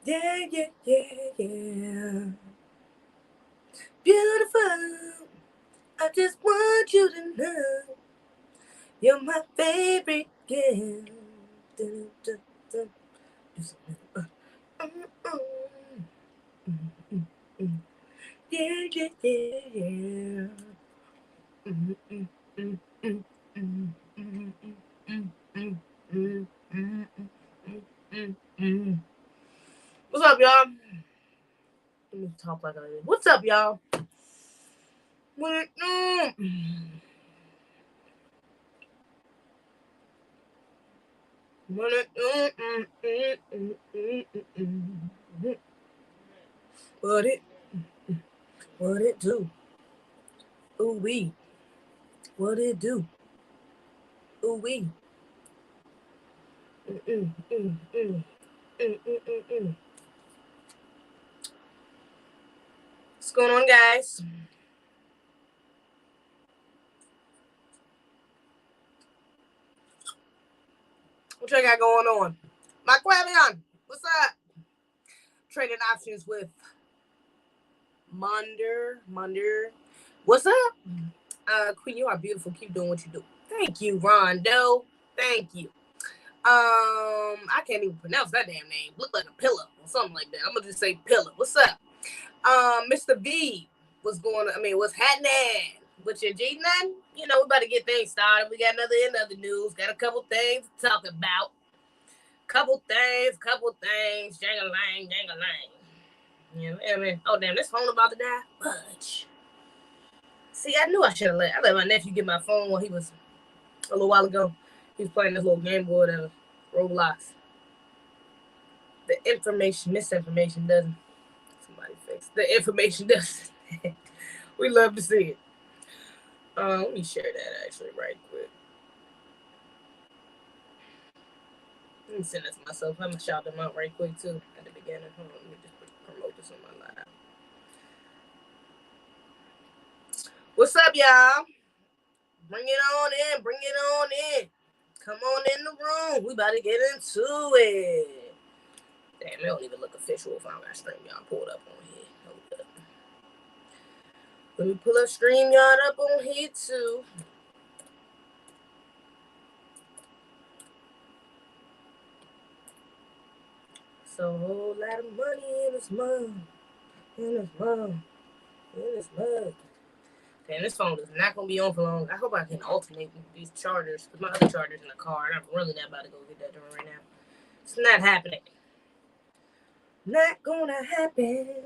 Yeah, yeah, yeah, yeah. Beautiful. I just want you to know you're my favorite girl. Dun, dun, dun. Mm, mm, mm, mm. Yeah, yeah, yeah, yeah. Mm, mm, mm, mm, mm, mm, mm, mm, mm, mm, mm, mm, mm. What's up, y'all? Let me talk like I did. What's up, y'all? What? What it? What it do? Ooh wee. What it do? Ooh wee. Mm mm mm mm mm mm mm mm. What's going on, guys? What you got going on? My Wellin, what's up? Trading options with Munder. What's up? Queen, you are beautiful. Keep doing what you do. Thank you, Rondo. Thank you. I can't even pronounce that damn name. Look like a pillow or something like that. I'm gonna just say pillow. What's up? Mr. V, what's happening? With your G none? You know, we about to get things started. We got another news. Got a couple things to talk about. Couple things. Jang-a-lang. You know, I mean, oh damn, this phone about to die. Fudge. See, I knew I should have let my nephew get my phone when he was a little while ago. He was playing this little game boy that Roblox. The misinformation doesn't. Somebody fix the information doesn't. We love to see it. Let me share that actually right quick. Let me send this to myself. I'm gonna shout them out right quick too at the beginning. Hold on, let me just promote this on my live. What's up, y'all? Bring it on in. Bring it on in. Come on in the room. We about to get into it. Damn, it don't even look official if I don't got StreamYard pulled up on here. Hold up. Let me pull up StreamYard up on here too. So a whole lot of money in this mug. And this phone is not gonna be on for long. I hope I can alternate these chargers because my other charger's in the car, and I'm really not about to go get that done right now. It's not happening. Not gonna happen.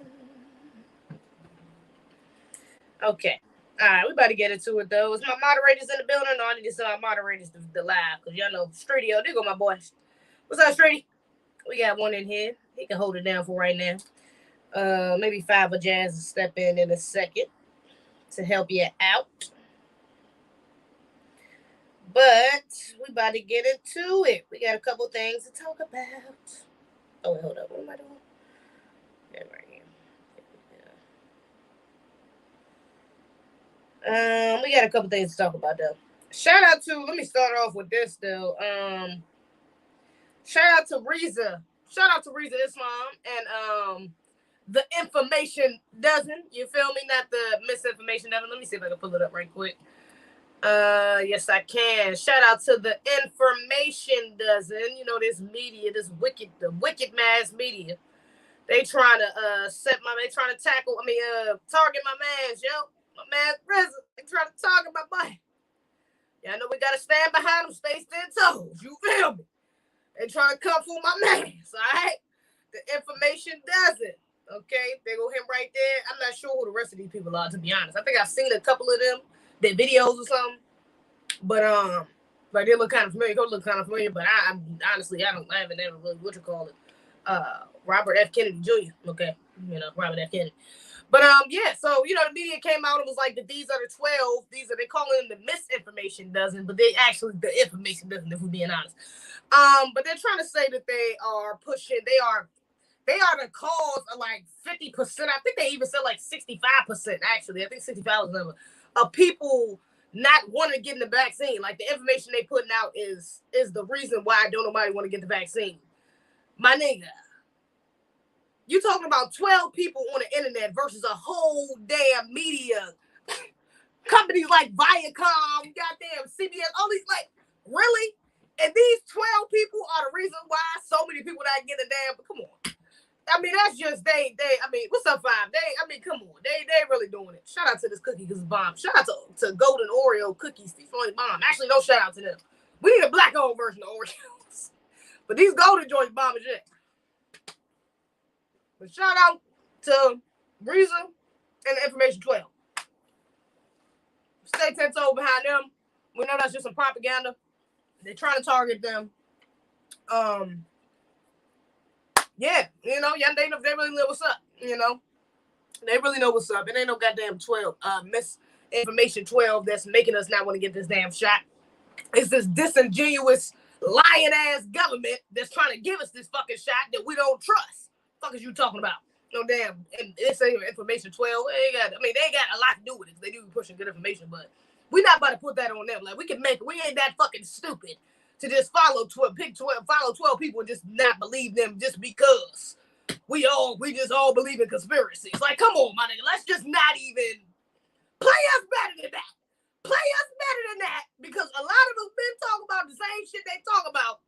Okay. All right, we about to get into it though. Is my moderators in the building? No, I need to send my moderators the live because y'all know Stradio. There go my boy. What's up, Strady? We got one in here. He can hold it down for right now. Maybe Five of Jazz will step in a second to help you out. But we about to get into it. We got a couple things to talk about. Oh, wait, hold up. What am I doing? Yeah, right here. We got a couple things to talk about though. Shout out to. Let me start off with this though. Shout out to Reza. Shout out to Reza Islam and the information doesn't. You feel me? Not the misinformation doesn't. Let me see if I can pull it up right quick. Yes, I can. Shout out to the information dozen. You know, this media, the wicked mass media. They trying to tackle. Target my man's, my man's prison. They trying to target my boy. Yeah, I know we gotta stand behind them, stay 10 toes. You feel me? They trying to come for my man's. All right, the information doesn't. Okay, they go him right there. I'm not sure who the rest of these people are, to be honest. I think I've seen a couple of them, their videos or something. But they look kind of familiar. They look kind of familiar, but I honestly I haven't ever really Robert F. Kennedy Jr. Okay, Robert F. Kennedy. But yeah. So the media came out and was like that these are the 12. They calling them the misinformation dozen, but they actually the information dozen. If we're being honest. But they're trying to say that they are pushing. They are the cause of like 50%. I think they even said like 65%. Actually, I think 65 was the number of people not wanting to get the vaccine. Like the information they putting out is the reason why don't nobody want to get the vaccine. My nigga, You talking about 12 people on the internet versus a whole damn media companies like Viacom, goddamn CBS, all these, like, really? And these 12 people are the reason why so many people not getting a damn, come on. I mean, that's just, I mean, what's up, Five? I mean, come on. They really doing it. Shout out to this cookie because it's bomb. Shout out to Golden Oreo cookies. These only bomb. Actually, don't shout out to them. We need a black-owned version of Oreos. But these golden joints bomb as shit. But shout out to Breezer and the Information 12. Stay 10 toes behind them. We know that's just some propaganda. They're trying to target them. Yeah, you know, they really know what's up, you know. They really know what's up. It ain't no goddamn 12, misinformation 12 that's making us not want to get this damn shot. It's this disingenuous, lying-ass government that's trying to give us this fucking shot that we don't trust. What the fuck is you talking about? No damn, and it's information 12. They ain't got a lot to do with it. They do be pushing good information, but we not about to put that on them. Like, we ain't that fucking stupid to just follow 12 people and just not believe them just because we just all believe in conspiracies. Like, come on, my nigga, let's just not even play us better than that. Play us better than that, because a lot of us been talking about the same shit they talk about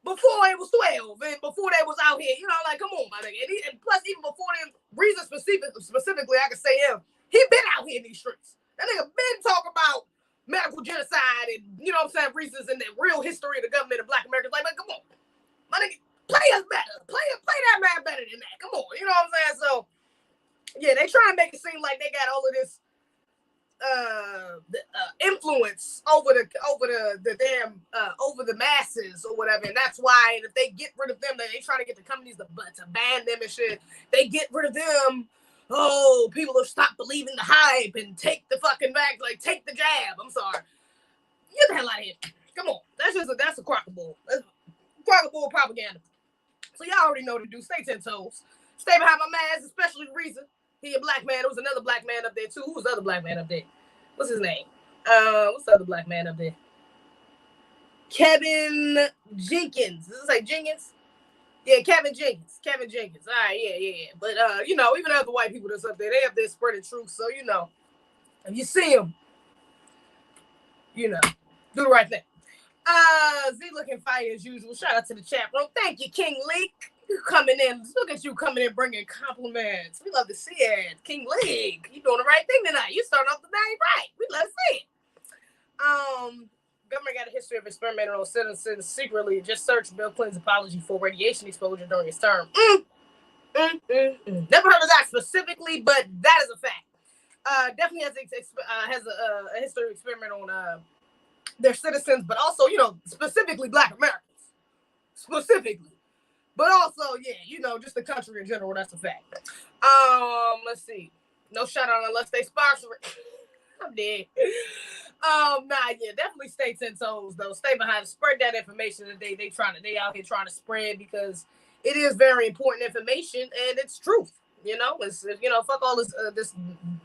before it was 12 and before they was out here. You know, like, come on, my nigga. And plus, even before them, Breezer specifically, I can say him, he been out here in these streets. That nigga been talking about medical genocide and, you know what I'm saying, reasons and the real history of the government of black Americans. Like, man, come on. My nigga, play us better. Play that man better than that. Come on. You know what I'm saying? So, yeah, they try to make it seem like they got all of this influence over the masses or whatever, and that's why if they get rid of them, they try to get the companies to ban them and shit. They get rid of them. Oh, people will stop believing the hype and take the fucking back, like take the jab. I'm sorry, get the hell out of here. Come on, that's a crock of bull. That's crock of bull propaganda. So y'all already know what to do. Stay 10 toes. Stay behind my man, especially Reason. He a black man. There was another black man up there too. Who was the other black man up there? What's his name? What's the other black man up there? Kevin Jenkins. Does it say Jenkins? Yeah, Kevin Jenkins. Kevin Jenkins. All right, yeah. But you know, even other white people that's up there, they up there spreading truth. So you know, if you see them, you know, do the right thing. Z looking fire as usual. Shout out to the chat room. Thank you, King Leak. You coming in. Look at you coming in bringing compliments. We love to see it. King League. You doing the right thing tonight. You starting off the day right. We love to see it. Government got a history of experimenting on citizens secretly. Just search Bill Clinton's apology for radiation exposure during his term. Never heard of that specifically, but that is a fact. Definitely has a history of experiment on their citizens, but also, you know, specifically black Americans. Specifically. But also, yeah, you know, just the country in general, that's a fact. Let's see. No shout out unless they sponsor it. I'm dead. Yeah, definitely stay 10 toes though. Stay behind, spread that information that they out here trying to spread, because it is very important information and it's truth. You know, it's, you know, fuck all this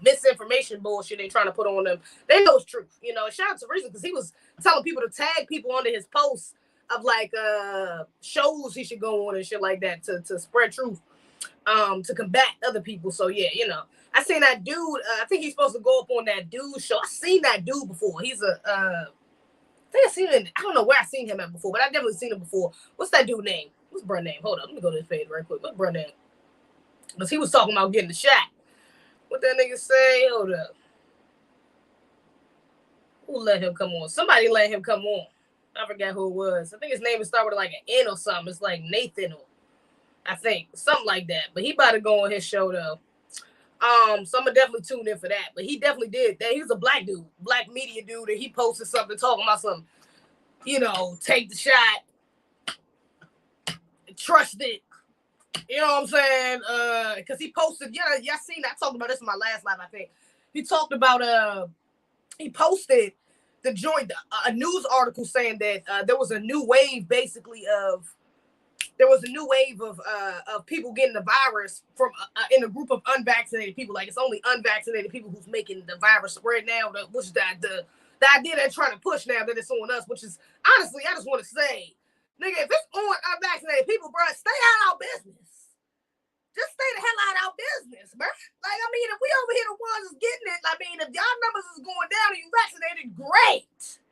misinformation bullshit they trying to put on them. They know it's truth. You know, shout out to Reason because he was telling people to tag people under his posts of like shows he should go on and shit like that to spread truth, to combat other people. So yeah, you know, I seen that dude. I think he's supposed to go up on that dude show. I seen that dude before. He's I think I seen him. I don't know where I seen him at before, but I definitely seen him before. What's that dude name? What's bruh name? Hold up, let me go to his page right quick. What's bruh name? Because he was talking about getting the shot. What that nigga say? Hold up. Who let him come on? Somebody let him come on. I forgot who it was. I think his name is started with like an N or something. It's like Nathan, or I think something like that. But he about to go on his show though. So I'm gonna definitely tune in for that. But he definitely did that. He was a black dude, black media dude, and he posted something talking about some, you know, take the shot, trust it. You know what I'm saying? Because he posted, y'all seen that. I talked about this in my last live, I think. He talked about he posted the joint, a news article saying that there was a new wave, basically, of people getting the virus from in a group of unvaccinated people. Like, it's only unvaccinated people who's making the virus spread now, which is the idea they're trying to push now, that it's on us, which is, honestly, I just want to say, nigga, if it's on unvaccinated people, bro, stay out of our business. just stay the hell out of our business, bro. Like, I mean, if we over here the ones that's getting it, I mean, if y'all numbers is going down and you vaccinated, great.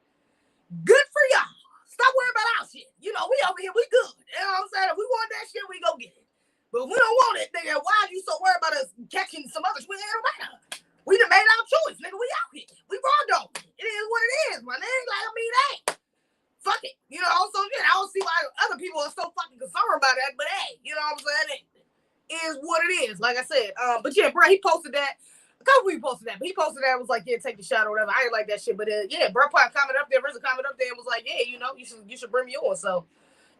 Good for y'all. Stop worrying about our shit. You know, we over here, we good. You know what I'm saying? If we want that shit, we go get it. But if we don't want it, nigga, why are you so worried about us catching some other shit? It don't matter. We done made our choice, nigga. We out here. We raw dog. It is what it is, my nigga. Like, I mean, hey, fuck it. You know, also, I don't see why other people are so fucking concerned about that, but hey, you know what I'm saying? It is what it is, like I said. But yeah, bro, he posted that. A couple people posted that, but he posted that, was like, yeah, take the shot or whatever. I ain't like that shit, but yeah, bro, probably commented up there, RZA commented up there and was like, yeah, you know, you should bring me on. So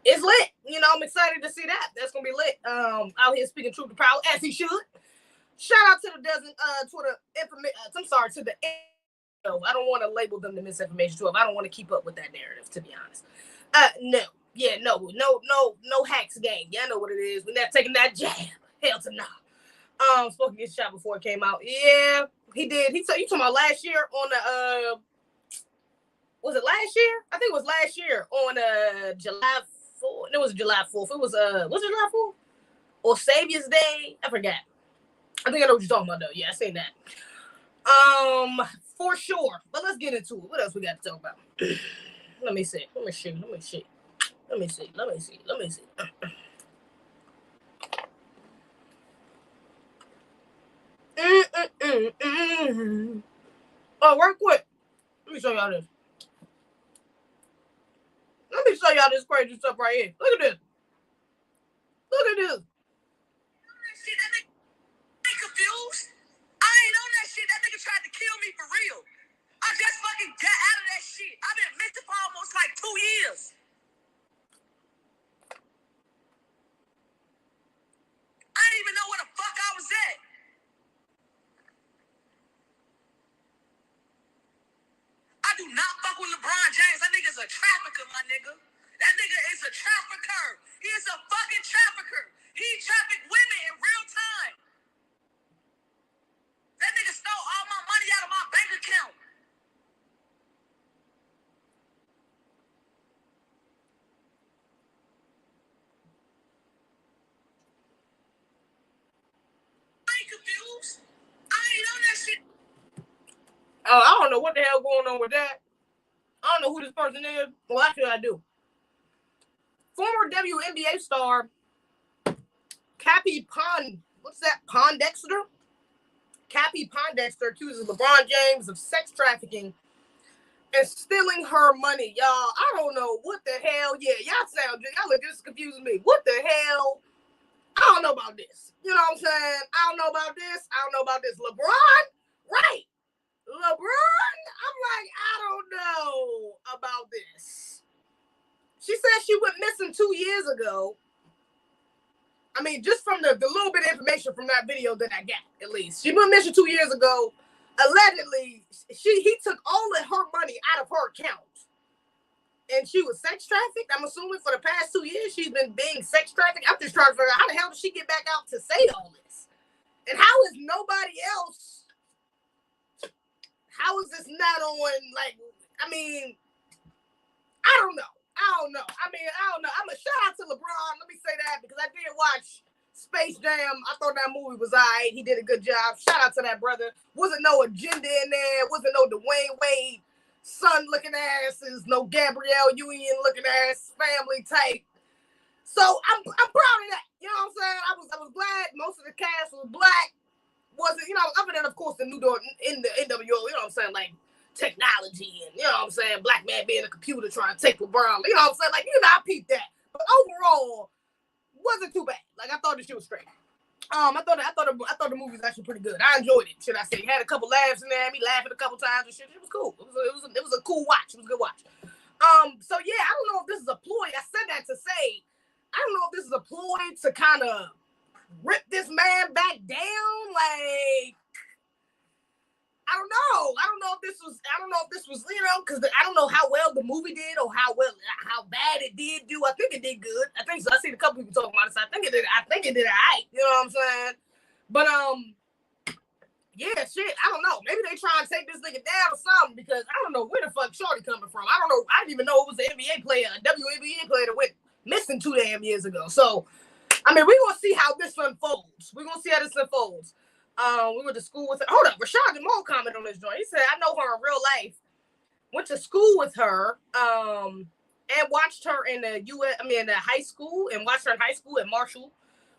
it's lit. You know, I'm excited to see that. That's gonna be lit. Out here speaking truth to power as he should. Shout out to the dozen Twitter information. I'm sorry, to the. I don't want to label them the misinformation 12. I don't want to keep up with that narrative, to be honest. No. Yeah, no hacks gang. Y'all know what it is. We're not taking that jab. Hell to no. Supposed to get shot before it came out. Yeah, he did. You talking about last year on the was it last year? I think it was last year on July 4th. It was July 4th. It was it July 4th? Or Savior's Day? I forgot. I think I know what you're talking about though. Yeah, I seen that. For sure. But let's get into it. What else we got to talk about? Let me see. Oh, real quick. Let me show y'all this. Let me show y'all this crazy stuff right here. Look at this. Look at this. Confused? I ain't on that shit. That nigga tried to kill me for real. I just fucking got out of that shit. I've been missing for almost like 2 years. I didn't even know where the fuck I was at. I do not fuck with LeBron James. That nigga's a trafficker, my nigga. That nigga is a trafficker. He is a fucking trafficker. He trafficked women in real time. That nigga stole all my money out of my bank account. I ain't confused. I ain't on that shit. Oh, I don't know what the hell going on with that. I don't know who this person is. Well, actually, I do. Former WNBA star Cappie Pondexter. Cappie Pondexter accuses LeBron James of sex trafficking and stealing her money. Y'all, I don't know what the hell. Yeah, y'all are just confusing me. What the hell? I don't know about this. You know what I'm saying? I don't know about this. LeBron? Right. LeBron? I'm like, I don't know about this. She said she went missing 2 years ago. I mean, just from the little bit of information from that video that I got, at least. She went missing 2 years ago. Allegedly, he took all of her money out of her account. And she was sex trafficked. I'm assuming for the past 2 years, she's been being sex trafficked. I'm just trying to figure out how the hell did she get back out to say all this? And how is nobody else? How is this not on, like, I mean, I don't know. I'm a shout out to LeBron. Let me say that because I did watch Space Jam. I thought that movie was all right. He did a good job. Shout out to that brother. Wasn't no agenda in there. Wasn't no Dwayne Wade son looking asses. No Gabrielle Union looking ass family type. So I'm proud of that. You know what I'm saying? I was glad most of the cast was black. Wasn't, other than of course the New York in the NWO, you know what I'm saying, like technology and, you know what I'm saying, black man being a computer trying to take LeBron, you know what I'm saying, like, I peeped that. But overall, wasn't too bad. Like, I thought the shit was straight. I thought the movie was actually pretty good. I enjoyed it, should I say. Had a couple laughs in there, me laughing a couple times and shit. It was cool. It was a cool watch. It was a good watch. So yeah, I don't know if this is a ploy. I said that to say, I don't know if this is a ploy to kind of rip this man back down, like, I don't know if this was, because I don't know how well the movie did or how bad it did do. I think it did good. I think so. I seen a couple people talking about it. So I think it did all right. You know what I'm saying? But yeah, shit. I don't know. Maybe they try and take this nigga down or something because I don't know where the fuck Shorty coming from. I don't know. I didn't even know it was an NBA player, a WNBA player that went missing 2 damn years ago. So I mean, we're gonna see how this unfolds. We went to school with her. Hold up, Rashad Jamal commented on this joint. He said, "I know her in real life. Went to school with her, and watched her in the high school, and watched her in high school at Marshall.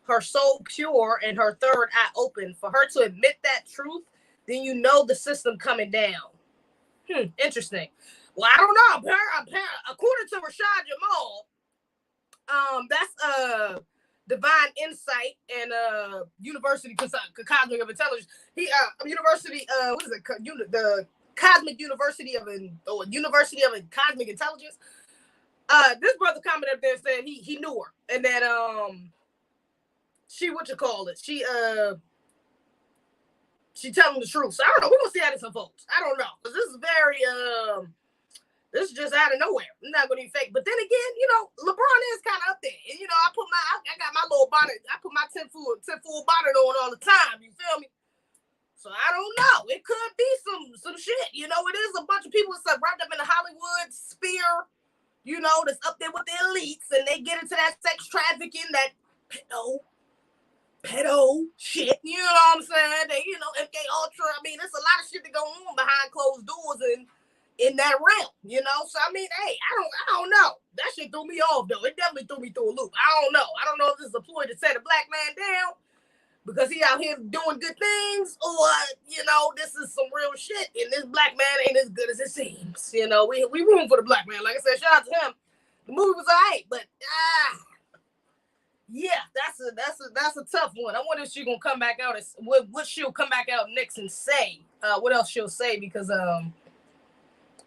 Her soul pure and her third eye open. For her to admit that truth, then you know the system coming down." Interesting. Well, I don't know. According to Rashad Jamal, that's divine insight and University Cosmic of Intelligence. University what is it? The Cosmic University of University of Cosmic Intelligence. This brother commented up there and said he knew her and that she telling the truth. So I don't know. We're gonna see how this unfolds. I don't know, because this is very this is just out of nowhere. I'm not gonna be fake. But then again, LeBron is kind of up there. And I got my little bonnet. I put my 10 full bonnet on all the time. You feel me? So I don't know. It could be some shit. It is a bunch of people that's wrapped up in the Hollywood sphere, that's up there with the elites, and they get into that sex trafficking, that pedo shit, you know what I'm saying? They, MK Ultra. I mean, there's a lot of shit that go on behind closed doors and in that realm, So I mean, hey, I don't know. That shit threw me off though. It definitely threw me through a loop. I don't know. I don't know if this is a ploy to set a black man down because he out here doing good things, or this is some real shit, and this black man ain't as good as it seems. We room for the black man. Like I said, shout out to him. The movie was alright, but yeah, that's a tough one. I wonder if she's gonna come back out. What she'll come back out next and say. What else she'll say, because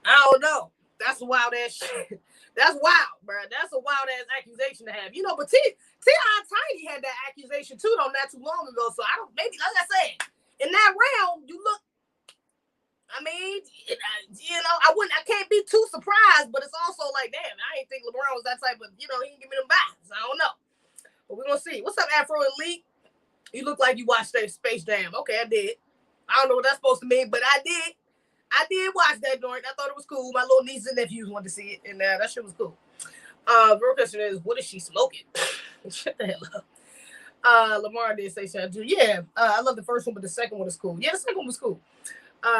I don't know. That's a wild ass shit. That's wild, bro. That's a wild ass accusation to have. But T.I. Tiny had that accusation too, though, not too long ago. So maybe like I said, in that realm, you look. I mean, I can't be too surprised, but it's also like, damn, I ain't think LeBron was that type of, he didn't give me them vibes. I don't know. But we're going to see. What's up, Afro Elite? You look like you watched Space Jam. Okay, I did. I don't know what that's supposed to mean, but I did. I did watch that joint. I thought it was cool. My little nieces and nephews wanted to see it, and that shit was cool. The real question is, what is she smoking? Shut the hell up. Lamar did say something. Yeah, I love the first one, but the second one is cool. Yeah, the second one was cool.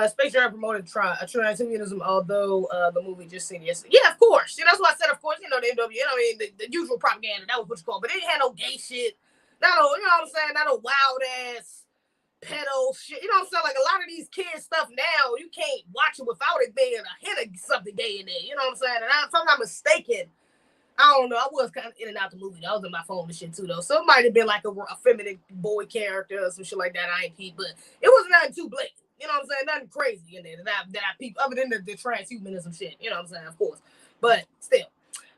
Space Jam promoted transhumanism, although the movie just seen yesterday. Yeah, of course. See, that's why I said, of course, the NW, the usual propaganda. That was what you call it. But they didn't have no gay shit. Not no, you know what I'm saying? Not no wild ass pedo shit. You know what I'm saying? Like a lot of these kids stuff now, you can't watch it without it being a hint of something gay in there. You know what I'm saying? And if I'm not mistaken, I don't know. I was kind of in and out the movie. I was in my phone and shit too, though. So it might have been like a feminine boy character or some shit like that. I ain't peep, but it wasn't nothing too blatant. You know what I'm saying? Nothing crazy in there that I peep, other than the transhumanism shit. You know what I'm saying? Of course. But still.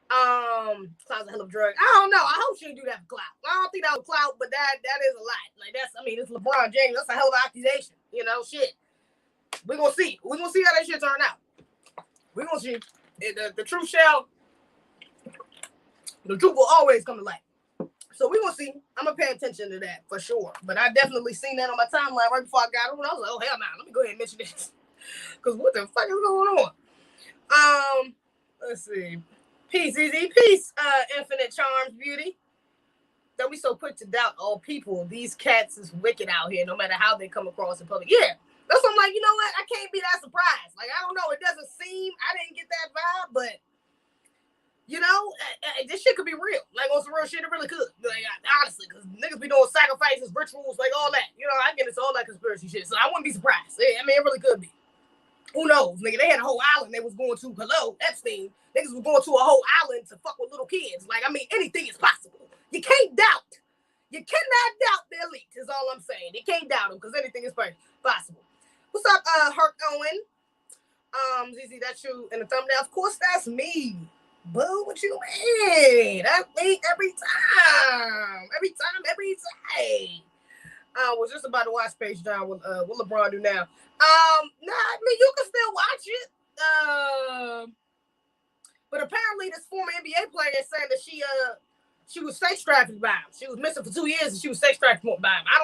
Cloud's a hell of a drug. I don't know. I hope she didn't do that for clout. I don't think that was clout, but that is a lot. Like it's LeBron James. That's a hell of an accusation. Shit. We're gonna see. We're gonna see how that shit turn out. We're gonna see. The truth will always come to light. So we're gonna see. I'm gonna pay attention to that for sure. But I definitely seen that on my timeline right before I got on. I was like, oh hell no, let me go ahead and mention this. Cause what the fuck is going on? Let's see. Peace, Zeze. Peace, Infinite Charms Beauty. Don't be so quick to doubt all people. These cats is wicked out here, no matter how they come across in public. Yeah. That's what I'm like, you know what? I can't be that surprised. Like, I don't know. It doesn't seem, I didn't get that vibe, but this shit could be real. Like, on some real shit, it really could. Like, honestly, because niggas be doing sacrifices, rituals, like all that. I get into all that conspiracy shit, so I wouldn't be surprised. I mean, it really could be. Who knows? Nigga, they had a whole island they was going to. Hello, Epstein. Niggas was going to a whole island to fuck with little kids. Like, I mean, anything is possible. You can't doubt. You cannot doubt the elite, is all I'm saying. You can't doubt them, because anything is possible. What's up, Herc Owen? Zeze, that's you in the thumbnail. Of course, that's me. Boo, what you mean? That's me every time. Every time. I was just about to watch Space Jam. What LeBron do now? I mean, you can still watch it. But apparently this former NBA player is saying that she was sex trafficked by him. She was missing for 2 years and she was sex trafficked by him. I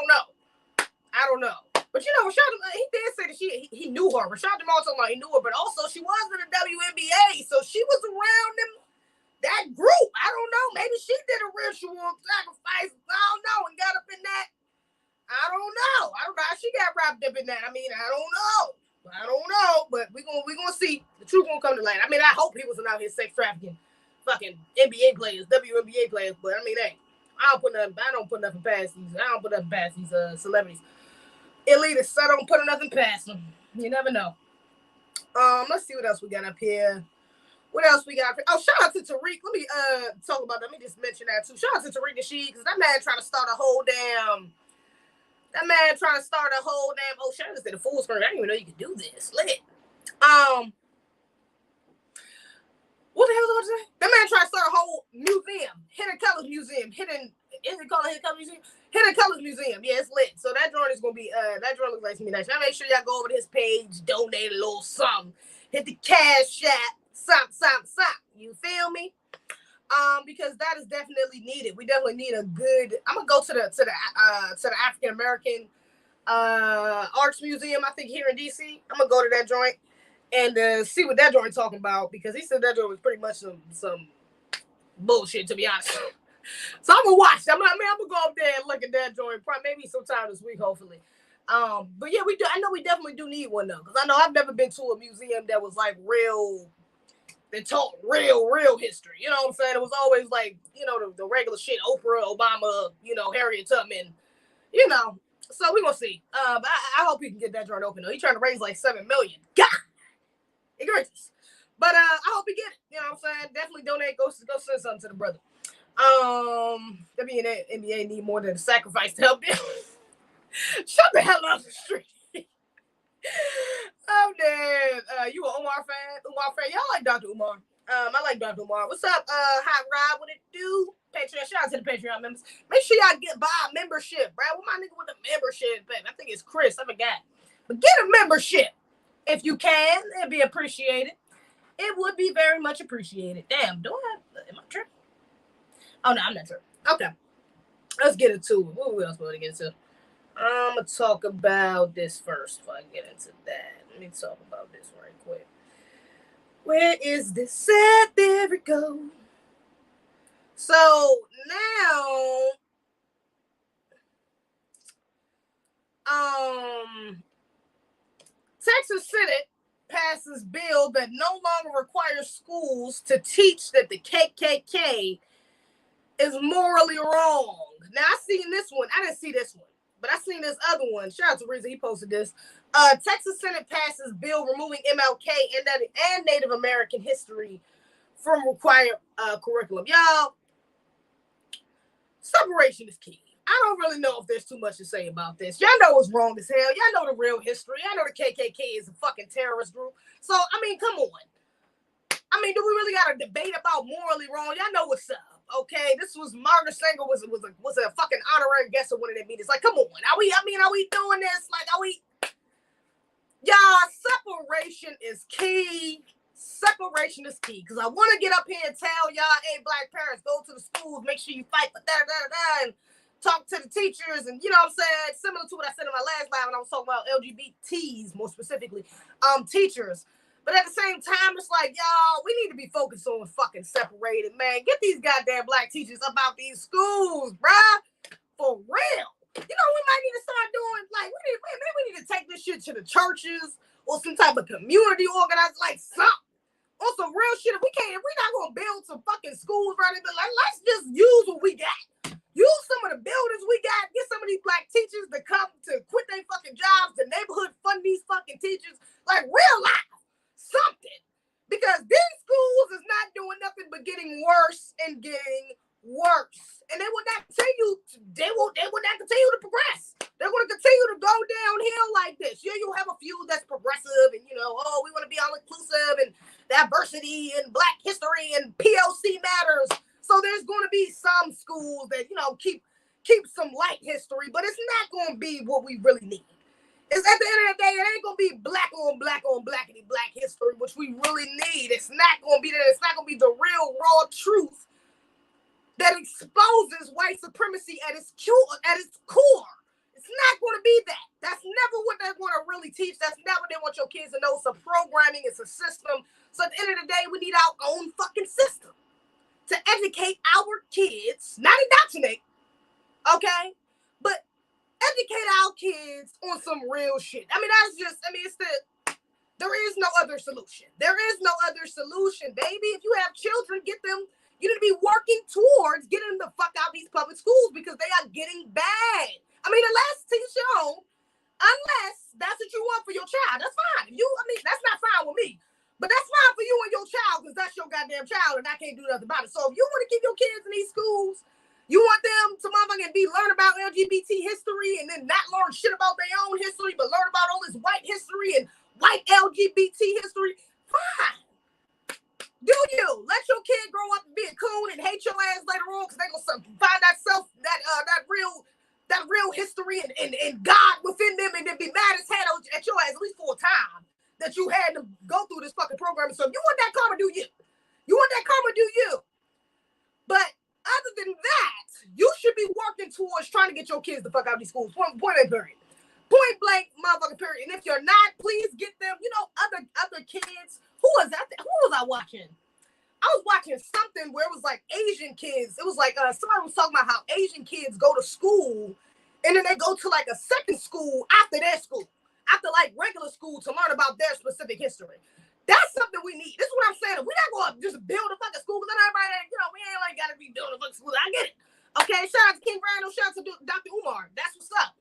don't know. But Rashad, he did say that he knew her. Rashad Jamal talking about he knew her, but also she was in the WNBA, so she was around them that group. I don't know. Maybe she did a ritual sacrifice. I don't know, and got up in that. I don't know how she got wrapped up in that. I mean, I don't know. But we gonna see. The truth gonna come to light. I mean, I hope he wasn't out here sex trafficking fucking NBA players, WNBA players. But I mean, hey, I don't put nothing past these. I don't put nothing past these celebrities. Elitists, I don't put nothing past them. You never know. Let's see what else we got up here. What else we got? Oh, shout out to Tariq. Let me talk about that. Let me just mention that too. Shout out to Tariq Nasheed, because that man trying to start a whole damn. Oh, shout out to the full screen. I didn't even know you could do this. Lit. What the hell was I going to say? That man trying to start a whole museum. Hidden Colors Museum. Is it called Hidden Colors Museum? Hidden Colors Museum. Yeah, it's lit. So that joint is going to be, that joint looks like to me nice. Y'all make sure y'all go over to his page, donate a little something. Hit the cash app. Something. You feel me? Because that is definitely needed. We definitely need a good. I'm gonna go to the African American Arts Museum. I think here in DC. I'm gonna go to that joint and see what that joint talking about, because he said that joint was pretty much some bullshit, to be honest. So I'm gonna watch. I'm gonna go up there and look at that joint. Probably maybe sometime this week, hopefully. But yeah, we do. I know we definitely do need one though, because I know I've never been to a museum that was like real. They taught real history. You know what I'm saying? It was always like, you know, the regular shit, Oprah, Obama, you know, Harriet Tubman, you know. So we're going to see. I hope he can get that joint open, though. He's trying to raise like $7 million. God! Egregious. But I hope he get it. You know what I'm saying? Definitely donate. Go send something to the brother. NBA need more than a sacrifice to help them. Shut the hell up the street. Oh, damn. You an Umar fan? Y'all like Dr. Umar. I like Dr. Umar. What's up, Hot Rod? What it do? Patreon. Shout out to the Patreon members. Make sure y'all buy a membership, bro. What my nigga with the membership, baby? I think it's Chris. I forgot. But get a membership if you can. It'd be appreciated. It would be very much appreciated. Damn, am I tripping? Oh, no, I'm not tripping. Okay. Let's get into it. What else want to get into? I'm going to talk about this first before I get into that. Let me talk about this right quick. Where is this set? There we go. So now, Texas Senate passes bill that no longer requires schools to teach that the KKK is morally wrong. Now, I seen this one. I didn't see this one, but I seen this other one. Shout out to Reza. He posted this. Texas Senate passes bill removing MLK and Native American history from required curriculum. Y'all, separation is key. I don't really know if there's too much to say about this. Y'all know it's wrong as hell. Y'all know the real history. Y'all know the KKK is a fucking terrorist group. So, I mean, come on. I mean, do we really got to debate about morally wrong? Y'all know what's up. Okay, this was Margaret Sanger was a fucking honorary guest of one of their meetings. Like, come on, are we doing this? Like, y'all, separation is key. Separation is key, because I want to get up here and tell y'all, hey, black parents, go to the schools, make sure you fight for and talk to the teachers, and you know what I'm saying, similar to what I said in my last live when I was talking about LGBTs, more specifically, teachers. But at the same time, it's like, y'all, we need to be focused on fucking separated, man. Get these goddamn black teachers up out these schools, bruh. For real. You know, we might need to start doing, like, maybe we need to take this shit to the churches or some type of community organized, like, something. On some real shit. If we're not going to build some fucking schools right now, like, let's just use what we got. Use some of the buildings we got. Get some of these black teachers to come to quit their fucking jobs. The neighborhood fund these fucking teachers. Like, real life. Something, because these schools is not doing nothing but getting worse and getting worse, and they will not continue. They will not continue to progress. They're going to continue to go downhill like this. Yeah, you'll have a few that's progressive, and we want to be all inclusive and diversity and Black history and POC matters. So there's going to be some schools that keep some light history, but it's not going to be what we really need. It's at the end of the day, it ain't gonna be black on blackity black history, which we really need. It's not gonna be that. It's not gonna be the real raw truth that exposes white supremacy at its core. It's not gonna be that. That's never what they want to really teach. That's not what they want your kids to know. It's a programming. It's a system. So at the end of the day, we need our own fucking system. to educate our kids, not indoctrinate, okay, but educate our kids on some real shit. I mean, there is no other solution. There is no other solution, baby. If you have children, get them, you need to be working towards getting them the fuck out of these public schools because they are getting bad. I mean, unless teach your own, unless that's what you want for your child, that's fine. That's not fine with me. But that's fine for you and your child because that's your goddamn child and I can't do nothing about it. So if you want to keep your kids in these schools, you want them to motherfucking learn about LGBT history and then not learn shit about their own history, but learn about all this white history and white LGBT history, fine. Do you let your kid grow up and be a coon and hate your ass later on because they're gonna find that real history and God within them and then be mad as hell at your ass at least for a time that you had to go through this fucking program. So if you want that karma, do you. You want that karma, do you. But other than that, you should be working towards trying to get your kids the fuck out of these schools. Point blank, motherfucking period. And if you're not, please get them. You know, other kids. Who was that? Who was I watching? I was watching something where it was like Asian kids. It was like somebody was talking about how Asian kids go to school and then they go to like a second school after their school, after like regular school to learn about their specific history. That's something we need. This is what I'm saying. We're not going to just build a fucking school because everybody, we ain't like got to be building a fucking school. I get it. Okay, shout out to King Brando, shout out to Dr. Umar. That's what's up.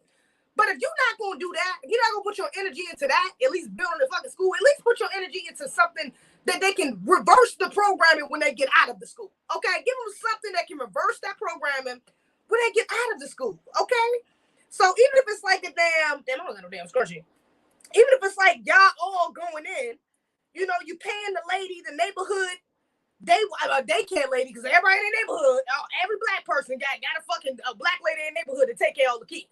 But if you're not going to do that, if you're not going to put your energy into that, at least building a fucking school, at least put your energy into something that they can reverse the programming when they get out of the school. Okay, give them something that can reverse that programming when they get out of the school. Okay, so even if it's like I don't got no damn scrunchie. Even if it's like y'all all going in, you paying the lady, the neighborhood, daycare lady, because everybody in the neighborhood, every black person got a fucking black lady in the neighborhood to take care of all the kids.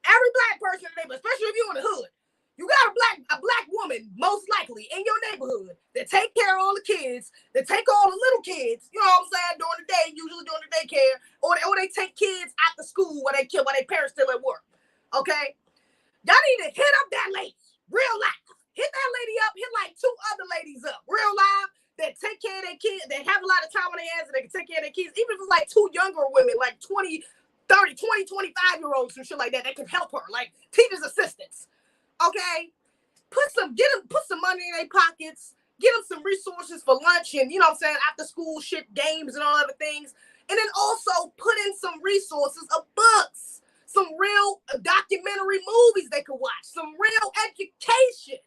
Every black person in the neighborhood, especially if you're in the hood, you got a black woman, most likely, in your neighborhood that take care of all the kids, that take all the little kids, you know what I'm saying, during the day, usually during the daycare, or they take kids after school while their parents still at work. Okay? Y'all need to hit up that lady, real live. Hit that lady up, hit like 2 other ladies up, real live, that take care of their kids, that have a lot of time on their hands and they can take care of their kids, even if it's like 2 younger women, like 20, 25-year-olds and shit like that can help her, like teachers' assistants. Okay? Put some money in their pockets, get them some resources for lunch and, after school shit, games and all other things. And then also put in some resources of books, some real documentary movies they could watch, some real education.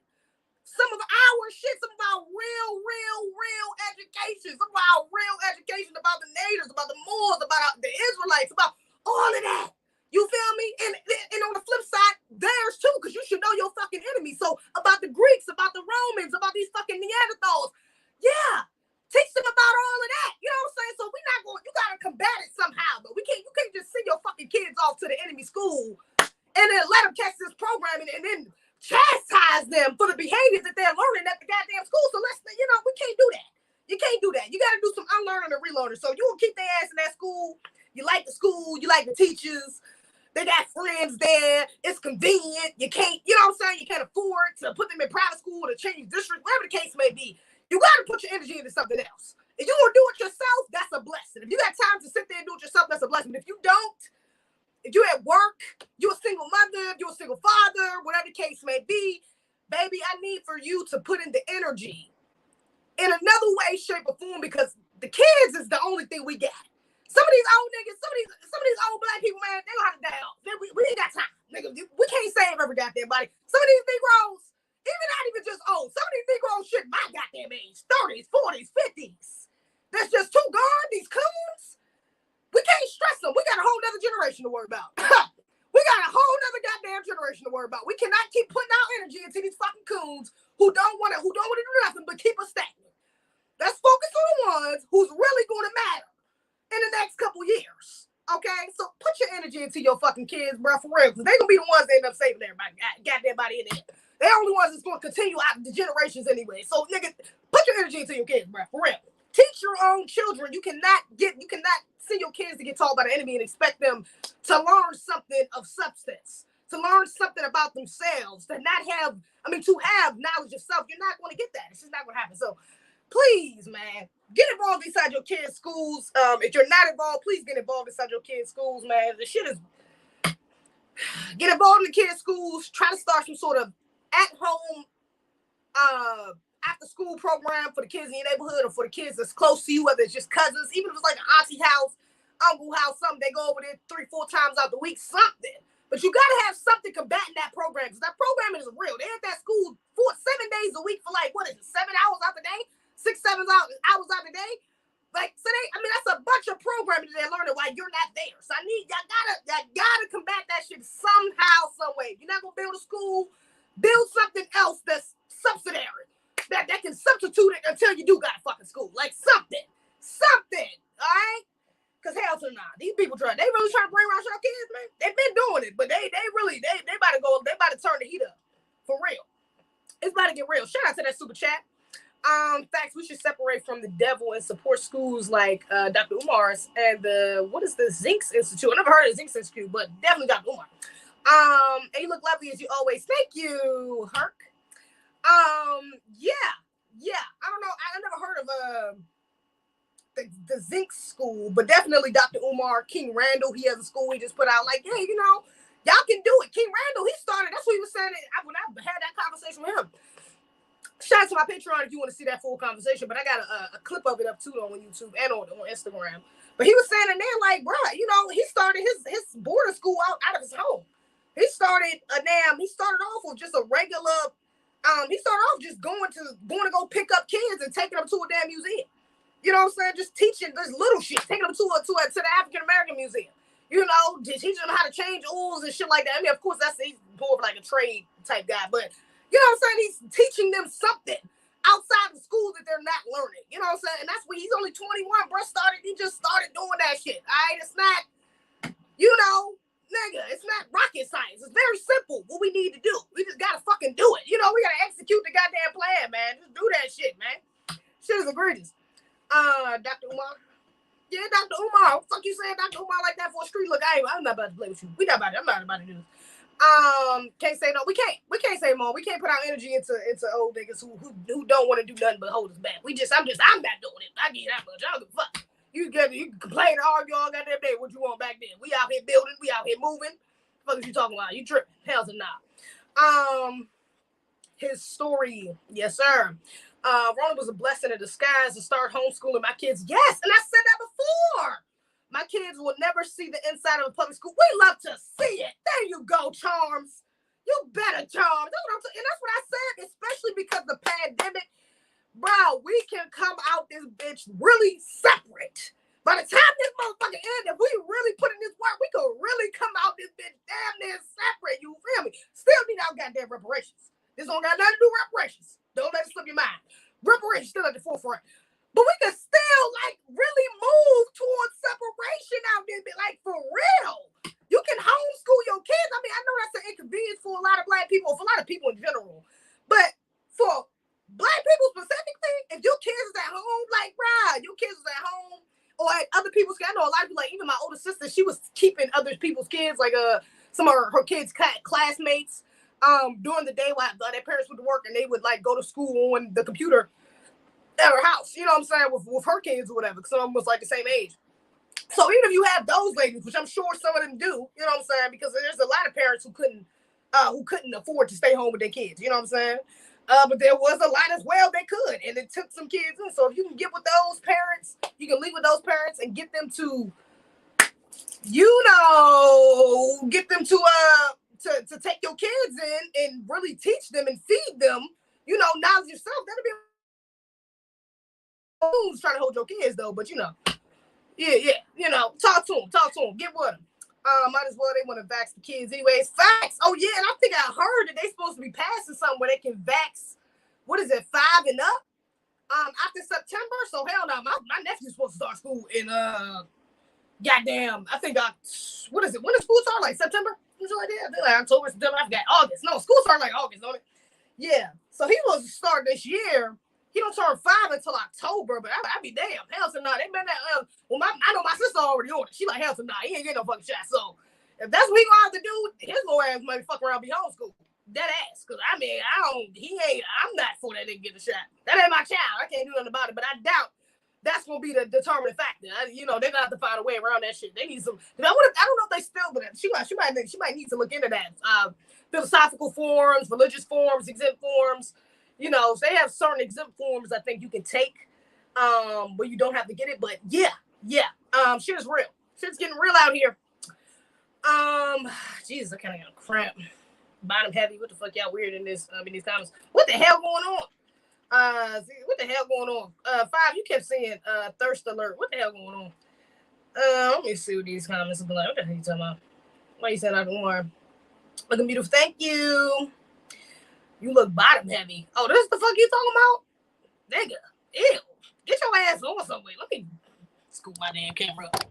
Some of our shit, some of our real education, some of our real education about the natives, about the Moors, about the Israelites, about all of that. You feel me? And on the flip side, theirs too, because you should know your fucking enemy. So about the Greeks, about the Romans, about these fucking Neanderthals. Yeah. Teach them about all of that. You know what I'm saying? So we're not going, you gotta combat it somehow, but you can't just send your fucking kids off to the enemy school and then let them catch this programming and then chastise them for the behaviors that they're learning at the goddamn school. So we can't do that. You can't do that. You got to do some unlearning and relearning. So you will keep their ass in that school. You like the school. You like the teachers. They got friends there. It's convenient. You can't, you can't afford to put them in private school or to change district, whatever the case may be. You got to put your energy into something else. If you want to do it yourself, that's a blessing. If you got time to sit there and do it yourself, that's a blessing. But if you don't, if you're at work, you're a single mother, you're a single father, whatever the case may be, baby, I need for you to put in the energy in another way, shape, or form, because the kids is the only thing we got. Some of these old niggas, some of these old black people, man, they gonna have to die off. We ain't got time. Nigga, we can't save every goddamn body. Some of these Negroes, not even just old, some of these Negroes shit my goddamn age, 30s, 40s, 50s. That's just too gone, these coons. We can't stress them. We got a whole nother generation to worry about. We got a whole nother goddamn generation to worry about. We cannot keep putting our energy into these fucking coons who don't want to do nothing but keep us stagnant. Let's focus on the ones who's really going to matter in the next couple years. Okay? So put your energy into your fucking kids, bro, for real. Because they're going to be the ones that end up saving everybody. Goddamn body in there. They're the only ones that's going to continue out the generations anyway. So, nigga, put your energy into your kids, bro, for real. Teach your own children. You cannot send your kids to get taught by the enemy and expect them to learn something of substance, to learn something about themselves, to have knowledge of self. You're not going to get that. It's just not going to happen. So please, man, Get involved inside your kids' schools. If you're not involved, please get involved inside your kids' schools, man. The shit is... Get involved in the kids' schools. Try to start some sort of at-home after-school program for the kids in your neighborhood or for the kids that's close to you, whether it's just cousins, even if it's like an auntie house, uncle house, something. They go over there 3-4 times out the week, something. But you got to have something combating that program, because that program is real. They're at that school 7 days a week for like, what is it, 7 hours out the day? 6-7 hours out the day? Like, so that's a bunch of programming that they're learning while you're not there. So y'all gotta combat that shit somehow, some way. If you're not gonna build a school, build something else that's subsidiary, that can substitute it until you do got a fucking school. Like something, all right? Because hell to nah, these people they really trying to brainwash our kids, man. They've been doing it, but they about to turn the heat up. For real. It's about to get real. Shout out to that super chat. Facts, we should separate from the devil and support schools like Dr. Umar's and the Zinks Institute. I never heard of the Zinks Institute, but definitely Dr. Umar. And you look lovely as you always. Thank you, Herc. Yeah. I don't know. I never heard of the Zinc School, but definitely Dr. Umar, King Randall. He has a school he just put out. Like, hey, y'all can do it. King Randall, he started. That's what he was saying when I had that conversation with him. Shout out to my Patreon if you want to see that full conversation, but I got a clip of it up too on YouTube and on Instagram. But he was saying in there, like, bro, he started his boarding school out of his home. He started off with just a regular. He started off just going to go pick up kids and taking them to a damn museum. You know what I'm saying? Just teaching this little shit, taking them to the African American Museum. Just teaching them how to change oils and shit like that. I mean, of course, he's more of like a trade type guy, but you know what I'm saying? He's teaching them something outside the school that they're not learning. You know what I'm saying? And that's when he's only 21, bro. He just started doing that shit. All right, it's not, nigga, it's not rocket science. It's very simple what we need to do. We just gotta fucking do it. We gotta execute the goddamn plan, man. Just do that shit, man. Shit is egregious. Dr. Umar. Yeah, Dr. Umar. What the fuck you saying Dr. Umar like that for a street look? I'm not about to play with you. I'm not about to do this. Can't say no. We can't say more. We can't put our energy into old niggas who don't want to do nothing but hold us back. I'm not doing it. I get that much. I don't give a fuck. You can complain and argue all goddamn day what you want back then. We out here building. We out here moving. What the fuck is you talking about? You tripping? Hell's a nah. His story, yes sir. Ronald was a blessing in disguise to start homeschooling my kids. Yes, and I said that before. My kids will never see the inside of a public school. We love to see it. There you go, Charms. You better, Charms. That's what I'm saying. And that's what I said, especially because the pandemic, bro, we can come out this bitch really separate. By the time this motherfucker ends, if we really put in this work, we could really come out this bitch damn near separate. You feel me? Still need our goddamn reparations. This don't got nothing to do with reparations. Don't let it slip your mind. Reparations still at the forefront. But we can still, really move towards separation out there. Like, for real. You can homeschool your kids. I mean, I know that's an inconvenience for a lot of black people, for a lot of people in general. But for black people specifically, if your kids is at home, your kids is at home, or at other people's kids. I know a lot of people, even my older sister, she was keeping other people's kids, some of her kids' classmates, during the day while their parents would work, and they would, go to school on the computer at her house, you know what I'm saying, with her kids or whatever, because some of them was the same age. So even if you have those ladies, which I'm sure some of them do, you know what I'm saying, because there's a lot of parents who couldn't afford to stay home with their kids, you know what I'm saying, but there was a lot as well that could, and it took some kids in. So if you can get with those parents, you can leave with those parents and get them to, to take your kids in and really teach them and feed them, knowledge yourself. That'll be who's trying to hold your kids though, but talk to them, get with them. Might as well, they want to vax the kids anyways. Facts. Oh yeah, and I think I heard that they supposed to be passing something where they can vax, 5 and up, after September. So hell no, my nephew's supposed to start school in goddamn, I think when does school start? September? Something like that. I think October, September, I forgot. August. No, school starts August, don't it? Yeah. So he was to start this year. He don't turn 5 until October, but I be damn. Hell to nah. They been that. I know my sister already on it. She like, hell to nah. He ain't getting no fucking shot. So if that's what he gonna have to do, his little ass might fuck around and be homeschooled. Dead ass. Cause I'm not for that nigga get a shot. That ain't my child. I can't do nothing about it. But I doubt that's gonna be the determining factor. You know, they're gonna have to find a way around that shit. They need some. I don't know if they still, but she might need to look into that. Philosophical forms, religious forms, exempt forms. You know, so they have certain exempt forms I think you can take, where you don't have to get it. But yeah. Shit is real. Shit's getting real out here. Jesus, I kind of got a cramp. Bottom heavy. What the fuck y'all weird in this? In these comments. What the hell going on? What the hell going on? 5, you kept saying thirst alert. What the hell going on? Let me see what these comments are like. What the hell you talking about? Why you said I don't want? Looking beautiful. Thank you. You look bottom heavy. Oh, this is the fuck you talking about? Nigga. Ew. Get your ass on somewhere. Let me scoop my damn camera up.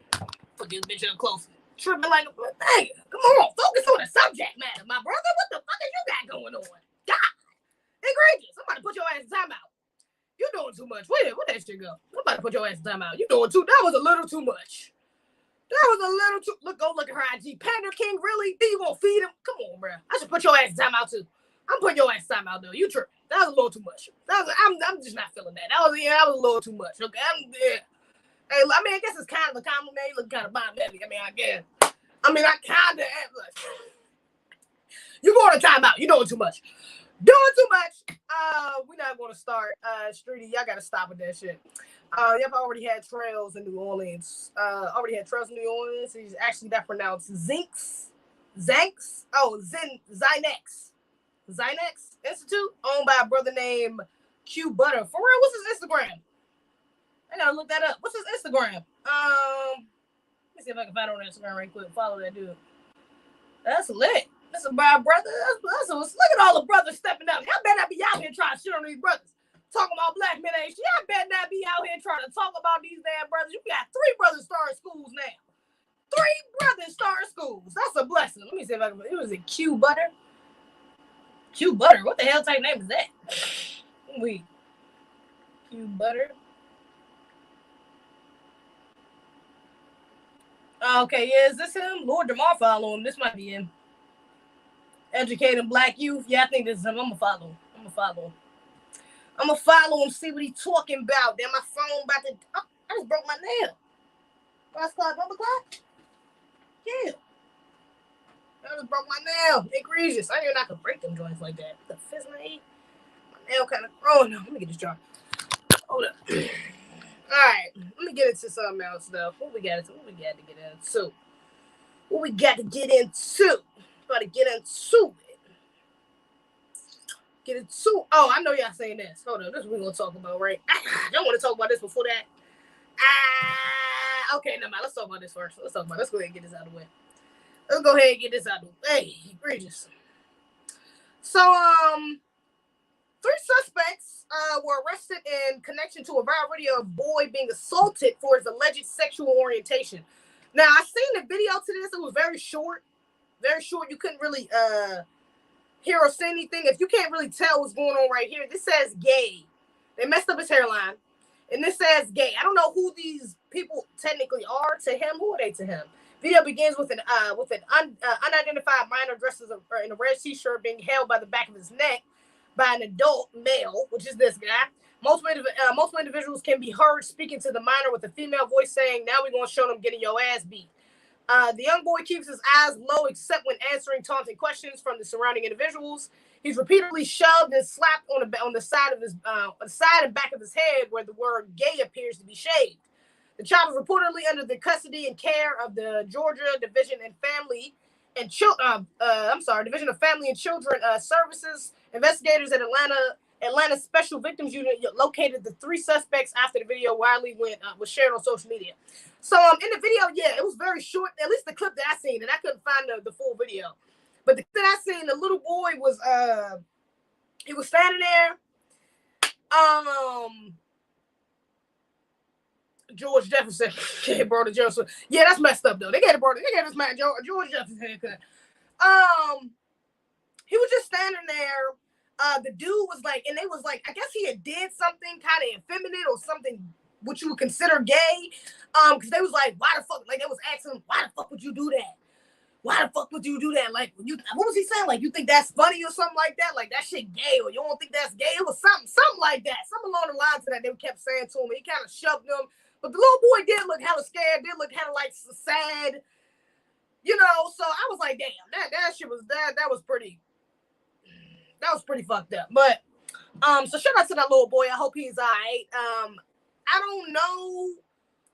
Put this bitch up closer. Tripping like a nigga. Come on. Focus on the subject matter, my brother. What the fuck is you got going on? God. Egregious. Somebody put your ass in timeout. You doing too much. Where that shit go? Somebody put your ass in timeout. You doing too. That was a little too much. That was a little too. Go look at her IG. Panda King, really? Then you gonna feed him? Come on, bro. I should put your ass in timeout too. I'm putting your ass in timeout though. You tripping? That was a little too much. I'm just not feeling that. That was a little too much. Okay. Hey, I mean, I guess it's kind of a compliment. You look kind of bottom heavy. I guess. I kind of am. You going to timeout. You doing too much. Doing too much. We're not going to start. Streety, y'all got to stop with that shit. Yep, already had trails in New Orleans. It's actually that pronounced Zinx. Oh, Zynex Institute, owned by a brother named Q Butter. For real, what's his Instagram? I gotta look that up. What's his Instagram? Let me see if I can find it on Instagram right quick. Follow that dude. That's lit. That's a bad brother. Look at all the brothers stepping up. Y'all better not be out here trying to shit on these brothers. Talking about black men ain't shit. Y'all better not be out here trying to talk about these damn brothers. You got 3 brothers starting schools now. 3 brothers starting schools. That's a blessing. Let me see if I can. It was a Q Butter. Q Butter. What the hell type name is that? Q Butter. Okay, yeah, is this him? Lord DeMar follow him. This might be him. Educating black youth. Yeah, I think this is him. I'm gonna follow him, see what he's talking about. Then my phone about to. Oh, I just broke my nail. Last clock, number clock. Yeah. I just broke my nail. Egregious. I didn't even know I could break them joints like that. The fist I ate. My nail kind of. Oh no, let me get this jar. Hold up. All right, let me get into something else though. What we got to get into? About to get into it. Oh, I know y'all saying this. Hold on, this is what we're gonna talk about, right? I don't want to talk about this before that. Okay, never mind. Let's talk about this first. Let's go ahead and get this out of the way. Hey, egregious. So, 3 suspects were arrested in connection to a viral video of a boy being assaulted for his alleged sexual orientation. Now, I seen the video to this. It was very short. You couldn't really hear or see anything. If you can't really tell what's going on right here, this says gay. They messed up his hairline. And this says gay. I don't know who these people technically are to him. Who are they to him? Video begins with an unidentified minor dressed in a red t-shirt being held by the back of his neck by an adult male, which is this guy. Multiple individuals can be heard speaking to the minor with a female voice saying, "Now we're going to show them getting your ass beat." The young boy keeps his eyes low except when answering taunting questions from the surrounding individuals. He's repeatedly shoved and slapped on the side of his side and back of his head where the word "gay" appears to be shaved. The child is reportedly under the custody and care of the Georgia Division of Family and Children Services. Investigators at Atlanta Special Victims Unit located the 3 suspects after the video widely was shared on social media. So in the video, yeah, it was very short. At least the clip that I seen, and I couldn't find the full video. But the clip I seen, the little boy was he was standing there. George Jefferson brought to Jefferson. Yeah, that's messed up though. They gave this man George Jefferson haircut. He was just standing there. The dude was like, and they was like, I guess he had did something kind of effeminate or something what you would consider gay. Because they was like, why the fuck? Like they was asking him, why the fuck would you do that? why the fuck would you do that? Like, what was he saying? Like, you think that's funny or something like that? Like, that shit gay, or you don't think that's gay? It was something like that. Something along the lines of that they kept saying to him. He kind of shoved him. But the little boy did look hella scared, did look hella, like, sad. You know, so I was like, damn, that shit was, that was pretty fucked up. But, so shout out to that little boy. I hope he's all right. I don't know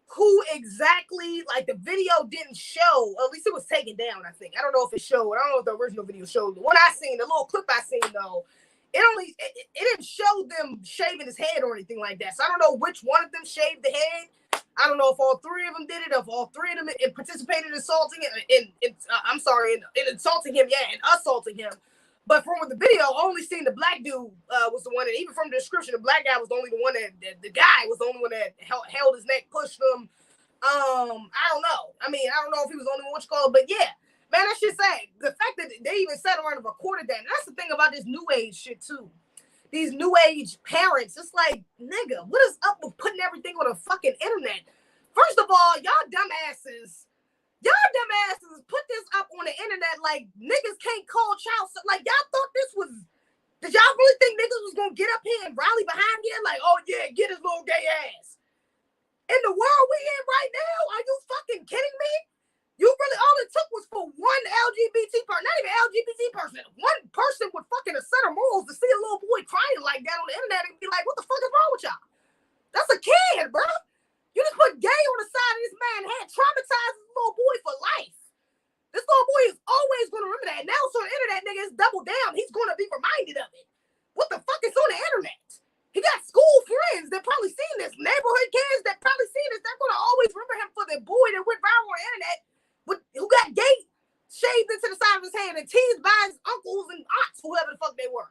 who exactly, like, the video didn't show. At least it was taken down, I think. I don't know if it showed. I don't know if the original video showed. The one I seen, the little clip I seen, though, it didn't show them shaving his head or anything like that. So I don't know which one of them shaved the head. I don't know if all three of them did it, if all three of them participated in assaulting him, in insulting him, and assaulting him. But from the video, I only seen the black dude was the one that, even from the description, the black guy was the only one that the guy was the only one that held his neck, pushed him. I don't know. I mean, I don't know if he was the only one, what you call it, but yeah. Man, that shit sad. The fact that they even sat around and recorded that, and that's the thing about this new age shit, too. These new age parents, it's like, nigga, what is up with putting everything on the fucking internet? First of all, y'all dumbasses put this up on the internet like niggas can't call child. Like, y'all thought this was, did y'all really think niggas was gonna get up here and rally behind you? Like, oh yeah, get his little gay ass. In the world we in right now, are you fucking kidding me? You really, all it took was for one LGBT person, not even LGBT person, one person with fucking a set of morals to see a little boy crying like that on the internet and be like, what the fuck is wrong with y'all? That's a kid, bro. You just put gay on the side of this man's head, traumatized this little boy for life. This little boy is always going to remember that. Now, so the internet nigga is double down. He's going to be reminded of it. What the fuck is on the internet? He got school friends that probably seen this, neighborhood kids that probably seen this. They're going to always remember him for the boy that went viral on the internet who got gay shaved into the side of his hand and teased by his uncles and aunts, whoever the fuck they were.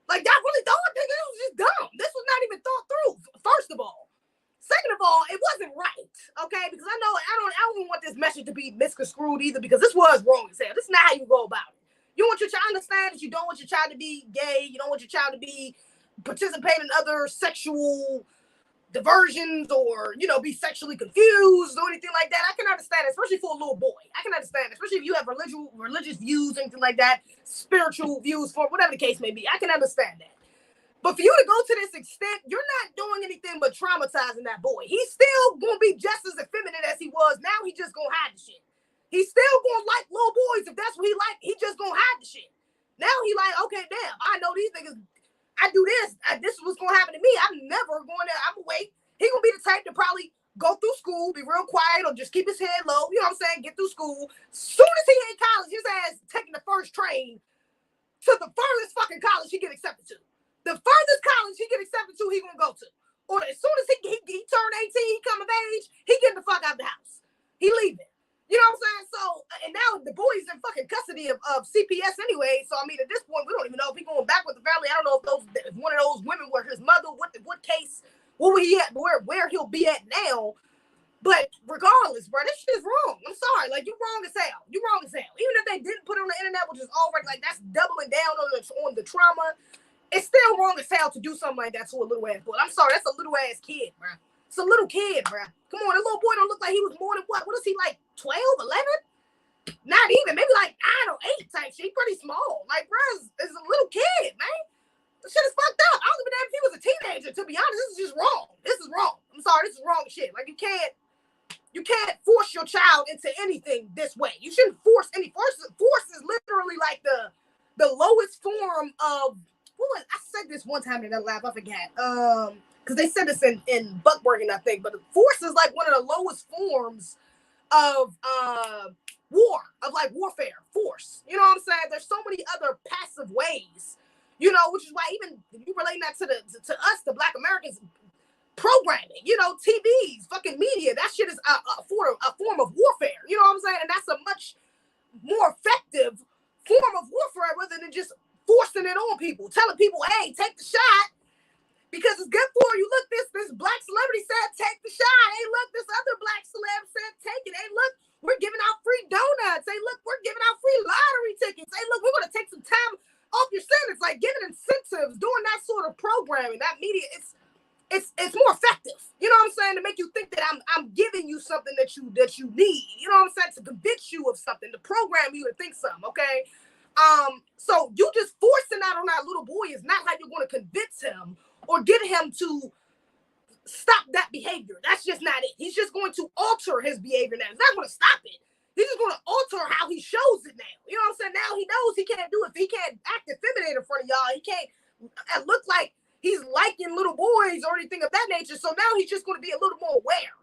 Like, y'all really thought, nigga, it was just dumb. This was not even thought through, first of all. Second of all, it wasn't right, okay? Because I don't want this message to be misconstrued either, because this was wrong as hell. This is not how you go about it. You want your child to understand that you don't want your child to be gay. You don't want your child to be participating in other sexual diversions or, you know, be sexually confused or anything like that. I can understand it, especially for a little boy. I can understand it, especially if you have religious views, anything like that, spiritual views, for whatever the case may be. I can understand that. But for you to go to this extent, you're not doing anything but traumatizing that boy. He's still going to be just as effeminate as he was. Now he just going to hide the shit. He's still going to like little boys. If that's what he like, he just going to hide the shit. Now he like, okay, damn, I know these niggas, I do this. This is what's going to happen to me. I'm never going to, I'm going to wait. He going to be the type to probably go through school, be real quiet, or just keep his head low. You know what I'm saying? Get through school. Soon as he hit college, his ass taking the first train to the furthest fucking college he get accepted to. The furthest college he get accepted to, he gonna go to. Or as soon as he turned 18, he come of age, he getting the fuck out of the house. He leaving. You know what I'm saying? So, and now the boy's in fucking custody of CPS anyway. So, I mean, at this point, we don't even know if he's going back with the family. I don't know if one of those women were his mother, what case, what will he at, where he'll be at now. But regardless, bro, this shit is wrong. I'm sorry. Like, you wrong as hell. You wrong as hell. Even if they didn't put it on the internet, which is already, like, that's doubling down on the trauma. It's still wrong as hell to do something like that to a little ass boy. I'm sorry, that's a little ass kid, bro. It's a little kid, bro. Come on, that little boy don't look like he was more than what? What is he, like 12, 11? Not even, maybe like 9 or 8 type shit. He's pretty small. Like, bro, it's a little kid, man. This shit is fucked up. I don't even know if he was a teenager, to be honest. This is just wrong. This is wrong. I'm sorry, this is wrong shit. Like, you can't force your child into anything this way. You shouldn't force any. Force is literally like the lowest form of. I said this one time in that lab, I forgot. Because they said this in Buckbergen, I think. But force is like one of the lowest forms of warfare. Force. You know what I'm saying? There's so many other passive ways. You know, which is why even if you relate that to us, the Black Americans, programming. You know, TVs, fucking media. That shit is a form of warfare. You know what I'm saying? And that's a much more effective form of warfare rather than just forcing it on people, telling people, hey, take the shot because it's good for you. Look, this black celebrity said, take the shot. Hey, look, this other black celeb said, take it. Hey, look, we're giving out free donuts. Hey, look, we're giving out free lottery tickets. Hey, look, we're going to take some time off your sentence, like giving incentives, doing that sort of programming. That media, it's more effective. You know what I'm saying? To make you think that I'm giving you something that you need. You know what I'm saying? To convince you of something, to program you to think something. Okay. So you just forcing that on that little boy is not how you're going to convince him or get him to stop that behavior. That's just not it. He's just going to alter his behavior now. He's not going to stop it. He's just going to alter how he shows it now. You know what I'm saying? Now he knows he can't do it. If he can't act effeminate in front of y'all, he can't look like he's liking little boys or anything of that nature. So now he's just going to be a little more aware.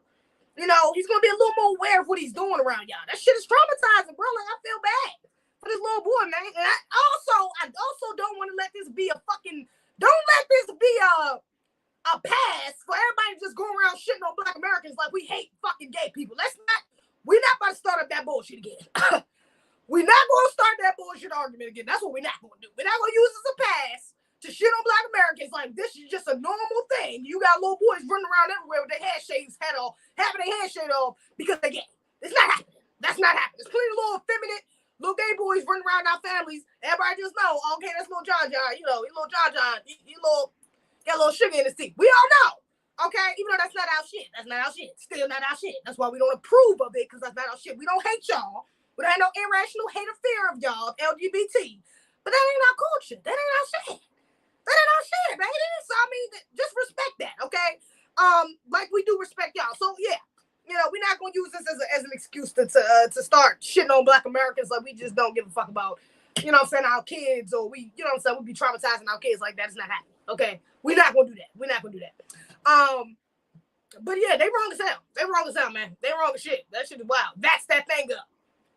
You know, he's going to be a little more aware of what he's doing around y'all. That shit is traumatizing, bro. Like, I feel bad for this little boy, man. And I also don't want to let this be a fucking, don't let this be a pass for everybody to just go around shitting on Black Americans like we hate fucking gay people. We're not about to start up that bullshit again. We're not going to start that bullshit argument again. That's what we're not going to do. We're not going to use this as a pass to shit on Black Americans like this is just a normal thing. You got little boys running around everywhere with their head shaved head off, having their head shaved off because they're gay. It's not happening. That's not happening. There's plenty of little effeminate, little gay boys running around our families. Everybody just know, okay, that's little John. You know, little John. He got a little sugar in his teeth. We all know. Okay, even though that's not our shit. That's not our shit. Still not our shit. That's why we don't approve of it, because that's not our shit. We don't hate y'all. We don't have no irrational hate or fear of y'all, LGBT. But that ain't our culture. That ain't our shit. That ain't our shit, baby. So, I mean, just respect that, okay? Like we do respect y'all. So, yeah. You know, we're not going to use this as an excuse to start shitting on Black Americans like we just don't give a fuck about, you know what I'm saying, our kids, or we, you know what I'm saying, we be traumatizing our kids like that. It's not happening, okay? We're not going to do that. We're not going to do that. But yeah, they wrong as hell. They wrong as hell, man. They wrong as shit. That shit is wild. That's that thing up.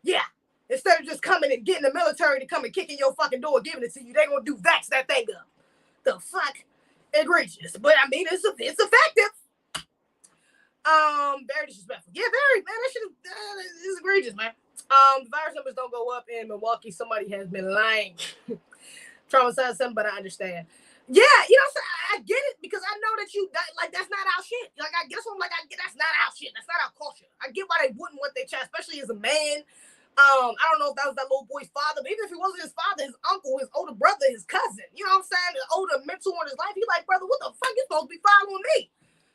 Yeah. Instead of just coming and getting the military to come and kick in your fucking door, giving it to you, they gonna do vax that thing up. The fuck? Egregious. But I mean, it's effective. Very disrespectful. Yeah, very, man. That shit is egregious, man. The virus numbers don't go up in Milwaukee. Somebody has been lying. Traumatized something, but I understand. Yeah, you know what I'm saying? I get it, because I know that that's not our shit. Like, I guess I'm like, that's not our shit. That's not our culture. I get why they wouldn't want their child, especially as a man. I don't know if that was that little boy's father, but even if he wasn't his father, his uncle, his older brother, his cousin, you know what I'm saying? The older mentor in his life, he's like, brother, what the fuck? You're supposed to be following me.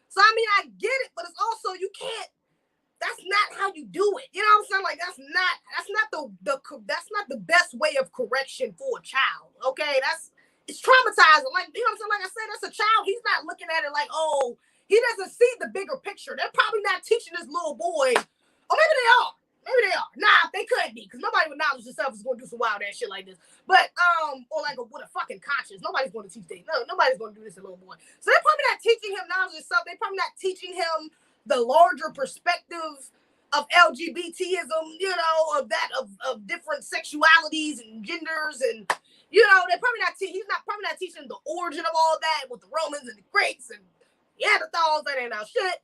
So, I mean, I get it, but it's also, you can't, that's not how you do it. You know what I'm saying? Like, that's not the best way of correction for a child. Okay, it's traumatizing. Like, you know what I'm saying? Like I said, that's a child. He's not looking at it like, oh, he doesn't see the bigger picture. They're probably not teaching this little boy, or maybe they are. Maybe they are. Nah, they could be, because nobody with knowledge themselves is going to do some wild ass shit like this. But or like with a fucking conscience. Nobody's going to teach that. No, nobody's going to do this to a little boy. So they're probably not teaching him knowledge themselves. They're probably not teaching him the larger perspective of LGBTism, you know, of different sexualities and genders, and you know, they're probably not. He's probably not teaching the origin of all that with the Romans and the Greeks and Neanderthals. That ain't our shit.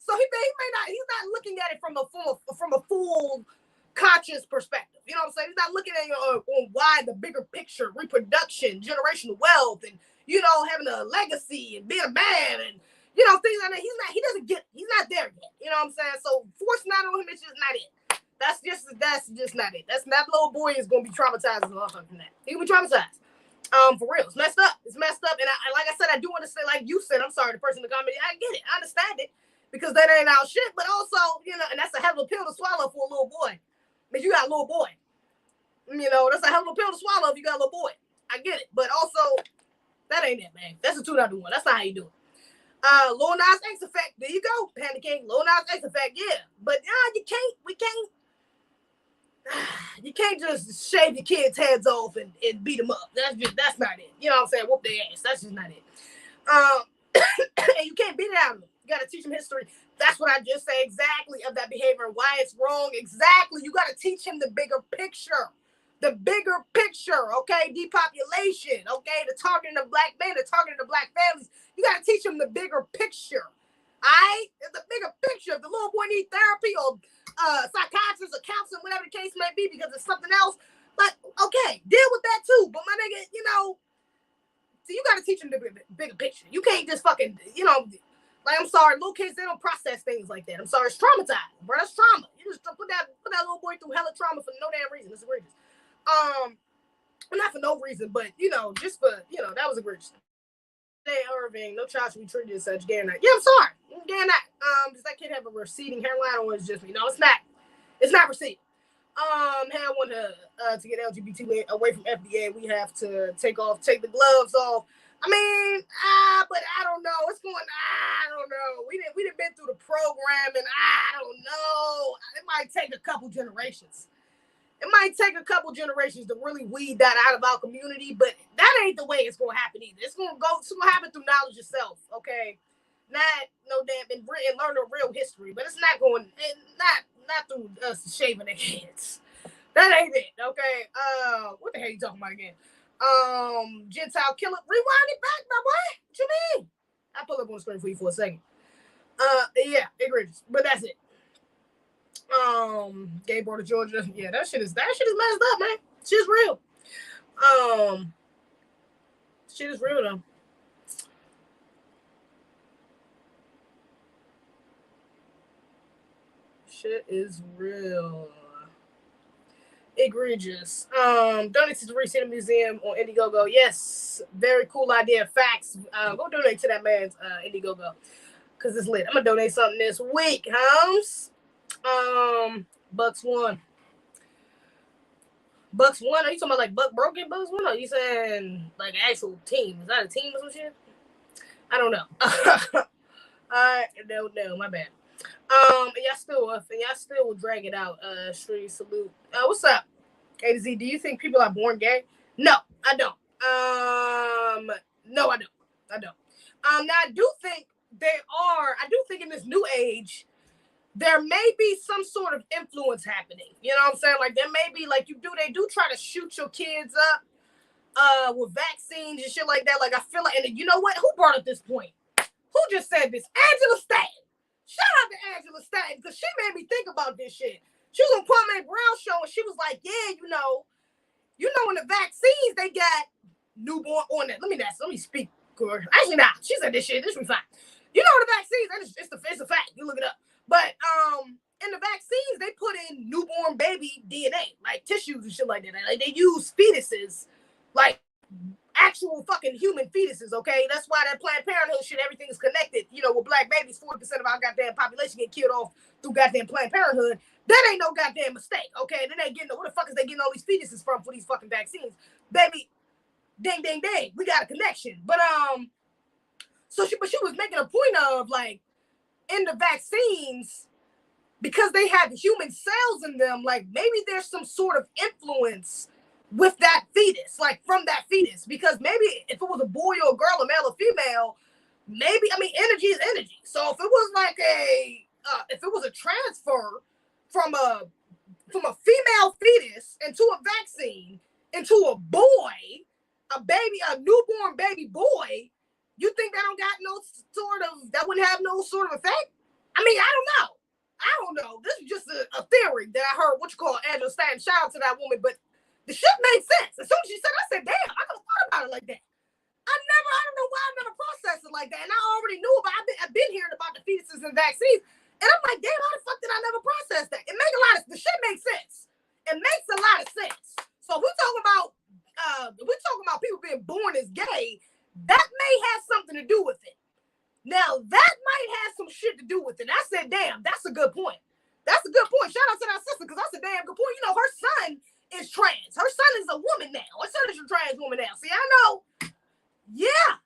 So he may not. He's not looking at it from a full conscious perspective. You know what I'm saying? He's not looking at it on why the bigger picture, reproduction, generational wealth, and you know, having a legacy and being a man and you know, things like that. He doesn't get it. He's not there yet. You know what I'm saying? So forcing that on him is just not it. That's just not it. That little boy is gonna be traumatized a lot from that. He'll be traumatized. For real. It's messed up. It's messed up. And I like I said, I do understand, like you said, I'm sorry, the person in the comment, I get it. I understand it. Because that ain't our shit. But also, you know, and that's a hell of a pill to swallow for a little boy. But you got a little boy. You know, that's a hell of a pill to swallow if you got a little boy. I get it. But also, that ain't it, man. That's a 2.1. That's not how you do it. Lil Nas X effect. There you go, Panda King. Lil Nas X effect, yeah. But you can't just shave your kids' heads off and beat them up. That's not it. You know what I'm saying? Whoop their ass. That's just not it. And you can't beat it out of them. You got to teach him history. That's what I just say exactly of that behavior, why it's wrong. Exactly. You got to teach him the bigger picture. The bigger picture, okay? Depopulation, okay? The targeting of black men, the targeting of black families. You got to teach him the bigger picture. All right? The bigger picture. If the little boy needs therapy or psychiatrist or counseling, whatever the case may be, because it's something else, like, okay, deal with that too. But my nigga, you know, so you got to teach him the bigger picture. You can't just fucking, you know, like, I'm sorry, little kids, they don't process things like that. I'm sorry, it's traumatizing, bro. That's trauma. You just put that little boy through hella trauma for no damn reason. It's egregious. Not for no reason, but, you know, just for, you know, that was egregious. Irving, no child should be treated as such. Gay or not. Yeah, I'm sorry. Gay or not. Does that kid have a receding hairline or is it just me? No, it's not. It's not receding. Hey, I want to get LGBT away from FDA. We have to take the gloves off. I mean, but I don't know. It's going. I don't know. We didn't been through the program, and I don't know. It might take a couple generations. It might take a couple generations to really weed that out of our community, but that ain't the way it's gonna happen either. It's gonna happen through knowledge itself, okay? Not no damn and learn the real history, but it's not going not through us shaving their heads. That ain't it, okay? What the hell are you talking about again? Gentile killer, rewind it back, my boy. What you mean? I pull up on the screen for you for a second. Yeah, egregious, but that's it. Gay border Georgia. Yeah, that shit is messed up, man. Shit's real. Shit is real though. Shit is real. Egregious. Donate to the Recent Museum on Indiegogo. Yes, very cool idea. Facts. Go donate to that man's Indiegogo because it's lit. I'm gonna donate something this week, Holmes. Bucks won. Bucks won. Are you talking about like Buck Broken Bucks won? Or are you saying like actual team? Is that a team or some shit? I don't know. I don't know. My bad. And y'all still will drag it out. Street salute. What's up? A to Z, do you think people are born gay? No, I don't. No, I don't. Now I do think they are. I do think in this new age, there may be some sort of influence happening. You know what I'm saying? Like there may be like they do try to shoot your kids up with vaccines and shit like that. Like I feel like, and you know what? Who brought up this point? Who just said this? Angela Stanton. Shout out to Angela Stanton because she made me think about this shit. She was on Kwame Brown show and she was like, yeah, you know, in the vaccines they got newborn on it. Let me speak. Actually, nah. She said this shit. This will be fine. You know the vaccines, it's a fact. You look it up. But in the vaccines, they put in newborn baby DNA, like tissues and shit like that. Like they use fetuses, like actual fucking human fetuses, okay? That's why that Planned Parenthood shit, everything is connected. You know, with black babies, 40% of our goddamn population get killed off through goddamn Planned Parenthood. That ain't no goddamn mistake, okay? Then they getting, where the fuck is they getting all these fetuses from for these fucking vaccines? Baby, ding, ding, ding. We got a connection. But, she was making a point of, like, in the vaccines, because they have human cells in them, like, maybe there's some sort of influence with that fetus, like from that fetus, because maybe if it was a boy or a girl, a male or female, maybe, I mean, energy is energy. So if it was like if it was a transfer from a female fetus into a vaccine, into a boy, a newborn baby boy, you think that that wouldn't have no sort of effect? I mean, I don't know. This is just a theory that I heard, Angela Stanton, shout out to that woman, but the shit made sense. As soon as she said it, I said, damn, I never thought about it like that. I don't know why I never processed it like that. And I already knew about it. I've been hearing about the fetuses and vaccines. And I'm like, damn, how the fuck did I never process that? The shit makes sense. It makes a lot of sense. So we're talking about people being born as gay, that may have something to do with it. Now, that might have some shit to do with it. And I said, damn, that's a good point. That's a good point. Shout out to that sister, because that's a damn good point. You know, her son is trans. Her son is a woman now. Her son is a trans woman now. See, I know. Yeah.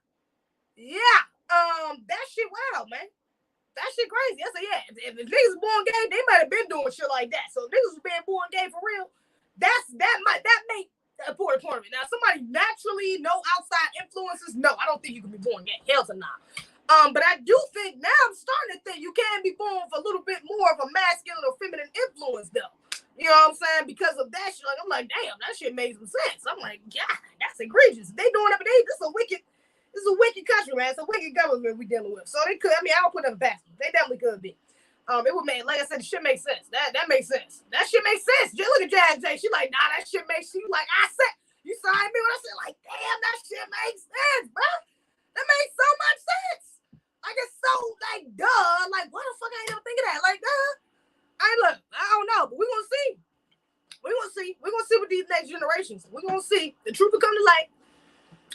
That shit wild, man. That shit crazy. I said, yeah. If niggas born gay, they might have been doing shit like that. So niggas was being born gay for real. That make a point of it. Now, somebody naturally, no outside influences. No, I don't think you can be born gay. Hell to nah. But I do think now I'm starting to think you can be born with a little bit more of a masculine or feminine influence, though. You know what I'm saying? Because of that shit, like, I'm like, damn, that shit made some sense. I'm like, God, that's egregious. They doing it, but this is a wicked country, man. It's a wicked government we dealing with. So they could, I don't put them past them. They definitely could be. It would make, like I said, the shit makes sense. That makes sense. That shit makes sense. Just look at Jazz J. She like, nah, that shit makes sense. Like I said, you signed me when I said, like, damn, that shit makes sense, bro. That makes so much sense. Like it's so like duh. Like, what the fuck I ain't never think of that? Like, duh. I don't know, but we're gonna see. We're gonna see with these next generations. We're gonna see. The truth will come to light.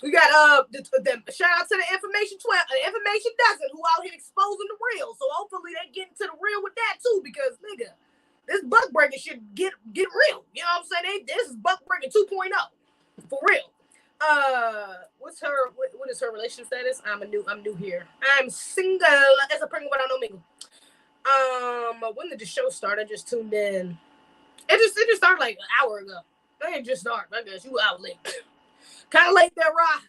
We got shout out to the information information doesn't who out here exposing the real. So hopefully they get into the real with that too, because nigga, this buck breaking shit get real. You know what I'm saying? This is buck breaking 2.0 for real. What is her relationship status? I'm new here. I'm single as a pregnant but I don't mingle. When did the show start? I just tuned in. It just started like an hour ago. They ain't just started. I guess you out late. Kind of late there, Ra.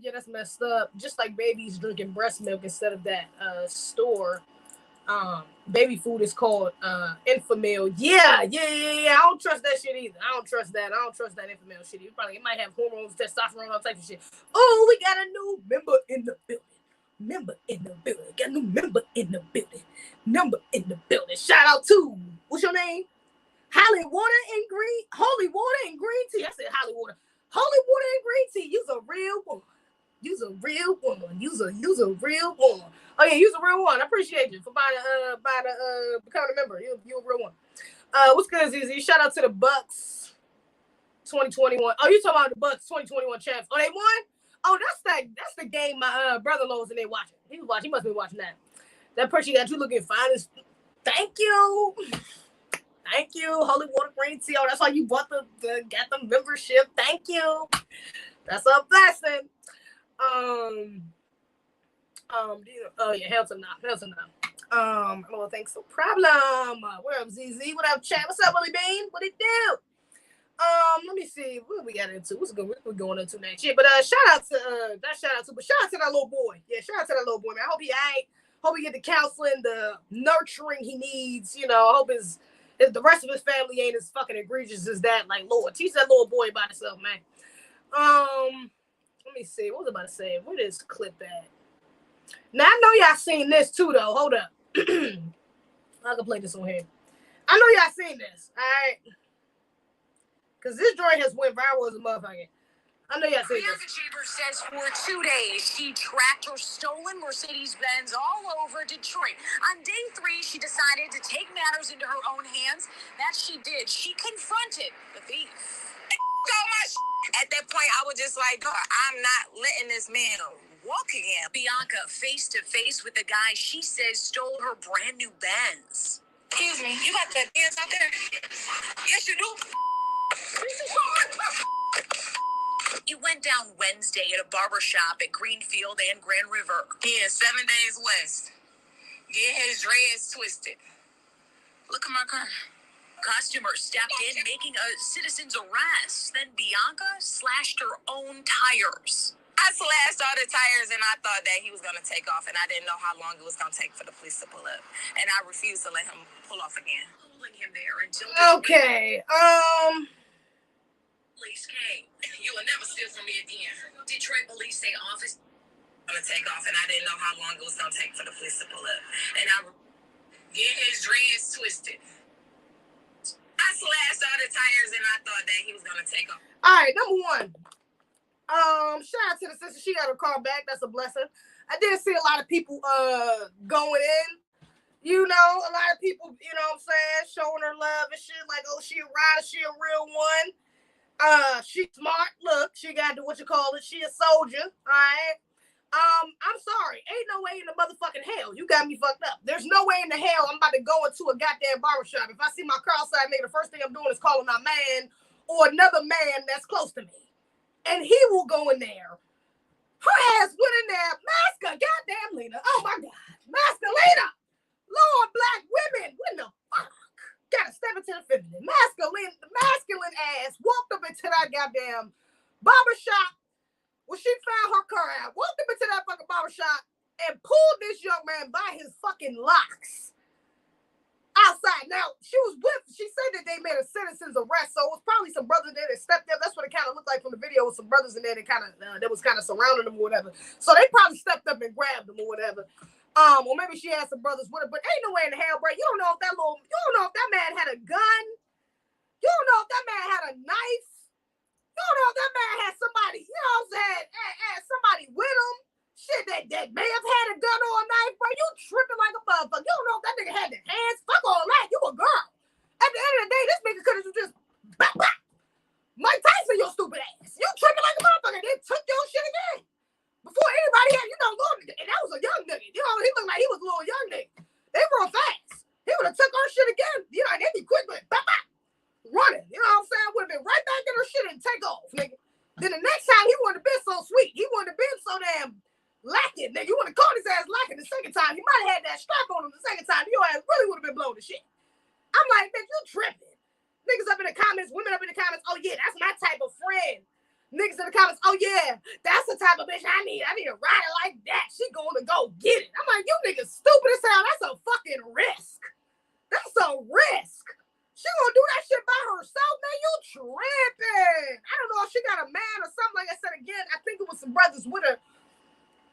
Yeah, that's messed up. Just like babies drinking breast milk instead of that store. Baby food is called Infamil. Yeah. I don't trust that shit either. I don't trust that Infamil shit. It might have hormones, testosterone, all types of shit. Oh, we got a new member in the building. Got a new member in the building. Number in the building. Shout out to, what's your name? Holy water and green tea. I said holy water. Holy water and green tea. You's a real one. You's a real one. Oh yeah, you's a real one. I appreciate you for becoming a member. You a real one. What's good, Zeze? Shout out to the Bucks 2021. Oh, you talking about the Bucks 2021 champs? Oh, they won? Oh, that's the game my brother-in-law was in there watching. He must be watching that. That person got you looking fine as. Thank you. Holy water green tea. Oh, that's why you bought got the membership. Thank you. That's a blessing. Oh yeah, hell to not. Well, thanks, no problem. Where up, Zeze? What up, chat? What's up, Willie Bean? What it do? Let me see what we got into. What's good? We're going into next year. But shout out to that little boy. Yeah, shout out to that little boy, man. I hope he get the counseling, the nurturing he needs. You know, I hope the rest of his family ain't as fucking egregious as that. Like, Lord, teach that little boy about himself, man. Let me see. What was I about to say? Where this clip at? Now, I know y'all seen this too, though. Hold up. I can play this on here. I know y'all seen this, all right? Because this joint has went viral as a motherfucker. I know y'all seen this. Chambers says for 2 days, she tracked her stolen Mercedes-Benz all over Detroit. On day 3, she decided to take matters into her own hands. That she did. She confronted the thief. At that point, I was just like, I'm not letting this man walk again. Bianca face to face with the guy she says stole her brand new Benz. Excuse me, you got that Benz out there? Yes, you do. It went down Wednesday at a barbershop at Greenfield and Grand River. Yeah, 7 days west. Get his dreads twisted. Look at my car. Customers stepped in, making a citizen's arrest. Then Bianca slashed her own tires. I slashed all the tires, and I thought that he was going to take off, and I didn't know how long it was going to take for the police to pull up. And I refused to let him pull off again. Holding him there until... Okay, Police came. You will never steal from me again. Detroit police say office... going to take off, and I didn't know how long it was going to take for the police to pull up. And I get his dreads twisted. I slashed all the tires, and I thought that he was going to take off. All right, number one. Shout out to the sister. She got her car back. That's a blessing. I did see a lot of people going in. You know, a lot of people, you know what I'm saying, showing her love and shit. Like, oh, she a rider. She a real one. She smart. Look, she got to she a soldier. All right. I'm sorry. Ain't no way in the motherfucking hell. You got me fucked up. There's no way in the hell I'm about to go into a goddamn barbershop. If I see my car outside, nigga, the first thing I'm doing is calling my man or another man that's close to me. And he will go in there. Her ass went in there. Masker, goddamn Lena. Oh my God. Masker Lena. Lord, black women. What the fuck? Gotta step into the feminine. Masculine ass walked up into that goddamn barbershop. When she found her car out, walked up into that fucking barbershop and pulled this young man by his fucking locks outside. Now, she said that they made a citizen's arrest, so it was probably some brothers there that stepped up. That's what it kind of looked like from the video, with some brothers in there that was kind of surrounding them or whatever. So they probably stepped up and grabbed them or whatever. Or maybe she had some brothers with her, but ain't no way in the hell, bro. You don't know if that man had a gun. You don't know if that man had a knife. You don't know if that man had somebody, you know what I'm saying, had somebody with him. Shit, that may have had a gun or a knife, bro. You tripping like a motherfucker. You don't know if that nigga had the hands. Fuck all that. You a girl. At the end of the day, this nigga could have just, bah, bah. Mike Tyson, your stupid ass. You tripping like a motherfucker. comments, oh yeah, that's the type of bitch I need. I need a rider like that. She gonna go get it. I'm like, you niggas stupid as hell. That's a fucking risk. That's a risk. She gonna do that shit by herself, man. You tripping. I don't know if she got a man or something. Like I said again, I think it was some brothers with her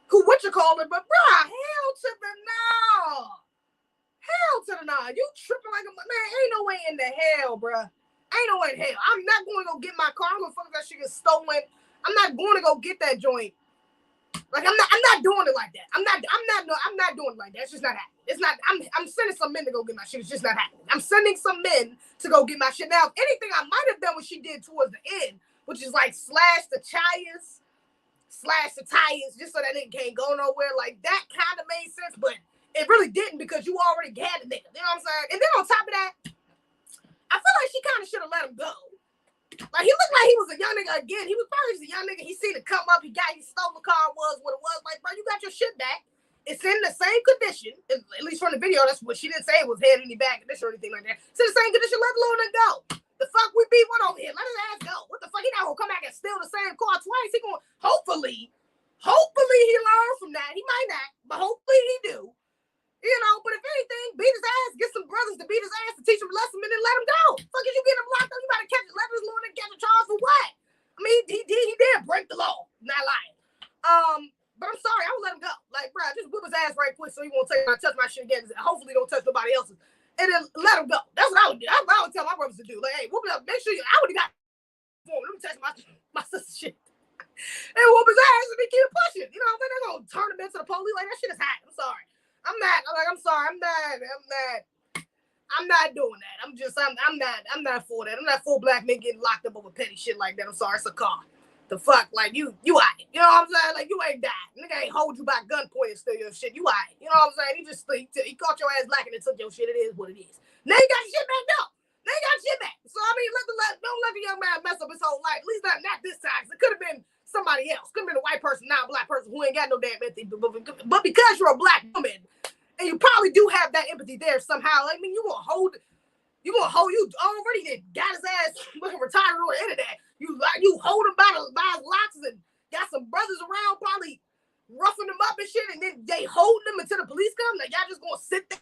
who what you call it, but bruh, hell to the no. Hell to the no. You tripping like a man, ain't no way in the hell, bruh. Ain't no way in hell. I'm not going to go get my car. I'm gonna fuck that shit get stolen. I'm not going to go get that joint. Like I'm not doing it like that. I'm not doing it like that. It's just not happening. It's not. I'm sending some men to go get my shit. It's just not happening. I'm sending some men to go get my shit. Now, if anything, I might have done what she did towards the end, which is like slash the tires, just so that nigga can't go nowhere. Like that kind of made sense, but it really didn't because you already had the nigga. You know what I'm saying? And then on top of that, I feel like she kind of should have let him go. Like he looked like he was a young nigga again. He was probably just a young nigga. He seen it come up. He stole the car. Was what it was. Like, bro, you got your shit back. It's in the same condition. At least from the video, that's what she didn't say. It was head any back condition or anything like that. It's in the same condition. Let the little nigga go. The fuck we beat one over here. Let his ass go. What the fuck? He not gonna come back and steal the same car twice. He gonna hopefully he learn from that. He might not, but hopefully he do. You know, but if anything, beat his ass, get some brothers to beat his ass to teach him a lesson, and then let him go. Fuck is you getting him locked up? You gotta catch let this little nigga catch a charge for what? I mean, he did break the law. Not lying. But I'm sorry, I would let him go. Like, bro, just whip his ass right quick so he won't touch my shit again. Hopefully, don't touch nobody else's, and then let him go. That's what I would do. That's what I would tell my brothers to do. Like, hey, whoop it up. Make sure I would have got. Let me touch my sister's shit. And whoop his ass and then keep pushing. You know, they're gonna turn him into the police. Like that shit is hot. I'm sorry. I'm not doing that. I'm not for that. I'm not for black men getting locked up over petty shit like that. I'm sorry, it's a car. The fuck, like you aight. You know what I'm saying? Like you ain't died. Nigga ain't hold you by gunpoint and steal your shit. You aight. You know what I'm saying? He caught your ass lacking and took your shit. It is what it is. Now you got your shit back though. Now you got your shit back. So I mean, don't let the young man mess up his whole life. At least not this time. It could have been somebody else. Could have been a white person, not a black person who ain't got no damn empathy. But because you're a black woman, and you probably do have that empathy there somehow. I mean, you already got his ass looking retired on the internet. You hold him by his locks and got some brothers around probably roughing him up and shit, and then they hold him until the police come. Like y'all just gonna sit there.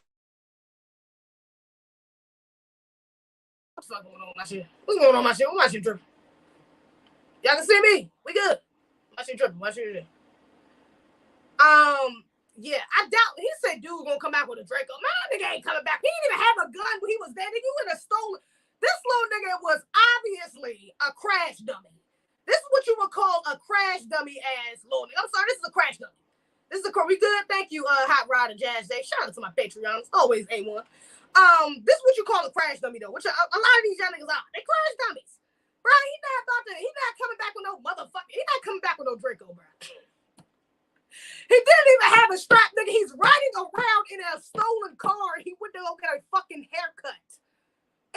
What's going on with my shit? What's going on with my shit? What's my shit dripping? Y'all can see me. We good. My shit dripping. My shit dripping. Yeah, I doubt he said dude was gonna come back with a Draco. Man, that nigga ain't coming back. He didn't even have a gun when he was there. You would have stolen. This little nigga was obviously a crash dummy. This is what you would call a crash dummy ass little nigga. I'm sorry, this is a crash dummy. We good? Thank you, Hot Rod and Jazz Day. Shout out to my Patreons. Always A1. This is what you call a crash dummy though, which a lot of these young niggas are. They crash dummies. Bro, he not coming back with no motherfucker. He not coming back with no Draco, bro. He didn't even have a strap, nigga. He's riding around in a stolen car. He went to go get a fucking haircut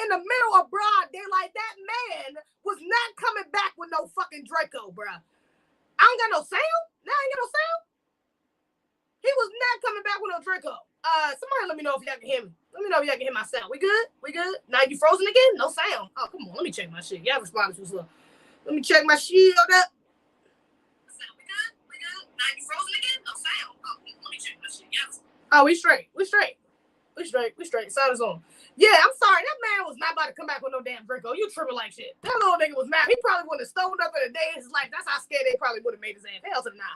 in the middle of broad daylight. That man was not coming back with no fucking Draco, bro. I don't got no sound. Now I ain't got no sound. He was not coming back with no Draco. Somebody let me know if y'all can hear me. Let me know if y'all can hear my sound. We good? We good? Now you frozen again? No sound. Oh, come on. Let me check my shit. Y'all responding too slow. Let me check my shit up. Now you frozen again? No sound. Oh, let me check my shit. Yes. Oh, we straight. Sound is on. Yeah, I'm sorry. That man was not about to come back with no damn Draco. You tripping like shit. That little nigga was mad. He probably wouldn't have stolen up in a day of his life. That's how scared they probably would have made his ass. Hell to the nah.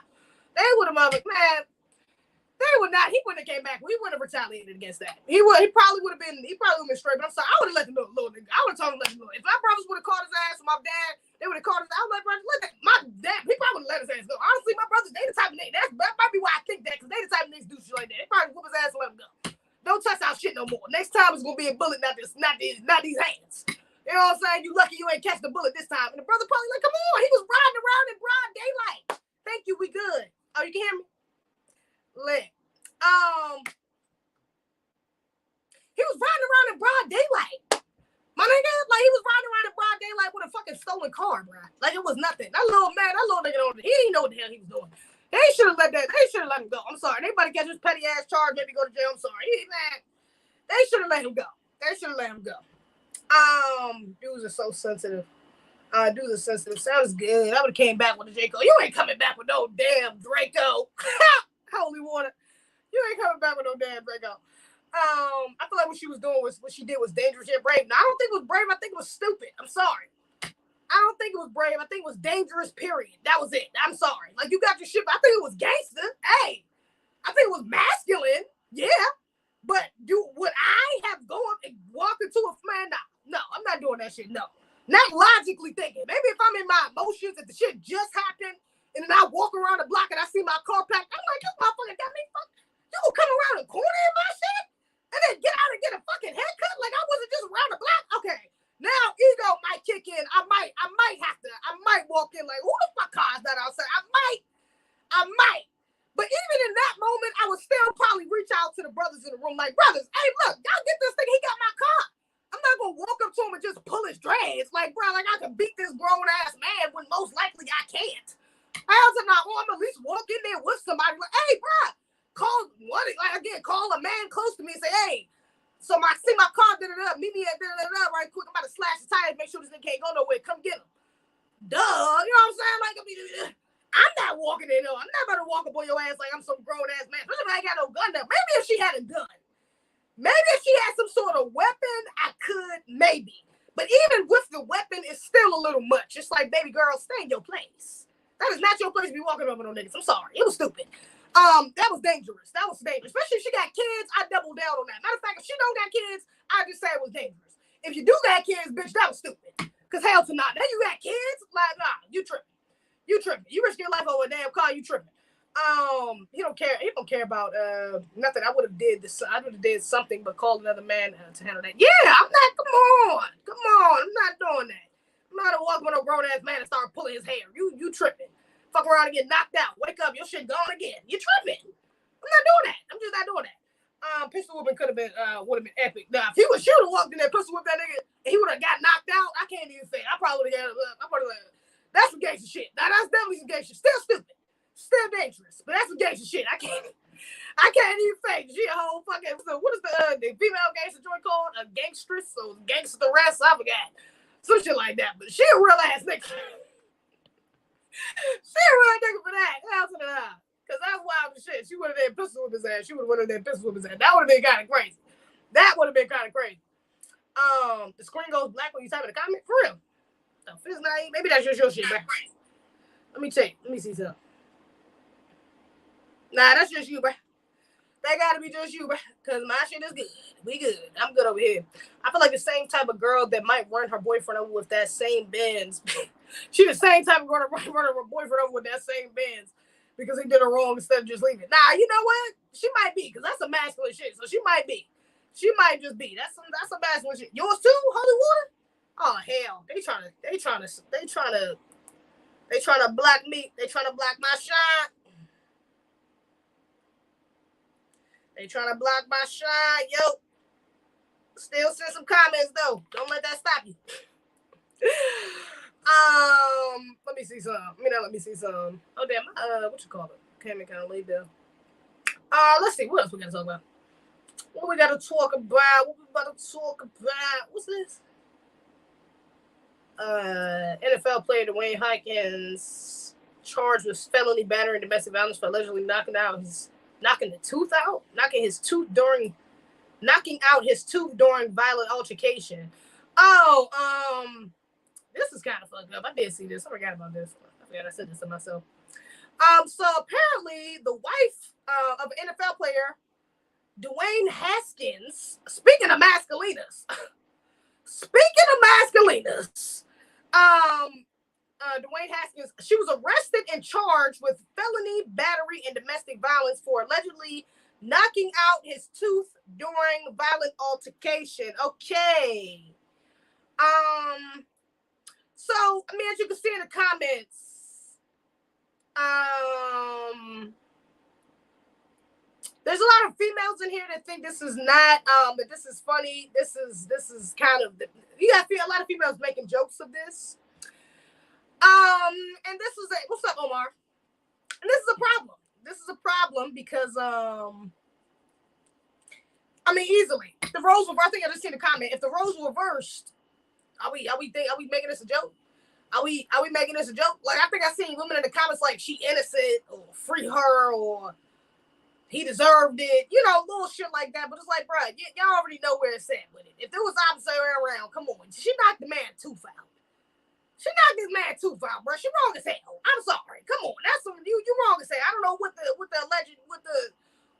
They would have, man. They would not. He wouldn't have came back. We wouldn't have retaliated against that. He probably would have been straight. But I'm sorry. I would have let the little nigga. I would have told him to let him know. If my brothers would have caught his ass or my dad, they would have caught his ass. I would let my dad. He probably would have let his ass go. Honestly, my brothers, they the type of niggas. That might be why I think that, because they the type of niggas do shit like that. They probably whoop his ass and let him go. Don't touch our shit no more. Next time it's gonna be a bullet, not these hands. You know what I'm saying? You lucky you ain't catch the bullet this time. And the brother probably like, come on, he was riding around in broad daylight. Thank you, we good. Oh, you can hear me? Lit. He was riding around in broad daylight. My nigga, like he was riding around in broad daylight with a fucking stolen car, bro. Like it was nothing. That little nigga, he didn't know what the hell he was doing. They should have let him go. I'm sorry. Anybody catch his petty ass charge, maybe go to jail. I'm sorry. They should have let him go. Dudes are so sensitive. Do the sensitive. Sounds good. I would have came back with a J. Cole. You ain't coming back with no damn Draco. Holy water. You ain't coming back with no damn Draco. I feel like what she did was dangerous yet brave. Now, I don't think it was brave. I think it was stupid. I'm sorry. I don't think it was brave. I think it was dangerous, period. That was it. I'm sorry. Like, you got your shit. I think it was gangster. Hey. I think it was masculine. Yeah. But would I have gone and walked into a man? No, I'm not doing that shit. No. Not logically thinking. Maybe if I'm in my emotions, if the shit just happened, and then I walk around the block and I see my car packed, I'm like, this motherfucker got me fucked. You gonna come around the corner in my shit? And then get out and get a fucking haircut? Like I wasn't just around the block? Okay. Now ego might kick in. I might walk in like, who the fuck car is that outside? I might. But even in that moment, I would still probably reach out to the brothers in the room like, brothers, hey, look, y'all get this thing. He got my car. I'm not going to walk up to him and just pull his dreads. Like, bro, like I can beat this grown-ass man when most likely I can't. I also not want him at least walk in there with somebody like, hey, bro, call a man close to me and say, hey, so I see my car, meet me at right quick. I'm about to slash the tires, make sure this nigga can't go nowhere. Come get him. Duh, you know what I'm saying? Like, I'm not walking in there. I'm not about to walk up on your ass like I'm some grown-ass man. Especially if I ain't got no gun there. Maybe if she had a gun. Maybe if she had some sort of weapon, I could, maybe. But even with the weapon, it's still a little much. It's like, baby girl, stay in your place. That is not your place to be walking over no niggas. I'm sorry. It was stupid. That was dangerous. Especially if she got kids, I double down on that. Matter of fact, if she don't got kids, I just say it was dangerous. If you do got kids, bitch, that was stupid. Because hell to not. Now you got kids? Like, nah, you tripping. You tripping. You risk your life over a damn car, you tripping. He don't care about nothing. I would have did something but called another man to handle that. Yeah, I'm not. Come on, I'm not doing that. I'm not gonna walk with a grown ass man and start pulling his hair. You tripping. Fuck around and get knocked out. Wake up, your shit gone again. You tripping. I'm not doing that. I'm just not doing that. Pistol whipping would have been epic. Now if he was shooting, walked in there, pistol whip that nigga, and he would have got knocked out. I can't even say. I probably would have that's some gangster shit. Now that's definitely some gangster. Still stupid. Still dangerous, but that's some gangster shit. I can't even fake. She a whole fucking. So what is the female gangster joint called? A gangstress or gangsteress? I forgot. Some shit like that. But she a real ass nigga. She a real nigga for that. Hell to the hell. Cause that's wild as shit. She would have been pistol with his ass. That would have been kind of crazy. That would have been kind of crazy. The screen goes black when you type in a comment. For real. No, maybe that's just your shit, bro. Let me see something. Nah, that's just you, bro. That gotta be just you, bro. Cause my shit is good. We good. I'm good over here. I feel like the same type of girl that might run her boyfriend over with that same Benz. She the same type of girl to run her boyfriend over with that same Benz because he did her wrong instead of just leaving. Nah, you know what? She might be, cause that's some masculine shit. So she might be. She might just be. That's some masculine shit. Yours too, Holy Water? Oh hell. They trying to block me. They trying to block my shine. They trying to block my shine, yo. Still send some comments though. Don't let that stop you. Let me see some. Let me see some. Oh damn. What you call it? Came in kind of late there. Let's see. What else we gotta talk about? What we gotta talk about? What's this? NFL player Dwayne Haskins charged with felony battery and domestic violence for allegedly knocking out his tooth during violent altercation. This is kind of fucked up. I did see this. I forgot about this. I forgot I said this to myself. So apparently the wife of an NFL player, Dwayne Haskins, speaking of masculinas, Dwayne Haskins, she was arrested and charged with felony battery and domestic violence for allegedly knocking out his tooth during violent altercation. Okay. So, as you can see in the comments, there's a lot of females in here that think this is not, that this is funny. This is kind of, you got a lot of females making jokes of this. And this is what's up, Omar? And this is a problem. This is a problem because, easily, if the roles were, I think I just seen a comment. If the roles were reversed, are we making this a joke? Are we making this a joke? Like, I think I seen women in the comments like she innocent or free her or he deserved it, you know, little shit like that. But it's like, bro, y'all already know where it's at with it. If there was opposite way around, come on, she knocked the man too foul. She knocked this man too foul, bro. She wrong as hell. I'm sorry. Come on, that's some you wrong as hell. I don't know what the alleged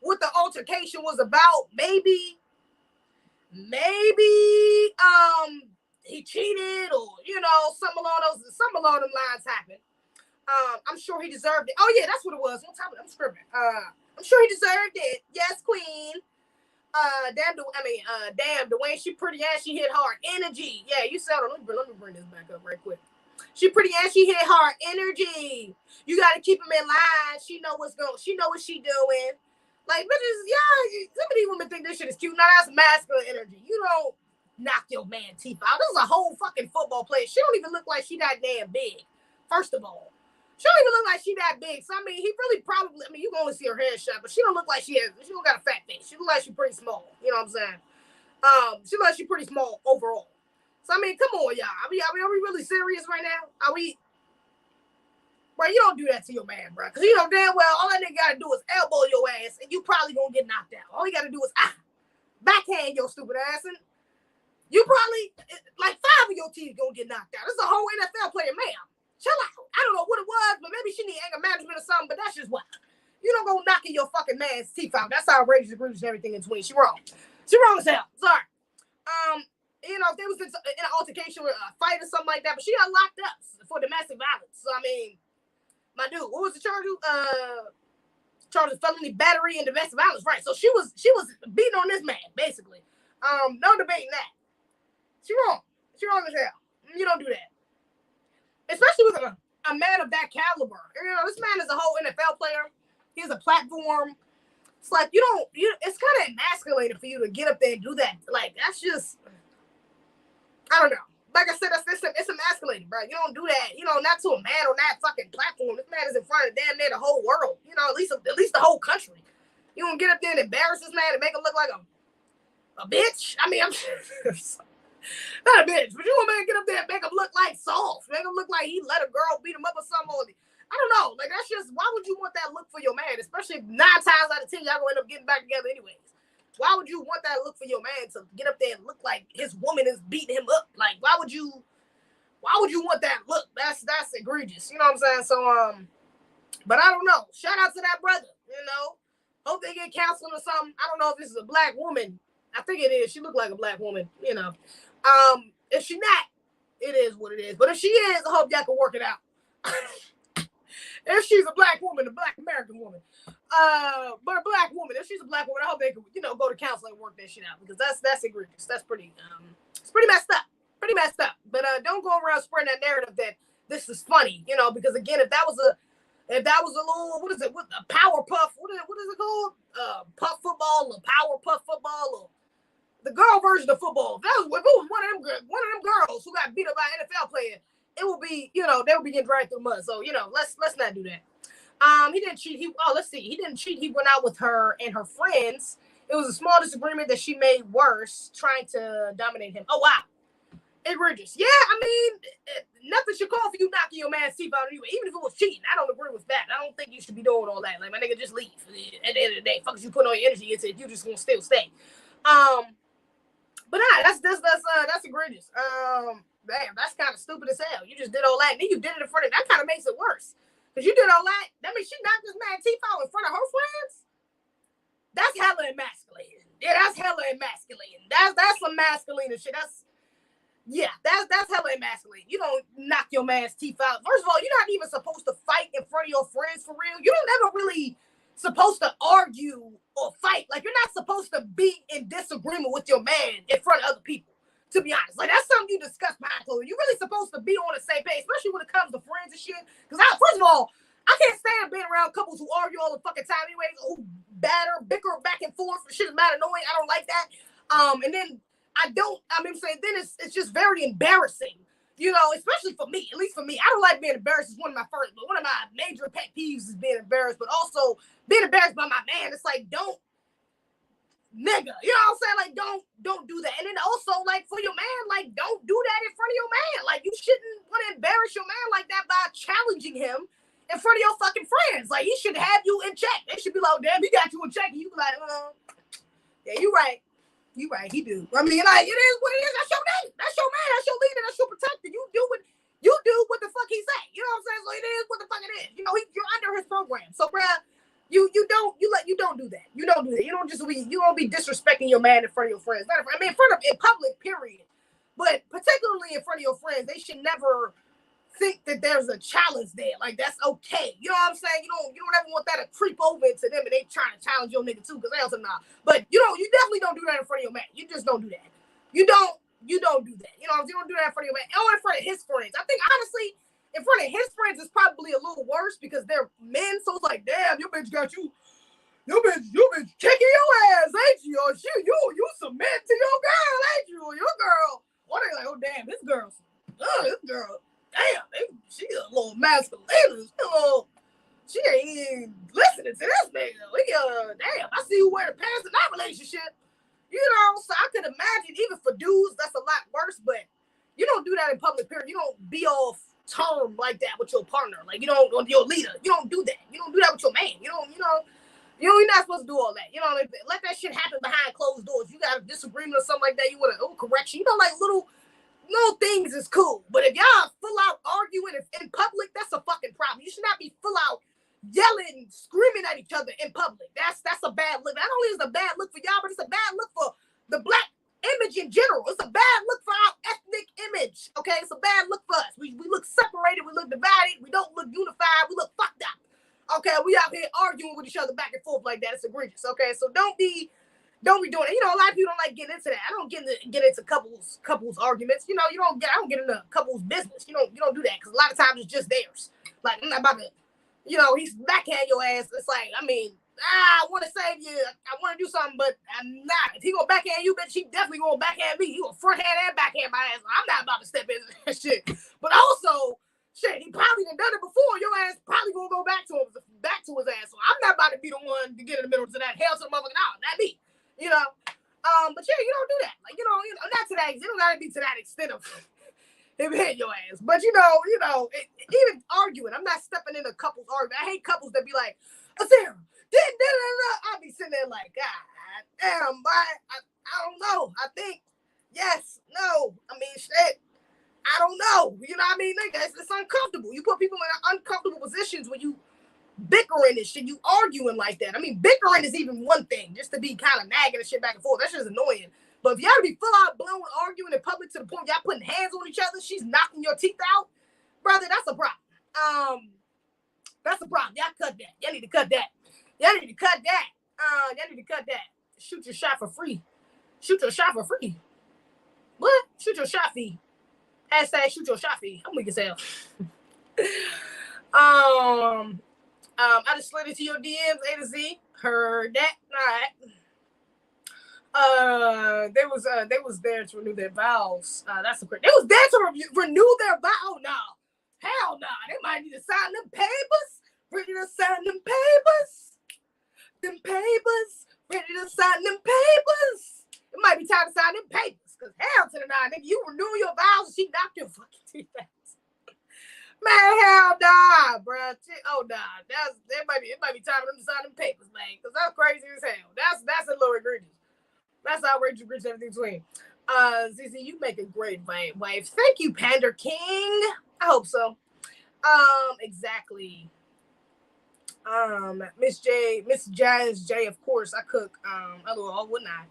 what the altercation was about. Maybe he cheated or you know some along them lines happened. I'm sure he deserved it. Oh yeah, that's what it was. I'm scribbling. I'm sure he deserved it. Yes, queen. Damn, the way she pretty ass, she hit hard. Energy. Yeah, you said it. Let me bring this back up right quick. She pretty ass, she hit hard. Energy. You gotta keep him in line. She know what she doing. Like, bitches, yeah, some of these women think this shit is cute. Now that's masculine energy. You don't knock your man teeth out. This is a whole fucking football player. She don't even look like she that damn big. First of all. She don't even look like she that big. So, I mean, he really probably, you can only see her headshot, but she don't look like she don't got a fat face. She look like she's pretty small. You know what I'm saying? She look like she's pretty small overall. So, I mean, come on, y'all. Are we really serious right now? Are we? Bro, you don't do that to your man, bro. Because you know damn well all that nigga got to do is elbow your ass, and you probably going to get knocked out. All you got to do is, backhand your stupid ass, and you probably, like 5 of your teeth going to get knocked out. This is a whole NFL player, ma'am. Chill out. I don't know what it was, but maybe she need anger management or something, but that's just why. You don't go knocking your fucking man's teeth out. That's outrageous, egregious, and everything in between. She wrong. She wrong as hell. Sorry. You know, if there was in an altercation with a fight or something like that, but she got locked up for domestic violence. So, I mean, my dude, what was the charge? Charge of felony battery and domestic violence, right? So she was beating on this man, basically. No debating that. She wrong. She wrong as hell. You don't do that. Especially with a man of that caliber. You know, this man is a whole NFL player. He has a platform. It's like, it's kind of emasculating for you to get up there and do that. Like, that's just, I don't know. Like I said, it's emasculating, bro. You don't do that, you know, not to a man on that fucking platform. This man is in front of damn near the whole world. You know, at least the whole country. You don't get up there and embarrass this man and make him look like a bitch. I mean, I'm not a bitch, but you want me to get up there and make him look like soft, make him look like he let a girl beat him up or something. I don't know. Like, that's just, why would you want that look for your man? Especially if 9 times out of 10 y'all gonna end up getting back together anyways. Why would you want that look for your man to get up there and look like his woman is beating him up? Like, why would you want that look? That's egregious. You know what I'm saying? So but I don't know. Shout out to that brother. You know, hope they get counseling or something. I don't know if this is a black woman. I think it is. She looked like a black woman. You know. If she not, it is what it is. But if she is, I hope y'all can work it out. If she's a black woman, a black American woman, but a black woman, if she's a black woman, I hope they can, go to counseling and work that shit out, because that's egregious. That's pretty, it's pretty messed up. Pretty messed up. But don't go around spreading that narrative that this is funny, because again, if that was a little, what is it, what a power puff, what is it called? Puff football, or power puff football, or the girl version of football. If it was one of them girls who got beat up by an NFL player, it would be, they would be getting dragged through mud. So, let's not do that. He didn't cheat. He didn't cheat. He went out with her and her friends. It was a small disagreement that she made worse, trying to dominate him. Oh, wow. Egregious. Yeah, I mean, nothing should call for you knocking your man's teeth out anyway. Even if it was cheating, I don't agree with that. I don't think you should be doing all that. Like, my nigga, just leave. At the end of the day, fuck you put all your energy into it. You just gonna still stay. But that's egregious. Damn, that's kind of stupid as hell. You just did all that, and then you did it in front of. That kind of makes it worse, because you did all that. That means she knocked this man's teeth out in front of her friends. That's hella emasculating. Yeah, that's hella emasculating. That's some masculine shit. That's hella emasculating. You don't knock your man's teeth out. First of all, you're not even supposed to fight in front of your friends for real. You don't ever really supposed to argue or fight. Like, you're not supposed to be in disagreement with your man in front of other people. To be honest, like, that's something you discuss behind closed. You're really supposed to be on the same page, especially when it comes to friends and shit. Because first of all, I can't stand being around couples who argue all the fucking time anyways, who bicker back and forth. Shit is mad annoying. I don't like that. And then then it's just very embarrassing, especially for me, at least for me. I don't like being embarrassed. It's one of my major pet peeves is being embarrassed, but also being embarrassed by my man. It's like, don't nigga. You know what I'm saying? Like, don't do that. And then also, like, for your man, like, don't do that in front of your man. Like, you shouldn't want to embarrass your man like that by challenging him in front of your fucking friends. Like, he should have you in check. They should be like, damn, he got you in check. And you be like, yeah, you right. You right, he do. I mean, like, it is what it is. That's your name. That's your man. That's your leader. That's your protector. You do what the fuck he say. You know what I'm saying? So it is what the fuck it is. You know, you're under his program. So, bruh, you don't do that. You don't do that. You don't be disrespecting your man in front of your friends. I mean, in public, period. But particularly in front of your friends, they should never think that there's a challenge there. Like, that's okay. You know what I'm saying? You don't ever want that to creep over into them and they trying to challenge your nigga too, because they also not. But you definitely don't do that in front of your man. You just don't do that. You don't do that. You don't do that in front of your man. Or in front of his friends. I think honestly, in front of his friends is probably a little worse because they're men. So it's like, damn, your bitch got you. Your bitch kicking your ass, ain't you? Or you submit to your girl, ain't you? Or your girl. Or they like, oh damn, this girl, damn, she a little masculine. She ain't even listening to this nigga. Damn, I see you wear the pants in that relationship. You know, so I could imagine even for dudes, that's a lot worse. But you don't do that in public, period. You don't be off tone like that with your partner. Like, you don't, your leader. You don't do that. You don't do that with your man. You're not supposed to do all that. You know, let that shit happen behind closed doors. You got a disagreement or something like that. You want to correction. You know, like little things is cool. But if y'all full out arguing in public, that's a fucking problem. You should not be full out yelling, screaming at each other in public. That's a bad look. Not only is it a bad look for y'all, but it's a bad look for the black image in general. It's a bad look for our ethnic image. Okay, it's a bad look for us. We look separated. We look divided. We don't look unified. We look fucked up. Okay, we out here arguing with each other back and forth like that. It's egregious. Okay, so don't be doing it. You know, a lot of people don't like getting into that. I don't get into couples arguments. You know, I don't get into couples business. You don't do that because a lot of times it's just theirs. Like, I'm not about to, he's backhand your ass. It's like, I mean, I want to save you. I want to do something, but I'm not. If he gonna backhand you, bitch, he definitely gonna backhand me. He gonna fronthand and backhand my ass. I'm not about to step into that shit. But also, shit, he probably done it before. Your ass probably gonna go back to his ass. So I'm not about to be the one to get in the middle of that. Hell to the motherfucking out. Not me. But yeah, you don't do that. Like, not to that. You don't gotta be to that extent of him hitting your ass. But even arguing. I'm not stepping in a couple's argument. I hate couples that be like, Sarah, I'll be sitting there like, God damn, I don't know. I think yes, no. I mean, shit. I don't know. You know what I mean? It's uncomfortable. You put people in uncomfortable positions when you bickering and shit, you arguing like that. I mean, bickering is even one thing, just to be kind of nagging and shit back and forth. That shit is annoying. But if y'all to be full out blowing, arguing in public to the point y'all putting hands on each other, she's knocking your teeth out, brother, that's a problem. That's a problem. Y'all cut that. Y'all need to cut that. Y'all need to cut that. Shoot your shot for free. Shoot your shot for free. What? Shoot your shot fee. Hashtag shoot your shot fee. I'm weak as hell. I just slid into your DMs, A to Z. Heard that. All right. They was there to renew their vows. That's a great. They was there to renew their vow. No. Hell no. They might need to sign them papers. Ready to sign them papers. Them papers. Ready to sign them papers. It might be time to sign them papers. Because hell to the nine, nigga, you renew your vows and she knocked your fucking teeth out. Man, hell nah, bro. Oh nah. It might be time for them to sign them papers, man. Because that's crazy as hell. That's a little egregious. That's outrageous, everything between. Zeze, you make a great wife. Thank you, Pander King. I hope so. Exactly. Miss Jazz J, of course, I cook. Otherwise, wouldn't I?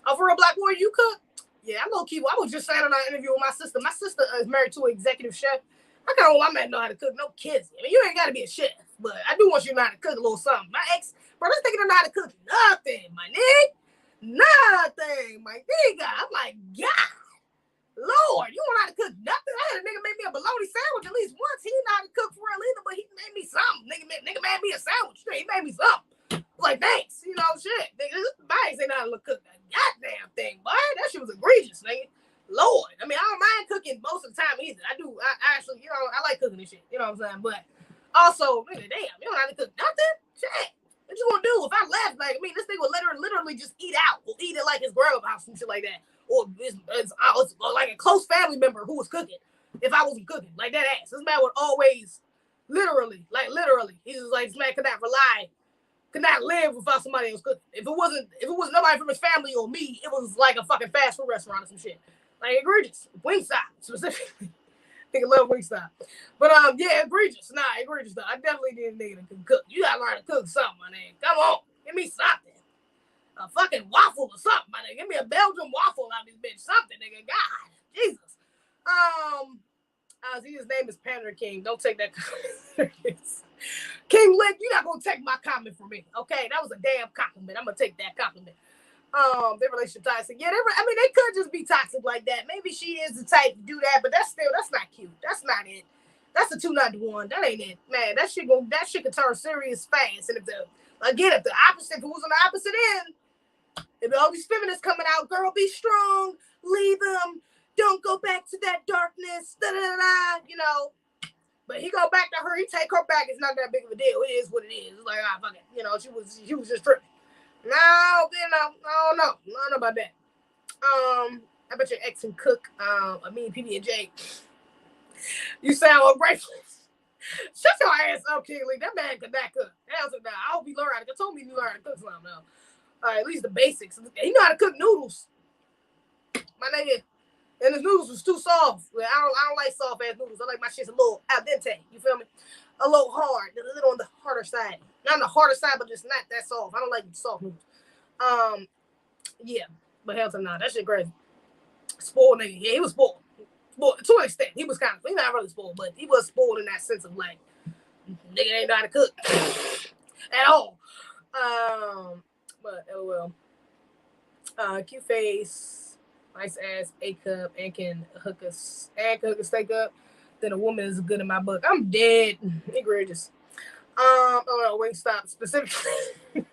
Oh, for a black boy, you cook? Yeah, I'm low key. I was just saying on an interview with my sister. My sister is married to an executive chef. I kind of want my man to know how to cook. No kids. I mean, you ain't got to be a chef, but I do want you to know how to cook a little something. My ex, bro, this nigga don't know how to cook nothing, my nigga. Nothing, my nigga. I'm like, God, Lord, you don't know how to cook nothing? I had a nigga make me a bologna sandwich at least once. He didn't know how to cook for real either, but he made me something. Nigga made me a sandwich. He made me something. Like, thanks. Shit. Nigga, this bag ain't know how to cook that goddamn thing, boy. That shit was egregious, nigga. Lord. I mean, I don't mind cooking most of the time either. I do. I actually, I like cooking and shit. You know what I'm saying? But also, nigga, damn, you don't know how to cook nothing? Shit. What you gonna do if I left? Like, I mean, this thing would literally just eat out. like that. Or it's like a close family member who was cooking. If I wasn't cooking, like that ass. This man would always, literally, he's just like, this man could not live without somebody else cooking. If it wasn't nobody from his family or me, it was like a fucking fast food restaurant or some shit. Like egregious. Wingstop, specifically. I love Wingstop. But yeah, egregious. Nah, egregious though. I definitely need a nigga that can cook. You gotta learn to cook something, my nigga. Come on. Give me something. A fucking waffle or something, my nigga. Give me a Belgian waffle out of this bitch. Something, nigga. God. Jesus. His name is Panda King. Don't take that King Lick, you're not gonna take my comment from me. Okay, that was a damn compliment. I'm gonna take that compliment. Their relationship toxic. Yeah, they could just be toxic like that. Maybe she is the type to do that, but that's not cute. That's not it. That's a 2 not 1. That ain't it, man. That shit could turn serious fast. And if it was on the opposite end, if all these feminists coming out, girl, be strong, leave him, don't go back to that darkness, you know. But he go back to her, he take her back. It's not that big of a deal. It is what it is. It's like, fuck it. You know, she was just tripping. No, I don't know. I don't know about that. I bet your ex and Cook, PB&J. You sound ungrateful. Shut your ass up, King Lee. That man could not cook. Hell to that. I hope he learned how to cook. Told me you learned how to cook something now. At least the basics. He know how to cook noodles. My nigga. And his noodles was too soft. I don't like soft ass noodles. I like my shit's a little al dente. You feel me? A little hard. A little on the harder side. Not on the harder side, but just not that soft. I don't like soft noodles. Yeah. But hell to nah. That shit crazy. Spoiled nigga. Yeah, he was spoiled. Spoiled to an extent. He was not really spoiled, but he was spoiled in that sense of like, nigga ain't know how to cook at all. But LOL. Cute face, nice ass, A cup, and can hook a steak up. Then a woman is good in my book. I'm dead. Egregious. Wingstop specifically.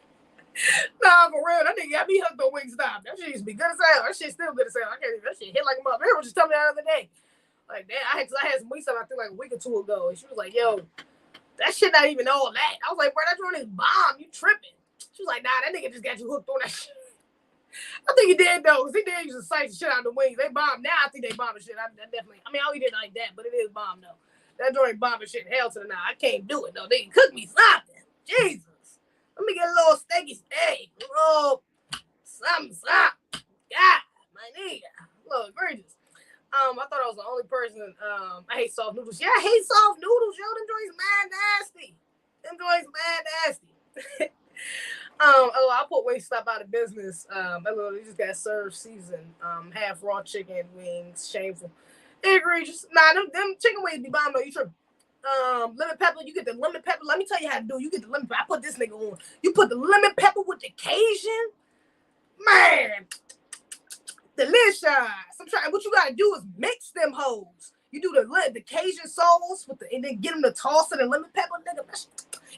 Nah, for real, that nigga got me hooked on Wingstop. That shit used to be good as hell. That shit still good as hell. I can't even. That shit hit like a mother. They were just telling me the other day. Like, damn, I had some Wingstop I think like a week or 2 ago, and she was like, "Yo, that shit not even all that." I was like, "Bro, that joint is bomb. You tripping?" She was like, "Nah, that nigga just got you hooked on that shit." I think he did though, because he did use to slice the shit out of the wings. They bomb now. I think they bomb the shit. I definitely. I mean, I only did like that, but it is bomb though. That joint bombing shit. Hell to the nah. I can't do it though. They can cook me something. Jesus. Let me get a little steaky steak. A little something. God, my nigga. A little egregious. I thought I was the only person. I hate soft noodles. Yeah, I hate soft noodles, yo. Them joints mad nasty. I put Wingstop out of business. They just got served seasoned. Half raw chicken wings. Shameful. Egregious. Nah, them chicken wings be bomb though. You tripping. Lemon pepper, you get the lemon pepper. Let me tell you how to do it. You get the lemon pepper. I put this nigga on. You put the lemon pepper with the Cajun. Man. Delicious. What you gotta do is mix them hoes. You do the Cajun sauce and then get them to toss it in lemon pepper, nigga.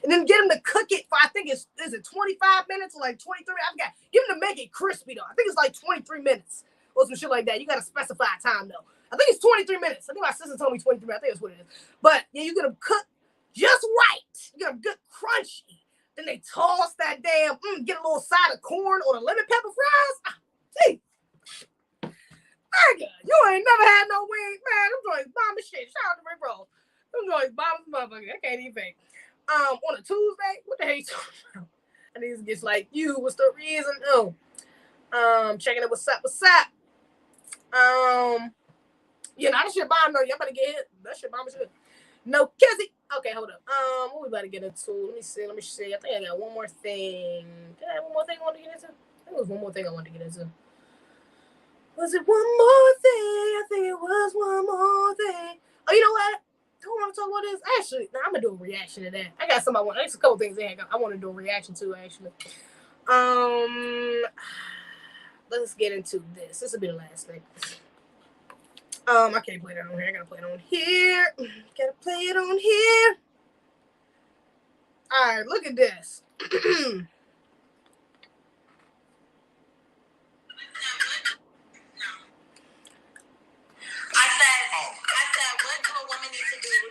And then get them to cook it for, I think is it 25 minutes or like 23? Give them to make it crispy though. I think it's like 23 minutes or some shit like that. You gotta specify a time though. I think it's 23 minutes. I think my sister told me 23 minutes. I think that's what it is. But yeah, you get them cooked just right. You get them good crunchy. Then they toss that damn, get a little side of corn or the lemon pepper fries. See. Nigga, you ain't never had no wings, man. Them joints bomb as shit. Shout out to Rick Roll. Them joints bomb as motherfucker. I can't even think. On a Tuesday, what the hell you talking about? I need to get like you. What's the reason? Oh, checking it. What's up? Yeah, that shit bomb though. Y'all better get it. That shit bomb as shit. No kizzy. Okay, hold up. What we about to get into? Let me see. I think I got one more thing. Did I have one more thing I wanted to get into? I think it was one more thing I wanted to get into. Was it one more thing? I think it was one more thing. Oh, you know what? I want to talk about this. Actually, I'm going to do a reaction to that. I got something there's a couple things I want to do a reaction to, actually. Let's get into this. This will be the last thing. I can't play that on here. I got to play it on here. All right, look at this.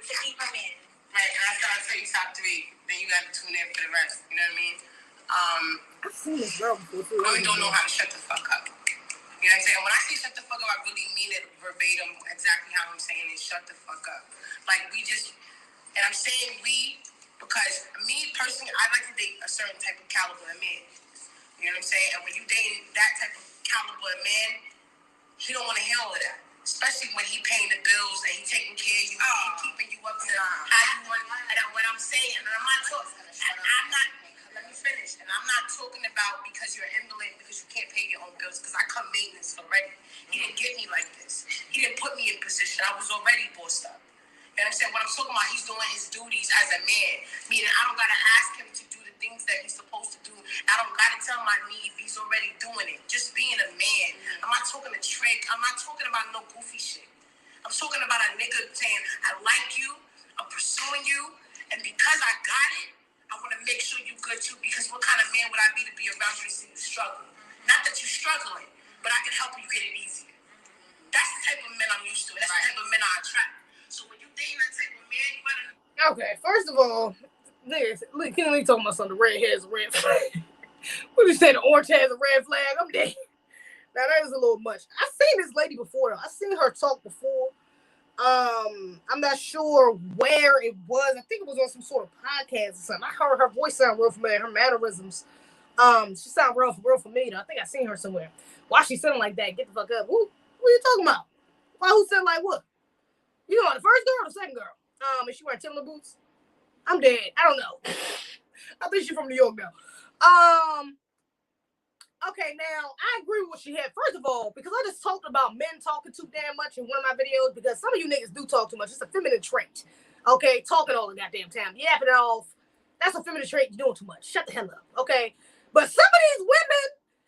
To keep him in. Right, and I started to tell you stop to read. Then you got to tune in for the rest. You know what I mean? I've seen this girl before too. Women don't know how to shut the fuck up. You know what I'm saying? When I say shut the fuck up, I really mean it verbatim, exactly how I'm saying it. Shut the fuck up. Like, and I'm saying we, because me personally, I like to date a certain type of caliber of man. You know what I'm saying? And when you date that type of caliber of man, he don't want to hear all of that. Especially when he paying the bills and he taking care of you, he keeping you up to how you want. And what I'm saying, and I'm not, let me finish. And I'm not talking about because you're an invalid, because you can't pay your own bills, because I come maintenance already. He didn't get me like this. He didn't put me in position. I was already bossed up. You know what I'm saying? What I'm talking about, he's doing his duties as a man. Meaning I don't got to ask him to do the things that he's supposed to do. I don't got to tell him I need. He's already doing it. Just being a man. I'm not talking a trick. I'm not talking about no goofy shit. I'm talking about a nigga saying, I like you. I'm pursuing you. And because I got it, I want to make sure you good too. Because what kind of man would I be to be around you to see you struggle? Not that you're struggling, but I can help you get it easier. That's the type of men I'm used to. That's the type of men I attract. So when you dating that type of man, you better. Okay, first of all, look, can we talk about something? The red hair is a red flag. What did you say? The orange hair is a red flag? I'm dead. Now that is a little much. I've seen this lady before though. I've seen her talk before. I'm not sure where it was. I think it was on some sort of podcast or something. I heard her voice sound real familiar, her mannerisms. She sound real familiar. I think I seen her somewhere. Why she sounding like that? Get the fuck up. What are you talking about? Why who sound like what? You know, the first girl or the second girl? Is she wearing Timberland boots? I'm dead. I don't know. I think she's from New York now. Okay, now I agree with what she had. First of all, because I just talked about men talking too damn much in one of my videos, because some of you niggas do talk too much. It's a feminine trait. Okay, talking all the goddamn time, yapping it off. That's a feminine trait. You're doing too much. Shut the hell up. Okay, but some of these women,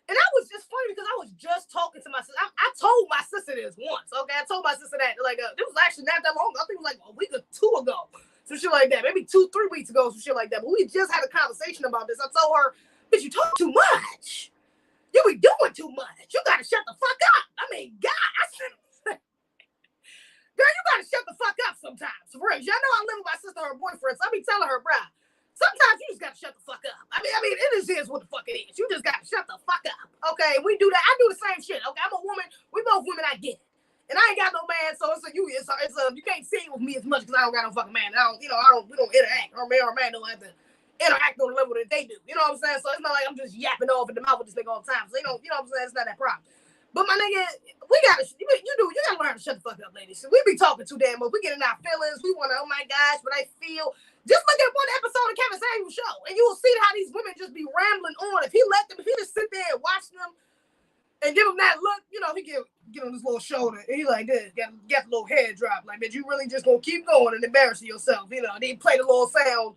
and I was just funny because I was just talking to my sister. I told my sister this once. Okay, I told my sister that it was actually not that long ago. I think it was like a week or two ago. Some shit like that. Maybe 2-3 weeks ago. Some shit like that. But we just had a conversation about this. I told her, "Bitch, you talk too much. You be doing too much. You gotta shut the fuck up." I mean, God, girl, you gotta shut the fuck up sometimes. For real. Y'all know I live with my sister and her boyfriend, so I be telling her, bruh, sometimes you just gotta shut the fuck up. I mean, it is what the fuck it is. You just gotta shut the fuck up. Okay, we do that. I do the same shit. Okay, I'm a woman. We both women. I get it. And I ain't got no man, so you can't see with me as much because I don't got no fucking man. We don't interact. Or man don't have to interact on the level that they do. You know what I'm saying? So it's not like I'm just yapping off in the mouth with this nigga all the time. So you know what I'm saying? It's not that problem. But my nigga, you gotta learn to shut the fuck up, ladies. So we be talking too damn much. We get in our feelings. We want to, oh my gosh, but I feel. Just look at one episode of Kevin Samuels show, and you will see how these women just be rambling on. If he just sit there and watch them and give him that look, you know, he get on his little shoulder, and he like this, got the little head drop, like, bitch, you really just gonna keep going and embarrassing yourself, you know? And he play the little sound,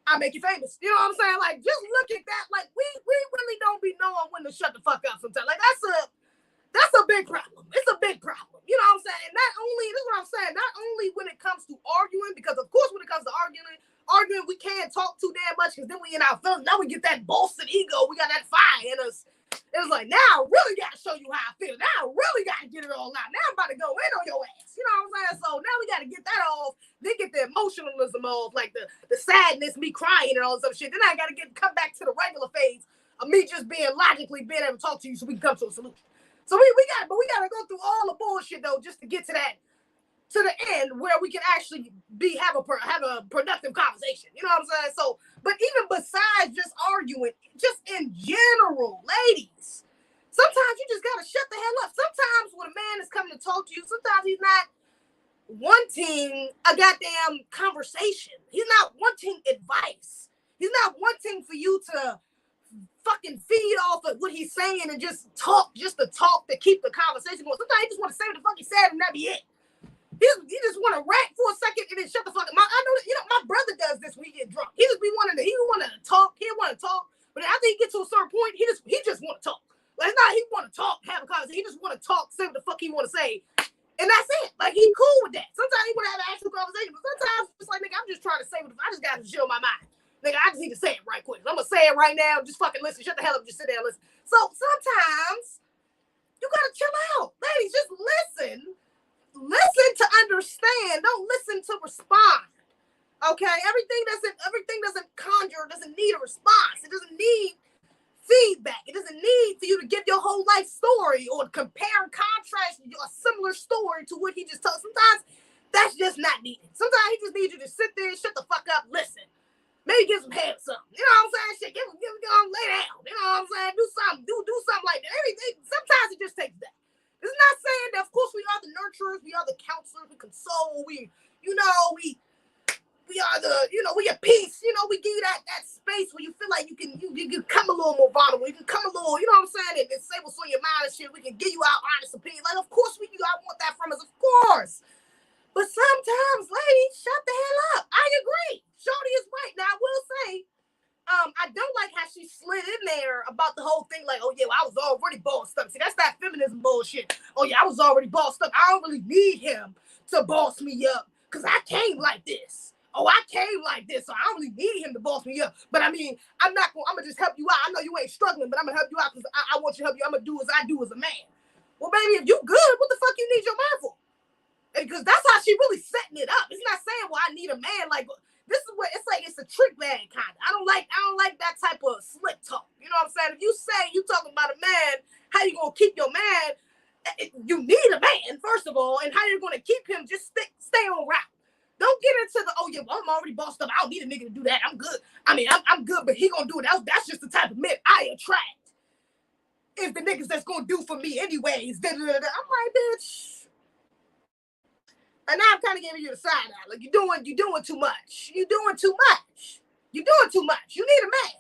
I make you famous. You know what I'm saying? Like, just look at that. Like, we really don't be knowing when to shut the fuck up sometimes. Like, that's a big problem. It's a big problem. You know what I'm saying? And this is what I'm saying, not only when it comes to arguing, because of course when it comes to arguing, we can't talk too damn much because then we in our feelings. Now we get that boasted ego. We got that fire in us. It's like, now I really got to show you how I feel. Now I really got to get it all out. Now I'm about to go in on your ass. You know what I'm saying? So now we got to get that off. Then get the emotionalism off, like the sadness, me crying and all this other shit. Then I got to come back to the regular phase of me just being able to talk to you so we can come to a solution. So we got to go through all the bullshit though just to get to the end where we can actually have a productive conversation. You know what I'm saying? So, but even besides just arguing, just in general, ladies, sometimes you just gotta shut the hell up. Sometimes when a man is coming to talk to you, sometimes he's not wanting a goddamn conversation. He's not wanting advice. He's not wanting for you to fucking feed off of what he's saying and just to talk to keep the conversation going. Sometimes he just want to say what the fuck he said and that be it. He just want to rant for a second and then shut the fuck up. I know that, you know, my brother does this when he get drunk. He just be wanting to talk. He want to talk, but after he gets to a certain point, he just want to talk. Like, it's not he want to talk, have a conversation. He just want to talk, say what the fuck he want to say, and that's it. Like, he cool with that. Sometimes he want to have an actual conversation, but sometimes it's like, nigga, I'm just trying to say I just got to chill my mind. Nigga, I just need to say it right quick. I'm gonna say it right now. Just fucking listen. Shut the hell up. Just sit there and listen. So sometimes you gotta chill out, ladies. Just listen. Listen to understand. Don't listen to respond. Okay, everything doesn't conjure. Doesn't need a response. It doesn't need feedback. It doesn't need for you to give your whole life story or compare and contrast a similar story to what he just told. Sometimes that's just not needed. Sometimes he just needs you to sit there, shut the fuck up, listen. Maybe give some head or something. You know what I'm saying? Shit, give lay down. You know what I'm saying? Do something. Do something like that. Everything. Sometimes it just takes that. It's not saying that, of course, we are the nurturers, we are the counselors, we console, we are the, we at peace. We give you that space where you feel like you can come a little more vulnerable. You can come a little, you know what I'm saying, and say what's on your mind and shit. We can give you our honest opinion. Like, of course, I want that from us, of course. But sometimes, ladies, shut the hell up. I agree. Shorty is right. Now, I will say, I don't like how she slid in there about the whole thing, like, oh, yeah, well, I was already bossed up. See, that's that feminism bullshit. Oh, yeah, I was already bossed up. I don't really need him to boss me up because I came like this. Oh, I came like this, so I don't really need him to boss me up. But, I mean, I'm going to just help you out. I know you ain't struggling, but I'm going to help you out because I want you to help you. I'm going to do as I do as a man. Well, baby, if you good, what the fuck you need your man for? Because that's how she really setting it up. It's not saying, well, I need a man. Like, this is what it's like. It's a trick bag kind of. I don't like that type of slick talk. You know what I'm saying? If you say you talking about a man, how you gonna keep your man? You need a man, first of all, and how you're gonna keep him? Just stay on route. Don't get into the, oh yeah, well, I'm already bossed up. I don't need a nigga to do that. I'm good. I mean, I'm good, but he gonna do it. That's just the type of men I attract. Is the niggas that's gonna do for me anyways. I'm like, bitch. And now I'm kind of giving you the side eye. Like, you're doing too much. You're doing too much. You're doing too much. You need a man.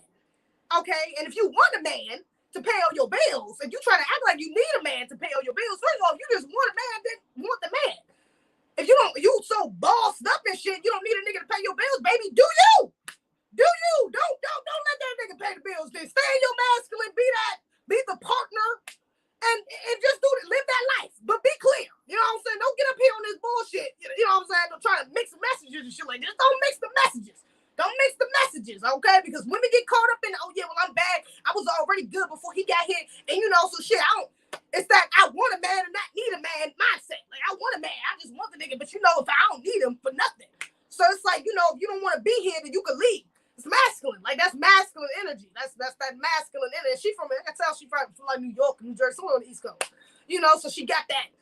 Okay? And if you want a man to pay all your bills, and you try to act like you need a man to pay all your bills, first of all, if you just want a man, then want the man. If you so bossed up and shit, you don't need a nigga to pay your bills, baby. Do you? Do you? Don't let that nigga pay the bills. Then stay in your masculine, be the partner. And just live that life, but be clear. You know what I'm saying? Don't get up here on this bullshit. You know what I'm saying? Don't try to mix messages and shit like this. Don't mix the messages. Don't mix the messages, okay? Because women get caught up in, oh yeah, well, I'm bad. I was already good before he got here. And so shit, it's that I want a man and not need a man mindset. Like, I want a man. I just want the nigga. But if I don't need him for nothing. So it's like, if you don't want to be here, then you can leave. It's masculine. Like, that's masculine energy. That's that masculine energy. I can tell she from like New York, New Jersey, somewhere on the East Coast. So she got that.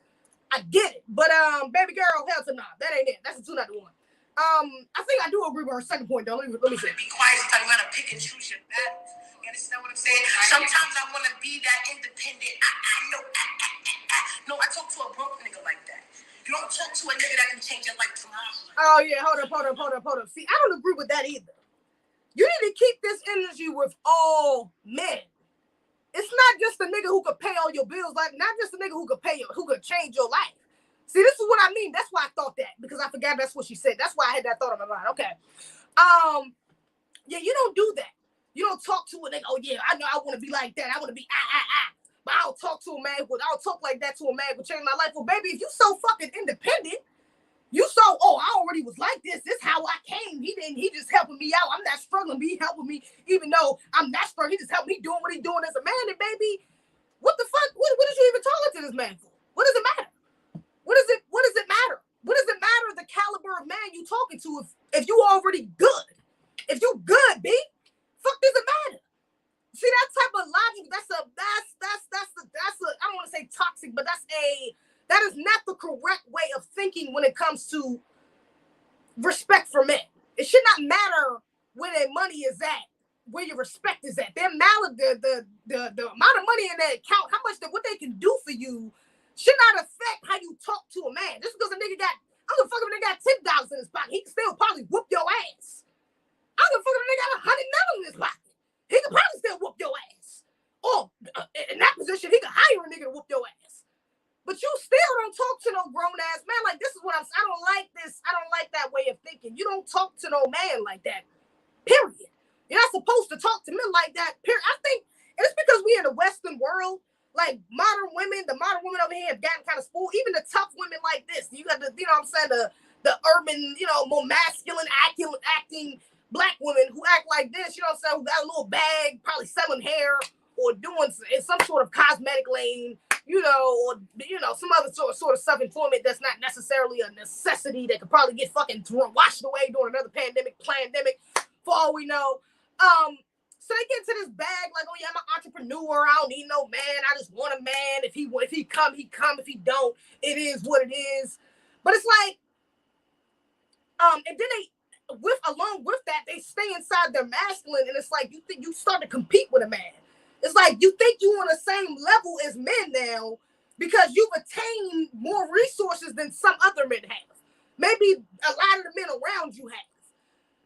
I get it. But baby girl, hell to nah. That ain't it. That's a 2 not the 1. I think I do agree with her second point though. Let me say. Be quiet, so you gotta pick and choose your battles. You understand what I'm saying? Sometimes I wanna be that independent. No, I talk to a broke nigga like that. You don't talk to a nigga that can change your life tomorrow. Oh yeah, hold up. See, I don't agree with that either. You need to keep this energy with all men. It's not just a nigga who could pay all your bills, like not just a nigga who could who could change your life. See, this is what I mean. That's why I thought that, because I forgot that's what she said. That's why I had that thought in my mind. Okay. Yeah, you don't do that. You don't talk to a nigga, oh yeah, I know I want to be like that. I want to be But I don't talk to a man I'll talk like that to a man would change my life. Well, baby, if you so fucking independent, I already was like this. This is how I came. He just helping me out. I'm not struggling. He helping me, even though I'm not struggling. He just helped me doing what he's doing as a man. And baby, what the fuck? What is you even talking to this man for? What does it matter? What does it matter? What does it matter the caliber of man you talking to if you already good? If you good, B, fuck does it matter? See, that type of logic, that's a I don't want to say toxic, but that is not the correct way of thinking when it comes to respect for men. It should not matter where their money is at, where your respect is at. The amount of money in their account, what they can do for you should not affect how you talk to a man. Just because a nigga I don't give a fuck if a nigga got $10 in his pocket, he can still probably whoop your ass. I don't give a fuck if a nigga got $100 in his pocket. He can probably still whoop your ass. Or in that position, he can hire a nigga to whoop your ass. But you still don't talk to no grown ass man. Like, this is what I don't like this. I don't like that way of thinking. You don't talk to no man like that. Period. You're not supposed to talk to men like that. Period. I think it's because we in the Western world, like the modern women over here have gotten kind of spoiled. Even the tough women like this. You got the, you know what I'm saying, the urban, more masculine acting black women who act like this, you know what I'm saying, who got a little bag, probably selling hair or doing in some sort of cosmetic lane, or some other sort of self-employment that's not necessarily a necessity that could probably get fucking washed away during another pandemic, for all we know. So they get to this bag like, oh yeah, I'm an entrepreneur. I don't need no man. I just want a man. If he come, he come. If he don't, it is what it is. But it's like, and then along with that, they stay inside their masculine, and it's like you start to compete with a man. It's like you think you on the same level as men now because you've attained more resources than some other men have. Maybe a lot of the men around you have.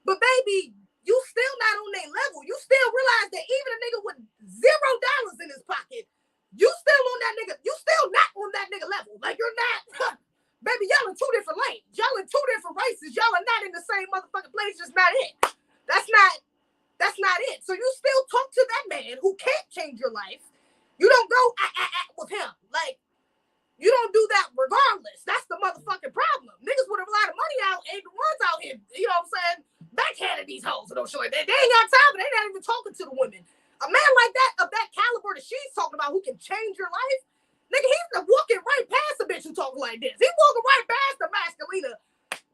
But baby, you still not on their level. You still realize that even a nigga with $0 in his pocket, you still on that nigga. You still not on that nigga level. Like you're not. Baby, y'all in two different lanes. Y'all in two different races. Y'all are not in the same motherfucking place. Just not it. That's not it. So you still talk to that man who can't change your life. You don't go with him. Like, you don't do that regardless. That's the motherfucking problem. Niggas with a lot of money out ain't the ones out here, you know what I'm saying, backhanding these hoes. They ain't got time, but they not even talking to the women. A man like that, of that caliber that she's talking about, who can change your life, nigga, he's walking right past the bitch who talking like this. He's walking right past the masculina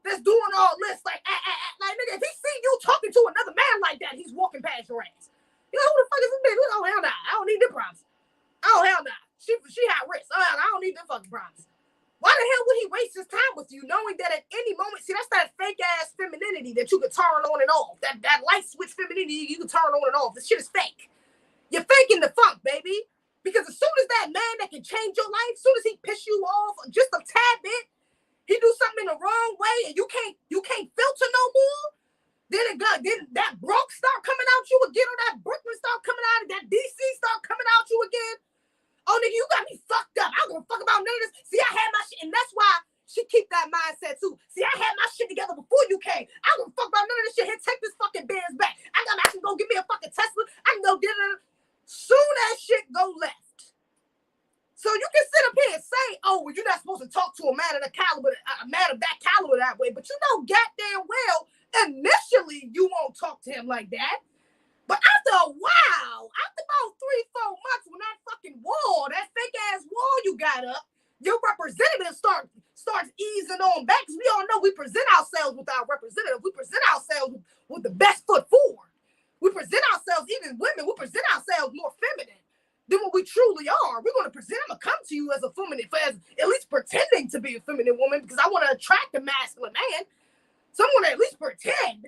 that's doing all this, like nigga, if he see you talking to another man like that, he's walking past your ass. You know, who the fuck is this bitch? Oh, hell nah. I don't need them problems. Oh, hell nah. She high risk. Oh, I don't need them fucking problems. Why the hell would he waste his time with you, knowing that at any moment, see, that's that fake-ass femininity that you can turn on and off. That light switch femininity you can turn on and off. This shit is fake. You're faking the funk, baby. Because as soon as that man that can change your life, as soon as he piss you off just a tad bit, he do something in the wrong way and you can't filter no more, then that Bronx start coming out you again, or that Brooklyn start coming out, and that DC start coming out you again. Oh, nigga, you got me fucked up. I don't give a fuck about none of this. See, I had my shit, and that's why she keep that mindset too. See, I had my shit together before you came. I don't give a fuck about none of this shit. Here, take this fucking Benz back. I can go get me a fucking Tesla. I can go get it. Soon as shit go left. So you can sit up here and say, oh, well, you're not supposed to talk to a man of that caliber that way. But you know goddamn well, initially you won't talk to him like that. But after a while, after about 3-4 months, when that fucking wall, that fake ass wall you got up, your representative starts easing on back. Because we all know we present ourselves with our representative. We present ourselves with the best foot forward. We present ourselves, even women, we present ourselves more feminine than what we truly are. We're going to present, I'm going to come to you as a feminine, as at least pretending to be a feminine woman, because I want to attract a masculine man. So I'm going to at least pretend.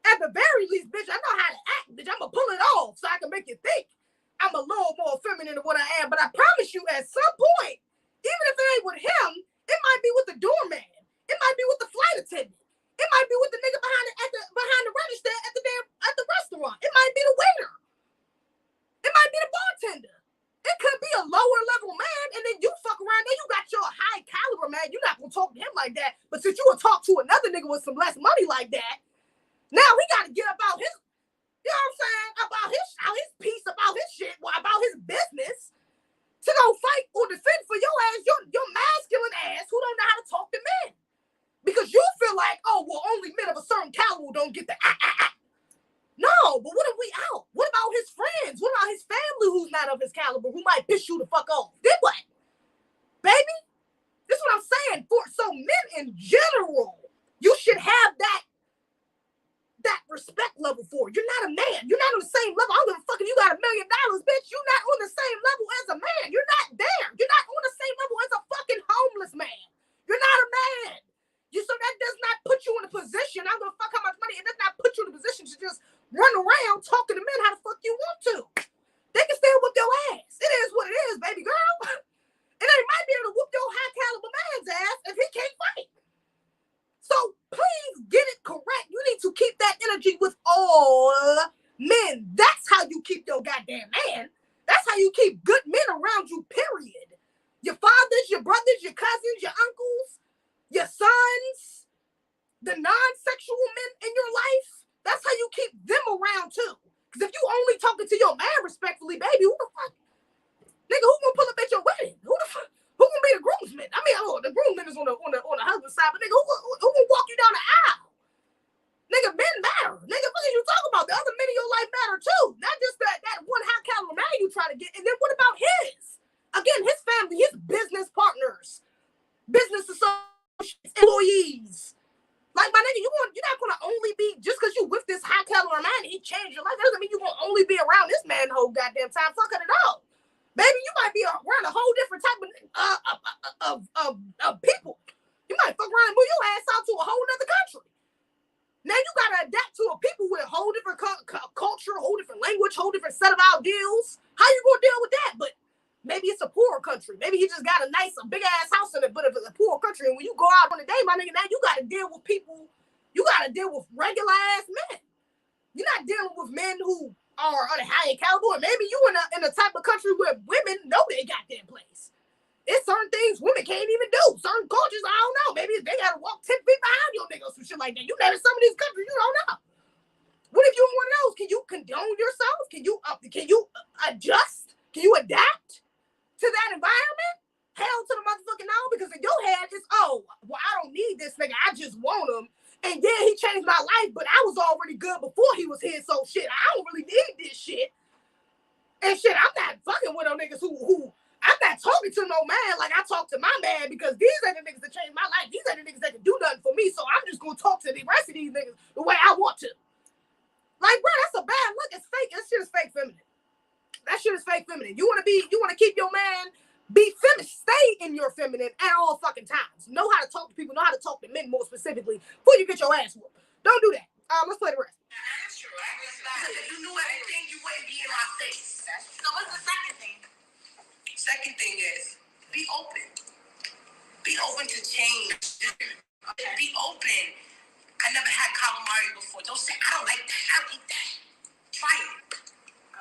At the very least, bitch, I know how to act, bitch. I'm going to pull it off so I can make you think I'm a little more feminine than what I am. But I promise you, at some point, even if it ain't with him, it might be with the doorman. It might be with the flight attendant. It might be with the nigga behind the register at the restaurant. It might be the waiter. It might be the bartender. It could be a lower level man, and then you fuck around, then you got your high caliber man. You're not gonna talk to him like that. But since you will talk to another nigga with some less money like that, now we gotta get about his, you know what I'm saying, about his piece, about his shit, about his business, to go fight or defend for your ass, your masculine ass who don't know how to talk to men. Because you feel like, oh, well, only men of a certain caliber don't get the No, but what if we out? What about his friends? What about his family who's not of his caliber, who might piss you the fuck off? Then what? Baby? This is what I'm saying. So men in general, you should have that respect level for. You're not a man. You're not on the same level. I don't give a fuck if you got $1 million, bitch. You're not on the same level as a man. You're not there. You're not on the same level as a fucking homeless man. You're not a man. So that does not put you in a position. I don't give a fuck how much money. It does not put you in a position to just run around talking to men how the fuck you want to. They can still whoop your ass. It is what it is, baby girl. And they might be able to whoop your high caliber man's ass if he can't fight. So please get it correct. You need to keep that energy with all men. That's how you keep your goddamn man. That's how you keep good men around you, period. Your fathers, your brothers, your cousins, your uncles, your sons, the non-sexual men in your life. That's how you keep them around too. Because if you only talking to your man respectfully, baby, who the fuck? Nigga, who gonna pull up at your wedding? Who the fuck? Who gonna be the groomsman? I mean, the groomsman is on the husband's side, but nigga, who gonna walk you down the aisle? Nigga, men matter. Nigga, what are you talking about? The other men in your life matter too. Not just that one high caliber man you trying to get. And then what about his? Again, his family, his business partners, business associates, employees. Like, my nigga, you're not gonna only be, just because you with this high caliber man, he That doesn't mean you're gonna only be around this man the whole goddamn time. Fuck it all. Maybe you might be around a whole different type of people. You might fuck around and move your ass out to a whole other country. Now you gotta adapt to a people with a whole different culture, a whole different language, whole different set of ideals. How you gonna deal with that? But maybe it's a poor country. Maybe he just got a nice, a big ass house in it, but if it's a poor country, and when you go out on a day, my nigga, now you gotta deal with people. You gotta deal with regular ass men. You're not dealing with men who are on a higher caliber. Maybe you in a type of country where women know they got their place. It's certain things women can't even do. Certain cultures, I don't know. Maybe they gotta walk 10 feet behind your nigga or some shit like that. You know, in some of these countries, you don't know. What if you in one of those? Can you condone yourself? Can you adjust? Can you adapt to that environment? Hell to the motherfucking no, because in your head it's, oh, well, I don't need this nigga. I just want him. And yeah, he changed my life, but I was already good before he was here. So shit, I don't really need this shit. And shit, I'm not fucking with no niggas who I'm not talking to no man like I talk to my man, because these are the niggas that changed my life. These are the niggas that can do nothing for me. So I'm just gonna talk to the rest of these niggas the way I want to. Like, bro, that's a bad look. It's fake. That shit is fake feminine. That shit is fake feminine. You wanna keep your man be feminine. Stay in your feminine at all fucking times. Know how to talk to people. Know how to talk to men more specifically before you get your ass whooped. Don't do that. Let's play the rest. That's true. If you knew everything, you wouldn't be in my face. So what's the second thing? Second thing is be open. Be open to change. Be open. I never had calamari before. Don't say I don't like that. I don't eat that. Try it.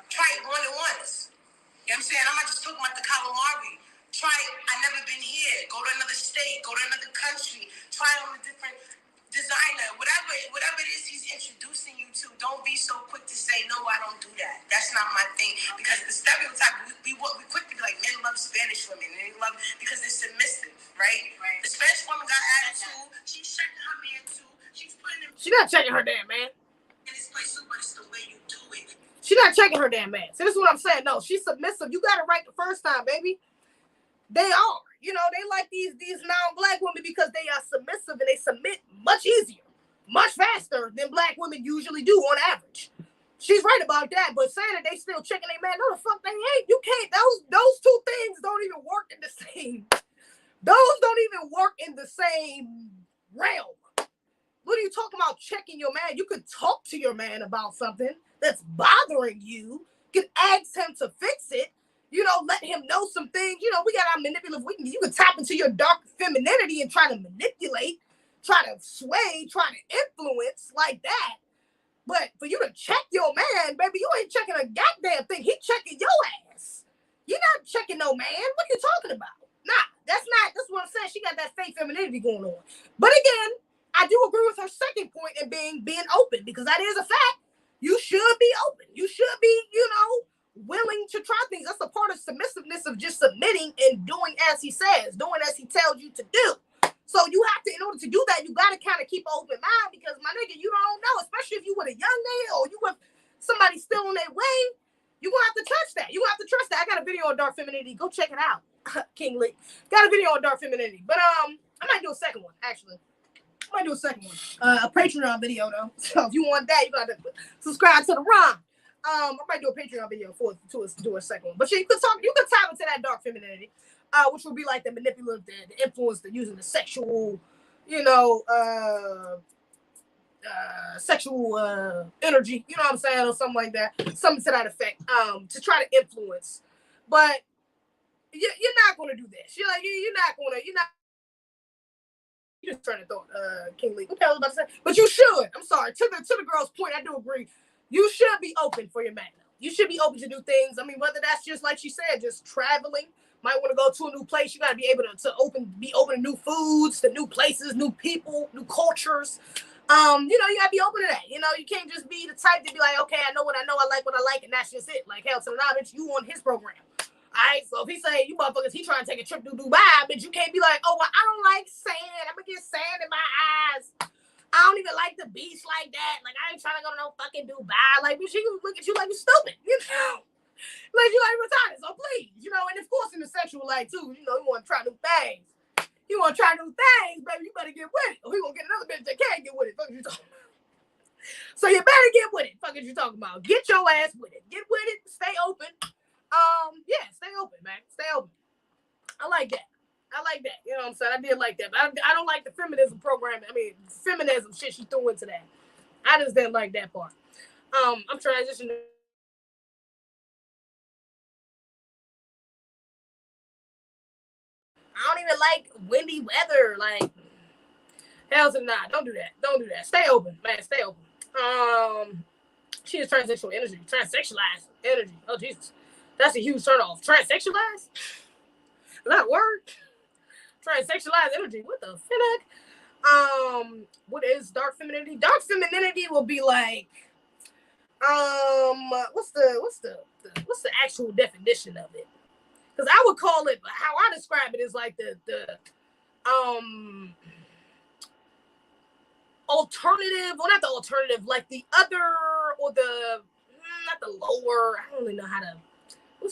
Try it more than once. You know what I'm saying? I'm not just talking about the calamari. Try it. I've never been here. Go to another state. Go to another country. Try on a different designer. Whatever it is he's introducing you to, don't be so quick to say, no, I don't do that. That's not my thing. Because the stereotype, we quick to be like, men love Spanish women. And they love, because they're submissive, right? The Spanish woman got attitude. She's checking her man too. She's putting him. She's not checking her damn man. In this place, but it's the way you do it. She's not checking her damn man. So this is what I'm saying. No, she's submissive. You got it right the first time, baby. They are. You know, they like these non-black women because they are submissive and they submit much easier, much faster than black women usually do on average. She's right about that, but saying that they still checking their man, no the fuck they ain't. You can't. Those two things don't even work in the same. Those don't even work in the same realm. What are you talking about checking your man? You could talk to your man about something that's bothering you. You can ask him to fix it. You know, let him know some things. You know, we got our manipulative weakness. You can tap into your dark femininity and try to manipulate, try to sway, try to influence like that. But for you to check your man, baby, you ain't checking a goddamn thing. He checking your ass. You're not checking no man. What are you talking about? Nah, that's what I'm saying. She got that fake femininity going on. But again, I do agree with her second point in being open, because that is a fact. You should be open. You should be, willing to try things. That's a part of submissiveness, of just submitting and doing as he says, doing as he tells you to do. So you have to, in order to do that, you got to kind of keep an open mind, because my nigga, you don't know, especially if you with a young nigga or you with somebody still on their way, you're going to have to touch that. You're going to have to trust that. I got a video on dark femininity. Go check it out. King Lee. Got a video on dark femininity. But I might do a second one, actually. I might do a second one. A Patreon video, though. So if you want that, you got to subscribe to the ROM. I might do a Patreon video to do a second one. But you can tap into that dark femininity, which will be like the manipulative, the influence, the using the sexual, sexual energy, you know what I'm saying, or something like that, something to that effect, to try to influence. But you're not going to do this. You're just trying to throw King Lee. What the hell was I about to say? But you should. I'm sorry. To the girl's point, I do agree. You should be open for your man. You should be open to do things. I mean, whether that's just like she said, just traveling. Might want to go to a new place. You got to be able to be open to new foods, to new places, new people, new cultures. You got to be open to that. You can't just be the type to be like, okay, I know what I know, I like what I like, and that's just it. Like, hell, so now, bitch, you on his program. All right, so if he say, you motherfuckers, he trying to take a trip to Dubai, bitch, you can't be like, oh, well, I don't like sand. I'm going to get sand in my eyes. I don't even like the beach like that. Like, I ain't trying to go to no fucking Dubai. Like, bitch, she can look at you like you're stupid, Like, you like retarded, so please, and of course in the sexual life, too, you want to try new things. You want to try new things, baby, you better get with it. Or we going to get another bitch that can't get with it. Fuck you talking about. So you better get with it. Fuck what you talking about. Get your ass with it. Get with it. Stay open. Yeah, stay open, man. Stay open. I like that. I like that. You know what I'm saying? I did like that. But I don't like the feminism program. I mean, feminism shit she threw into that. I just didn't like that part. I'm transitioning. I don't even like windy weather. Like, hell to nah. Don't do that. Don't do that. Stay open, man. Stay open. She is transsexual energy. Transsexualized energy. Oh, Jesus. That's a huge turnoff. Transsexualized? Is that a word? Transsexualized energy. What the fuck? What is dark femininity? Dark femininity will be like, what's the actual definition of it? Because I would call it, how I describe it is like the alternative, well, not the alternative, like the other, or the, not the lower, I don't really know how to,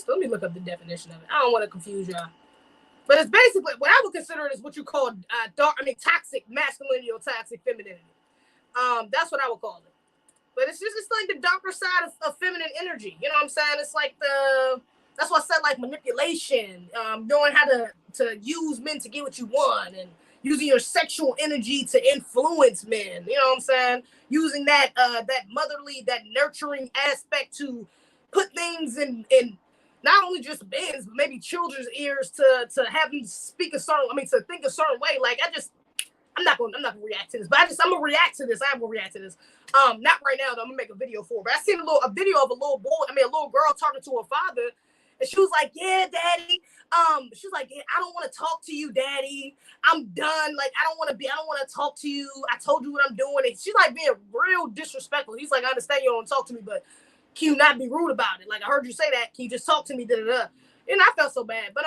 let me look up the definition of it. I don't want to confuse y'all. But it's basically, what I would consider it is what you call toxic masculinity or toxic femininity. That's what I would call it. But it's like the darker side of feminine energy. You know what I'm saying? It's like that's why I said like manipulation, knowing how to use men to get what you want, and using your sexual energy to influence men. You know what I'm saying? Using that motherly, that nurturing aspect to put things in not only just men's, but maybe children's ears to have them speak to think a certain way. Like, I'm not gonna react to this, but I'm gonna react to this. I'm gonna react to this. Not right now, though. I'm gonna make a video for it. But I seen a video of a little girl talking to her father, and she was like, "Yeah, daddy." She was like, "Yeah, I don't want to talk to you, daddy. I'm done. Like, I don't want to talk to you. I told you what I'm doing." And she's like being real disrespectful. He's like, "I understand you don't want to talk to me, but can you not be rude about it? Like, I heard you say that. Can you just talk to me?" And I felt so bad. But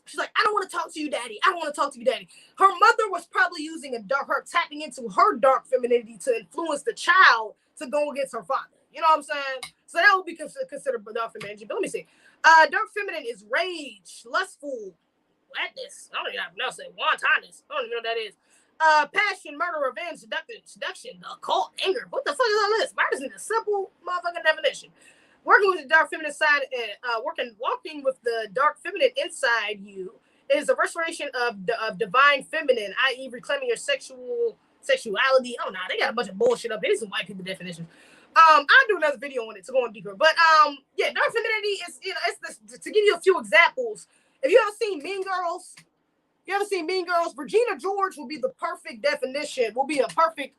she's like, "I don't want to talk to you, daddy. I don't want to talk to you, daddy." Her mother was probably using her tapping into her dark femininity to influence the child to go against her father. You know what I'm saying? So that would be considered dark femininity. But let me see. Dark feminine is rage, lustful, wetness. I don't even know how to say wantonness. I don't even know what that is. Passion, murder, revenge, seduction, occult, anger. What the fuck is all this? I just need a simple motherfucking definition. Working with the dark feminine side, walking with the dark feminine inside you is a restoration of divine feminine, i.e., reclaiming your sexuality. Oh no, they got a bunch of bullshit up here. These some white people definitions. I'll do another video on it to go on deeper. But yeah, dark femininity is, it's to give you a few examples. If you ever seen Mean Girls, Regina George will be the perfect definition. Will be a perfect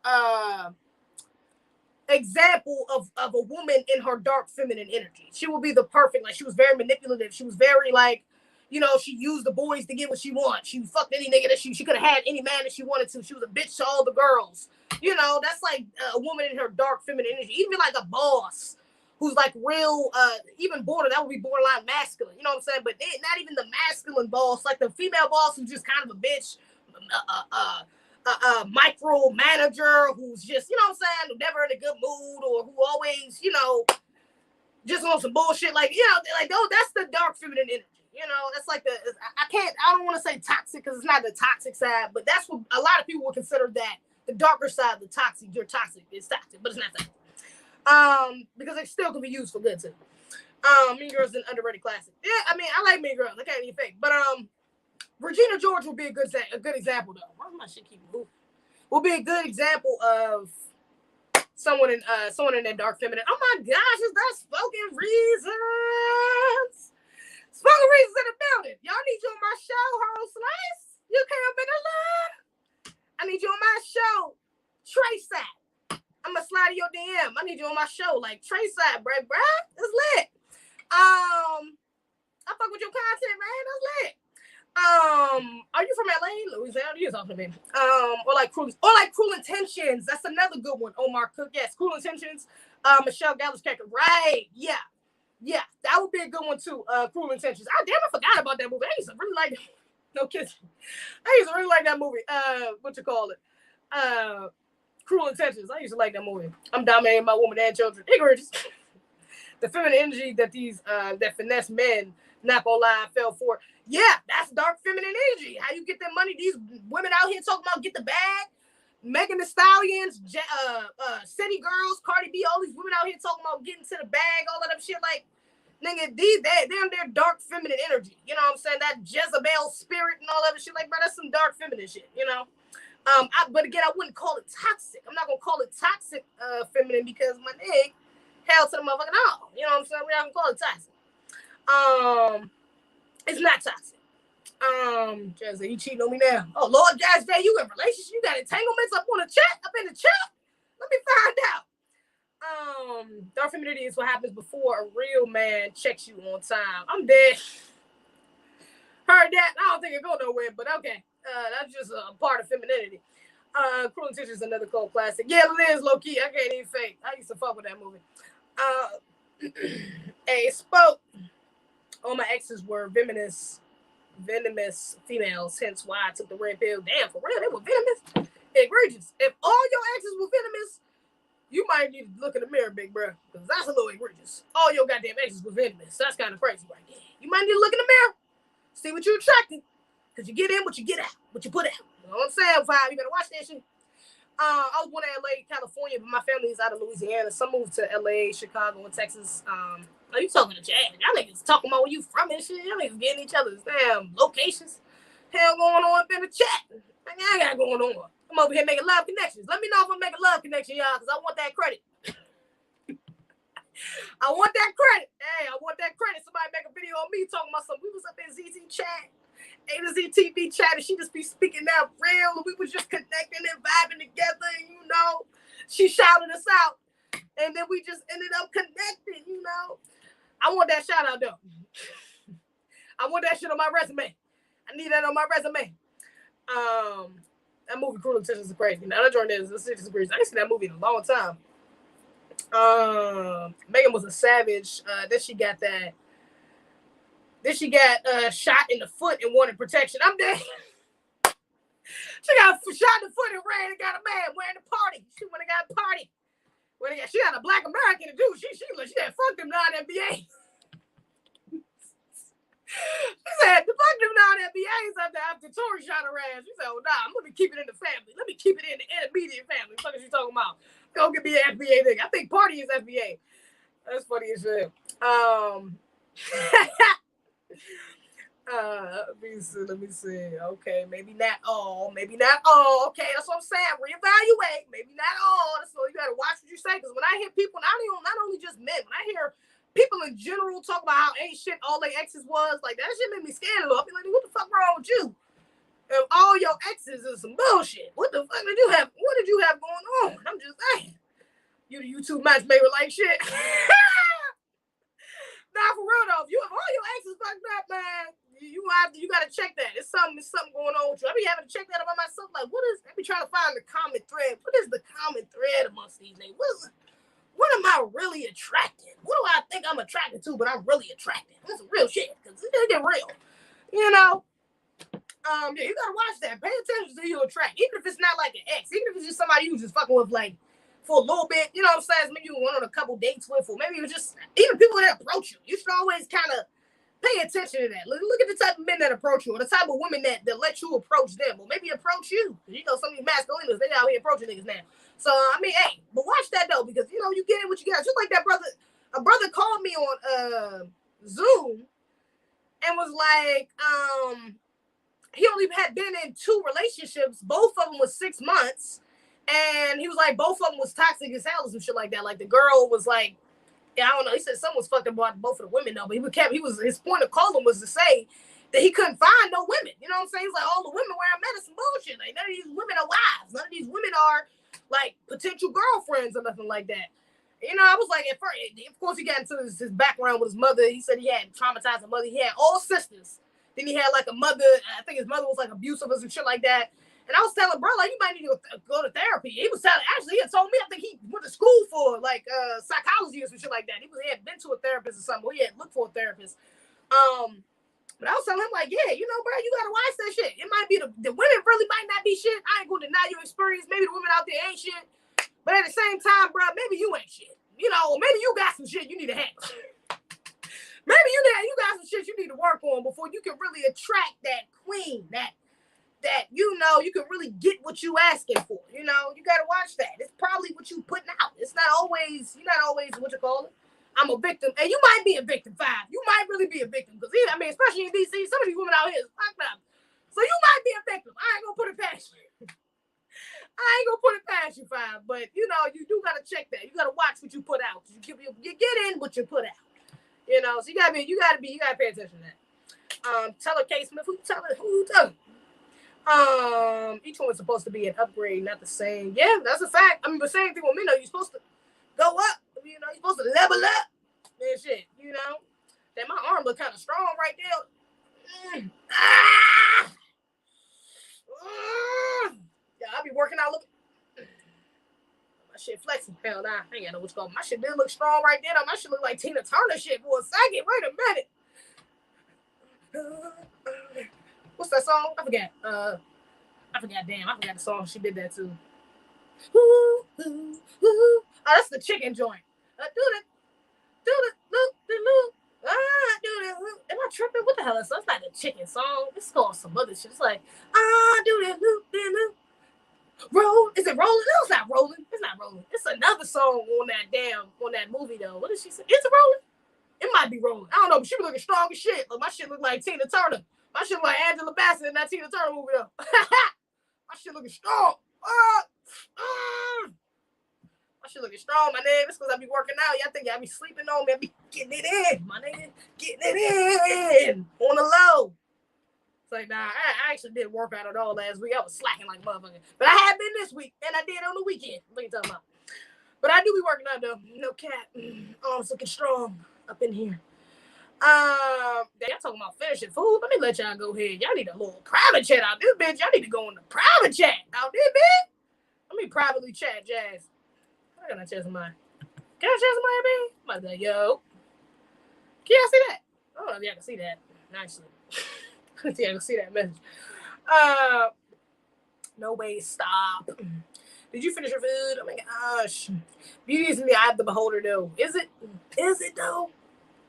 example of a woman in her dark feminine energy. She will be the perfect, like, she was very manipulative. She was very like, she used the boys to get what she wants. She fucked any nigga that she could have had any man that she wanted to. She was a bitch to all the girls. That's like a woman in her dark feminine energy. Even like a boss who's like real, even that would be borderline masculine. You know what I'm saying? But not even the masculine boss, like the female boss who's just kind of a bitch, micro manager who's just, what I'm saying, never in a good mood, or who always, just on some bullshit. Like, that's the dark feminine energy. That's like I don't want to say toxic because it's not the toxic side, but that's what a lot of people would consider that the darker side of the toxic. You're toxic. It's toxic, but it's not toxic. Because it still can be used for good too. Mean Girls is an underrated classic. Yeah, I mean, I like Mean Girls. I can't even fake. But Regina George will be a good example though. Why does my shit keep moving? Will be a good example of someone in that dark feminine. Oh my gosh, is that Spoken Reasons? Spoken Reasons in the building. Y'all need you on my show, Harold Slice. You came up in the line. I need you on my show. Trey Sack. I'm gonna slide your DM. I need you on my show. Like, Trey Sack, bruh. It's lit. I fuck with your content, man. That's lit. Are you from LA, Louisiana? You talking to me? Or like Cruel Intentions. That's another good one. Omar Cook, yes. Cruel Intentions. Michelle Geller's-Kecker. Right. Yeah, that would be a good one too. Cruel Intentions. I forgot about that movie. I used to really like it. No kidding. I used to really like that movie. What you call it? Cruel Intentions. I used to like that movie. I'm dominating my woman and children. Ignorance. The feminine energy that these that finesse men, not gonna lie, fell for. Yeah, that's dark feminine energy. How you get that money? These women out here talking about get the bag. Megan Thee Stallions, City Girls, Cardi B, all these women out here talking about getting to the bag, all of that shit. Like, nigga, they're dark feminine energy. You know what I'm saying? That Jezebel spirit and all that shit. Like, bro, that's some dark feminine shit, you know? But again, I wouldn't call it toxic. I'm not gonna call it toxic feminine because my nigga hell to the motherfucking all. You know what I'm saying? We're not gonna call it toxic. It's not toxic. Jazz, you cheating on me now? Oh Lord, Jazz, you in relationship? You got entanglements up on the chat, up in the chat? Let me find out. Dark femininity is what happens before a real man checks you on time. I'm dead. Heard that? I don't think it go nowhere, but okay. That's just a part of femininity. Cruel Intentions is another cult classic. Yeah, it is low key. I can't even fake. I used to fuck with that movie. Hey, spoke. All my exes were venomous females, hence why I took the red pill. Damn, for real, they were venomous. Egregious. If all your exes were venomous, you might need to look in the mirror, big bro, because that's a little egregious. All your goddamn exes were venomous. That's kind of crazy right there. You might need to look in the mirror, see what you're attracting, because you get in what you get out, what you put out. You know what I'm saying? Five, you better watch that shit. I was born in LA, California, but my family is out of Louisiana. Some moved to LA, Chicago, and Texas. Are you talking to Chad? Y'all niggas talking about where you from and shit. Y'all niggas getting each other's damn locations. Hell going on up in the chat. I got going on. I'm over here making love connections. Let me know if I'm making love connection, y'all, because I want that credit. I want that credit. Hey, I want that credit. Somebody make a video on me talking about something. We was up in ZZ chat, A to Z TV chat, and she just be speaking that real, and we was just connecting and vibing together, and you know, she shouted us out, and then we just ended up connecting, you know. I want that shout out though. I want that shit on my resume. I need that on my resume. That movie Cruel Intentions is crazy. Now that joint is 6 degrees. I ain't seen that movie in a long time. Megan was a savage. Then she got shot in the foot and wanted protection. I'm dead. She got shot in the foot and ran and got a man wearing the party. She went and got a party. She had a black American to do. She had fucked them non-NBA. She said, the fuck them non-NBAs after Tory shot her ass. She said, oh, nah, I'm going to keep it in the family. Let me keep it in the intermediate family. What the fuck is she talking about? Go get me an FBA nigga. I think Party is FBA. That's funny as shit. Let me see. Okay, maybe not all. Okay, that's what I'm saying. Reevaluate. Maybe not all. So you gotta watch what you say. Because when I hear people, not only just men, when I hear people in general talk about how ain't shit all their exes was, like that shit made me scared. I'll be like, what the fuck wrong with you? If all your exes is some bullshit, what the fuck did you have? What did you have going on? I'm just saying. You two matchmaker like shit. Nah, for real though. If you have all your exes fucked up, man, you gotta check that. It's something going on with you. I be having to check that about myself. Like, I be trying to find the common thread. What is the common thread amongst these niggas? What am I really attracting? What do I think I'm attracted to, but I'm really attracted? That's real shit, because it's get real. You know? Yeah, you gotta watch that. Pay attention to who you attract. Even if it's not like an ex, even if it's just somebody you just fucking with like for a little bit, you know what I'm saying? Maybe you went on a couple dates with, or maybe it was just even people that approach you. You should always kind of pay attention to that. Look at the type of men that approach you, or the type of women that let you approach them, or maybe approach you. You know, some of these masculinos, they out here approaching niggas now. So I mean, hey, but watch that though, because you know you get in what you got. Just like that brother, a brother called me on Zoom and was like, he only had been in 2 relationships. Both of them was 6 months. And he was like, both of them was toxic as hell and some shit like that. Like the girl was like, yeah, I don't know. He said something was fucked up about both of the women though. But his point of calling was to say that he couldn't find no women. You know what I'm saying? He's like, all the women where I met is some bullshit. Like none of these women are wives. None of these women are like potential girlfriends or nothing like that. You know, I was like, at first, of course he got into his background with his mother. He said he had traumatized mother. He had all sisters. Then he had like a mother, I think his mother was like abusive or some shit like that. And I was telling bro, like, you might need to go to therapy. He was telling, actually, he had told me, I think he went to school for like psychology or some shit like that. He had been to a therapist or something, or he had looked for a therapist. But I was telling him, like, yeah, you know, bro, you gotta watch that shit. It might be the women really might not be shit. I ain't gonna deny your experience. Maybe the women out there ain't shit. But at the same time, bro, maybe you ain't shit. You know, maybe you got some shit you need to handle. Maybe you got some shit you need to work on before you can really attract that queen, that that, you know, you can really get what you asking for. You know, you got to watch that. It's probably what you putting out. It's not always, you're not always what you call it. I'm a victim. And you might be a victim, Five. You might really be a victim. Because, I mean, especially in DC, some of these women out here is fucked up. So you might be a victim. I ain't going to put it past you. I ain't going to put it past you, Five. But, you know, you do got to check that. You got to watch what you put out. You get in what you put out. You know, so you got to pay attention to that. Teller K. Smith, who tell it? Each one was supposed to be an upgrade, not the same. Yeah, that's a fact. I mean, the same thing with me, though. You're supposed to go up. You know, you're supposed to level up and shit, you know. That my arm look kind of strong right there. Yeah, I be working out looking. My shit flexing. Hell nah, I ain't got no what's called. My shit did look strong right there. My shit look like Tina Turner shit for a second. Wait a minute. What's that song? I forgot. I forgot the song. She did that too. Oh, that's the chicken joint. Do that. Am I tripping? What the hell is that? It's not the chicken song. It's called some other shit. It's like, do that. Roll. Is it rolling? No, it's not rolling. It's not rolling. It's another song on that movie though. What did she say? Is it rolling? It might be rolling. I don't know, but she be looking strong as shit. But my shit look like Tina Turner. My shit look like Angela Bassett in that Tina Turner movie though. My shit looking strong. My shit looking strong, my nigga. It's because I be working out. Y'all think y'all be sleeping on me. I be getting it in, my nigga. Getting it in. On the low. It's like, nah, I actually didn't work out at all last week. I was slacking like motherfucker. But I have been this week, and I did on the weekend. What are you talking about? But I do be working out, though. No cap. Arms looking strong up in here. Y'all talking about finishing food. Let me let y'all go ahead. Y'all need a little private chat out this bitch. Y'all need to go in the private chat out this bitch. Let me privately chat, Jazz. I gotta chat somebody. Can I chat somebody, man? I'm about to be like, yo. Can y'all see that? I don't know if y'all can see that. Nicely. Y'all can see that message. No way, stop. Did you finish your food? Oh my gosh. Beauty is in the eye of the beholder, though. Is it? Is it, though?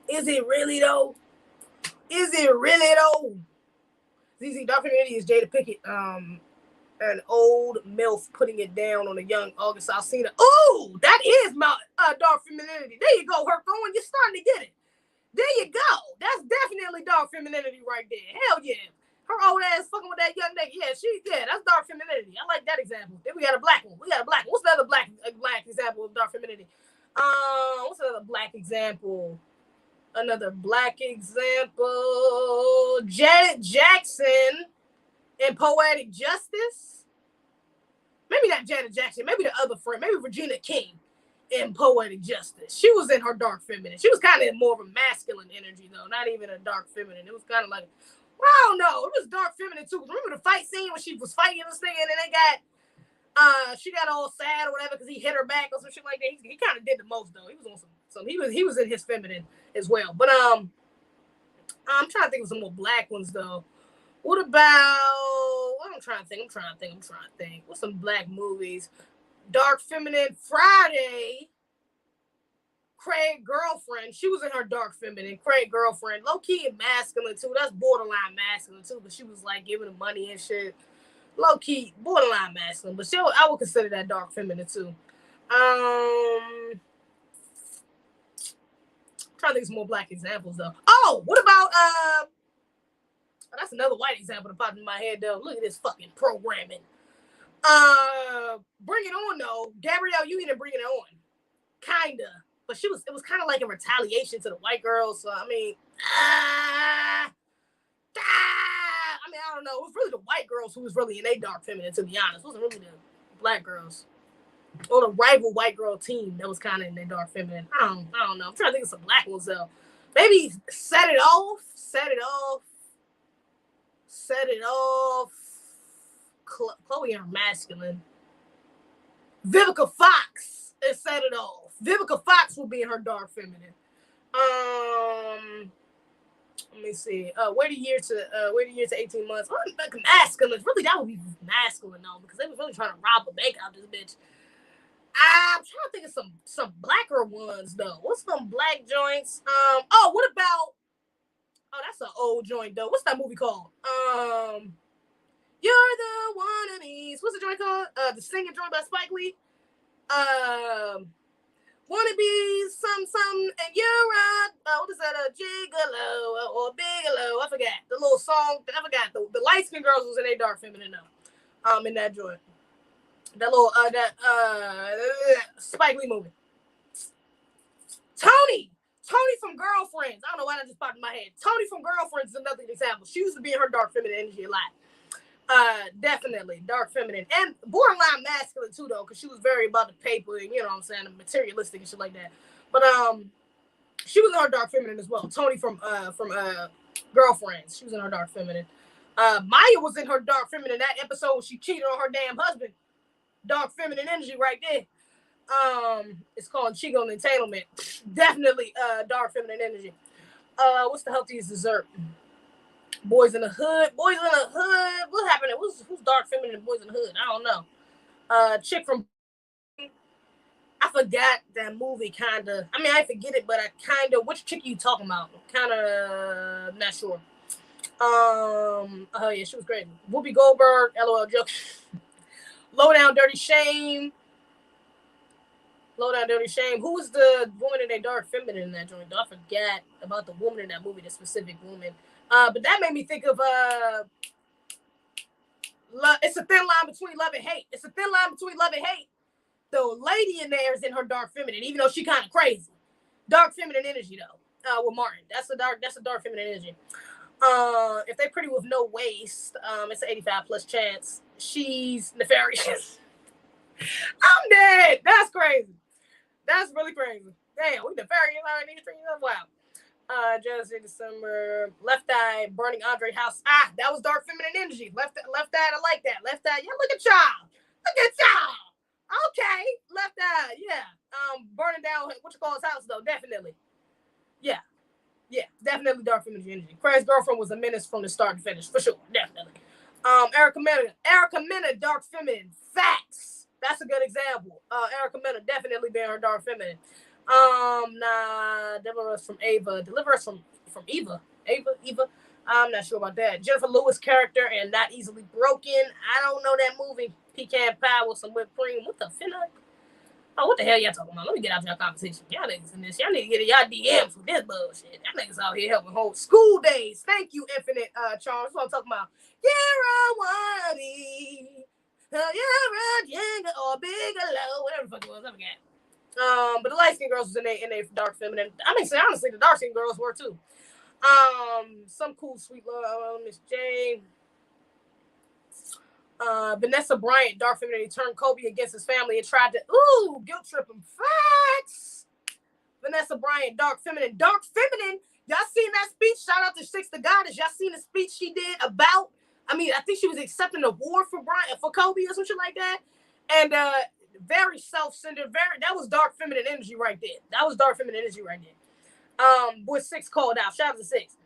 Is it really, though? Is it really, though? Zeze documentary is Jada Pinkett, an old MILF putting it down on a young August Alsina. Oh, that is my dark femininity. There you go, her going. You're starting to get it. There you go. That's definitely dark femininity right there. Hell yeah. Her old ass fucking with that young nigga. Yeah, that's dark femininity. I like that example. Then we got a black one. What's the other black example of dark femininity? What's another black example? Janet Jackson in Poetic Justice. Maybe not Janet Jackson. Maybe the other friend. Maybe Regina King in Poetic Justice. She was in her dark feminine. She was kind of more of a masculine energy, though. Not even a dark feminine. It was kind of like, well, I don't know. It was dark feminine, too. Remember the fight scene when she was fighting this thing and then she got all sad or whatever because he hit her back or some shit like that. He kind of did the most, though. He was on some he was in his feminine as well. But I'm trying to think of some more black ones, though. What about, I'm trying to think. What's some black movies? Dark feminine Friday. Craig girlfriend. She was in her dark feminine. Craig girlfriend. Low-key and masculine, too. That's borderline masculine, too. But she was, like, giving him money and shit. Low-key, borderline masculine. But I would consider that dark feminine, too. Trying to think of some more black examples, though. Oh, what about, that's another white example that popped in my head, though. Look at this fucking programming. Bring It On, though. Gabrielle Union Bring It On. Kinda. But it was kind of like a retaliation to the white girls. So, I mean, I don't know. It was really the white girls who was really in a dark feminine, to be honest. It wasn't really the black girls. Or the rival white girl team that was kind of in their dark feminine. I don't know. I'm trying to think of some black ones, though. Maybe Set It Off. Chloe and her masculine. Vivica Fox is Set It Off. Vivica Fox will be in her dark feminine. Let me see. Wait a year to 18 months. Like masculine. Really, that would be masculine though, because they was really trying to rob a bank out this bitch. I'm trying to think of some blacker ones though. What's some black joints? What about? Oh, that's an old joint though. What's that movie called? You're the one of these. What's the joint called? The singing joint by Spike Lee. Wanna be some, and you're what is that? A gigolo or bigolo? I forgot the little song. I forgot the light skinned girls was in a dark feminine though. In that joint. That little Spike Lee movie. Tony from Girlfriends. I don't know why that just popped in my head. Tony from Girlfriends is another example. She used to be in her dark feminine energy a lot. Definitely dark feminine and borderline masculine too, though, because she was very about the paper and you know what I'm saying, materialistic and shit like that. But she was in her dark feminine as well. Tony from Girlfriends. She was in her dark feminine. Maya was in her dark feminine that episode when she cheated on her damn husband. Dark feminine energy right there. It's called Chico Entanglement. Definitely dark feminine energy. What's the healthiest dessert? Boys in the Hood. What happened? Who's dark feminine and Boys in the Hood? I don't know. Chick from I forgot that movie kinda. I mean I forget it, but I kinda which chick are you talking about? Kinda not sure. Oh yeah, she was great. Whoopi Goldberg, LOL joke. Low Down Dirty Shame. Who was the woman in a dark feminine in that joint? I forgot about the woman in that movie, the specific woman. But that made me think of it's a thin line between love and hate. The lady in there is in her dark feminine, even though she kind of crazy. Dark feminine energy though. With Martin, that's a dark feminine energy. If they pretty with no waist, it's an 85+ chance. She's nefarious. I'm dead. That's crazy. That's really crazy. Damn, we nefarious out in these streets. Wow. Just in December. Left Eye, burning Andre house. That was dark feminine energy. Left Eye, I like that. Left Eye, yeah, look at y'all. Okay. Left Eye, yeah. Burning down what you call his house though, definitely. Yeah, definitely dark feminine energy. Craig's girlfriend was a menace from the start to finish, for sure, definitely. Erica Mena, dark feminine. Facts. That's a good example. Erica Mena definitely being her dark feminine. Deliver us from Ava. Deliver us from Eva. Eva. I'm not sure about that. Jennifer Lewis character and Not Easily Broken. I don't know that movie. Pecan pie with some whipped cream. What the finna? Oh, what the hell y'all talking about? Let me get out your conversation. Y'all niggas in this. Y'all need to get in y'all DMs with this bullshit. Y'all niggas out here helping hold school days. Thank you, Infinite Charms. That's what I'm talking about. You're a worthy. You're a jingle or bigelow. Whatever the fuck it was. I forgot. But the light skinned girls was in a dark feminine. I mean, honestly, the dark skinned girls were too. Some cool sweet love, Miss Jane. Vanessa Bryant, dark feminine, turned Kobe against his family and tried to guilt trip him. Facts. Vanessa Bryant, dark feminine. Y'all seen that speech? Shout out to Six the Goddess. Y'all seen the speech she did about? I mean, I think she was accepting an award for Kobe or some shit like that. And very self-centered. That was dark feminine energy right there. Boy, Six called out. Shout out to Six.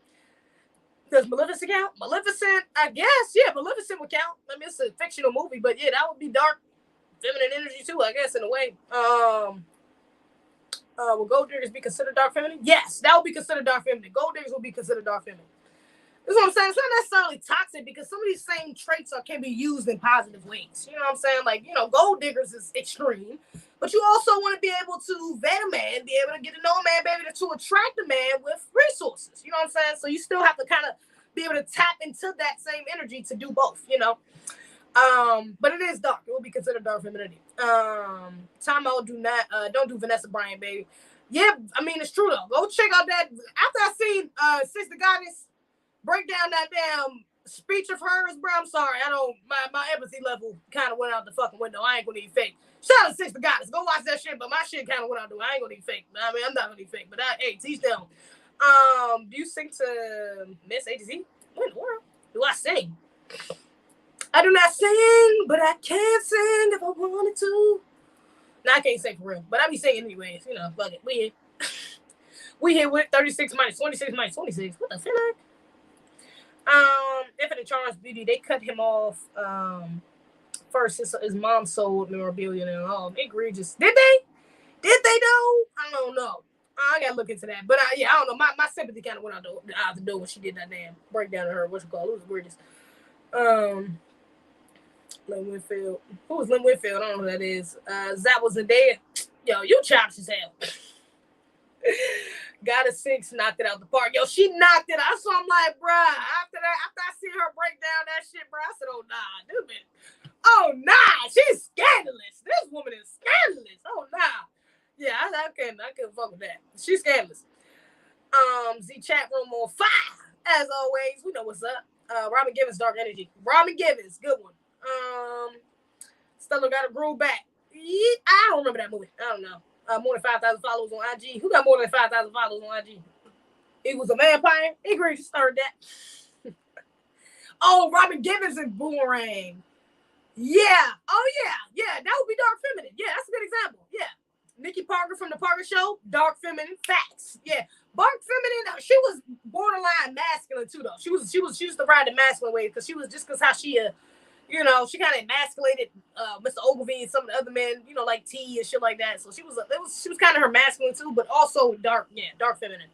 Does Maleficent count? Maleficent, I guess. Yeah, Maleficent would count. I mean, it's a fictional movie, but yeah, that would be dark feminine energy too, I guess, in a way. Will gold diggers be considered dark feminine? Yes, that would be considered dark feminine. Gold diggers will be considered dark feminine. That's what I'm saying. It's not necessarily toxic because some of these same traits can be used in positive ways. You know what I'm saying? Like, gold diggers is extreme, but you also want to be able to vet a man, be able to get to know a man, be able to attract a man with resources. You know what I'm saying? So you still have to kind of be able to tap into that same energy to do both, But it is dark. It will be considered dark femininity. Time out, don't do Vanessa Bryant, baby. Yeah, I mean, it's true, though. Go check out that. After I seen Sister Goddess break down that damn speech of hers, bro, I'm sorry. My empathy level kind of went out the fucking window. I ain't gonna need fake. Shout out to Sister Goddess. Go watch that shit, but my shit kind of went out the window. I ain't gonna need fake. I mean, I'm not gonna need fake, but hey, teach them. Do you sing to Miss ATZ? What in the world? Do I sing? I do not sing, but I can sing if I wanted to. No, I can't sing for real, but I be singing anyways. Fuck it. We here with 36 minus 26 minus 26. What the fuck? Infinite Charms Beauty, they cut him off first. His mom sold memorabilia and all. Egregious. Did they though? I don't know. I gotta look into that. But I don't know. My sympathy kind of went out the door when she did that damn breakdown of her. It was egregious. Lynn Winfield. Who was Lynn Winfield? I don't know who that is. That was a dead. Yo, you chopped his hell. Got a 6, knocked it out the park. Yo, she knocked it out. So I'm like, bruh, after I see her break down that shit, bruh, I said, oh, nah, this bitch. Oh, nah, she's scandalous. This woman is scandalous. Oh, nah. Yeah, I couldn't fuck with that. She's scandalous. The chat room on fire. As always, we know what's up. Robin Givens, Dark Energy. Robin Givens, good one. Stella got a groove back. I don't remember that movie. I don't know. More than 5,000 followers on IG. Who got more than 5,000 followers on IG? It was a vampire. Agreed. Started that. Oh, Robin Givens and Boomerang. Yeah. Oh, yeah. Yeah, that would be Dark Feminine. Yeah, that's a good example. Yeah. Nikki Parker from the Parker Show. Dark Feminine. Facts. Yeah. Dark Feminine. She was borderline masculine too, though. She used to ride the masculine way because how she she kind of emasculated Mr. Ogilvy and some of the other men, like T and shit like that. So she was kind of her masculine too, but also dark feminine.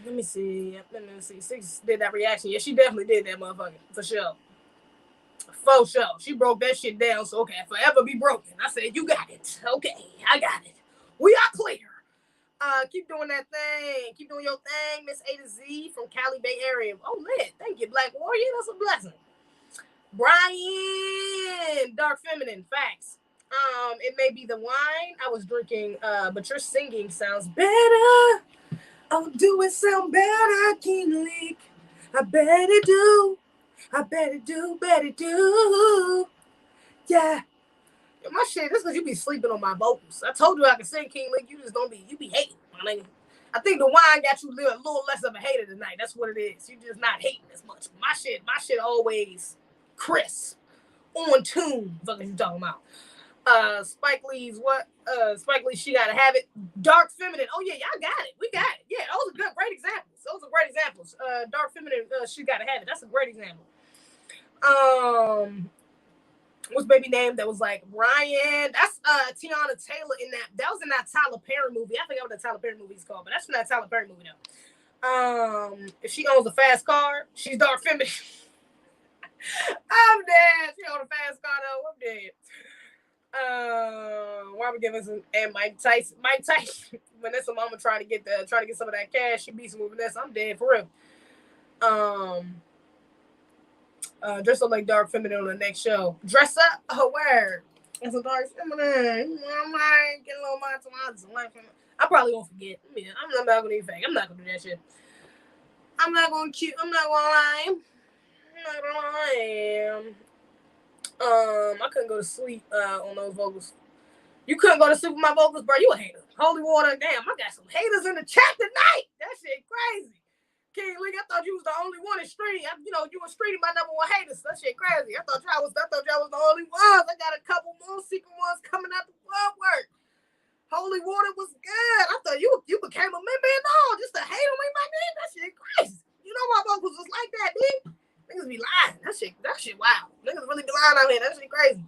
Let me see. 6 did that reaction. Yeah, she definitely did that motherfucker for sure. For sure. She broke that shit down. So okay, forever be broken. I said, you got it. Okay, I got it. We are clear. Keep doing that thing. Keep doing your thing, Miss A to Z from Cali Bay Area. Oh, lit. Thank you, Black Warrior. That's a blessing. Brian, Dark Feminine. Facts. It may be the wine I was drinking, but your singing sounds better. Oh, do it sound better, King Leak? I bet it do. I bet it do. Bet it do. Yeah. My shit, this because you be sleeping on my vocals. I told you I could sing, King Leak. You just don't be, you be hating, my nigga. I think the wine got you a little less of a hater tonight. That's what it is. You just not hating as much. My shit always crisp, on tune. What the fuck are you talking about? Spike Lee's what? Spike Lee, She Gotta Have It. Dark Feminine. Oh yeah, y'all got it. We got it. Yeah, those are great examples. Dark Feminine, She Gotta Have It. That's a great example. What's baby name that was like Ryan? That's Tiana Taylor in that. That was in that Tyler Perry movie. I forget what the Tyler Perry movie is called, but that's from that Tyler Perry movie though. If she owns a fast car, she's dark feminine. I'm dead. She owns a fast car though. I'm dead. Robert Givens and Mike Tyson. Vanessa Mama trying to get some of that cash. She beats him with Vanessa. I'm dead for real. Dress up like Dark Feminine on the next show. Dress up? Oh, word. That's a Dark Feminine. I'm like, get a little monster. I probably won't forget. Yeah, I'm not going to even fake. I'm not going to do that shit. I'm not going to lie. I couldn't go to sleep on those vocals. You couldn't go to sleep with my vocals, bro. You a hater. Holy water. Damn, I got some haters in the chat tonight. That shit crazy. King League, I thought you was the only one in street. You and Streety my number one haters. That shit crazy. I thought y'all was the only ones. I got a couple more secret ones coming out the woodwork. Holy water was good. I thought you became a member and all. Just to hate on me, my name. That shit crazy. You know my vocals was like that, dude. Niggas be lying. That shit wild. Niggas really be lying out here. That shit crazy.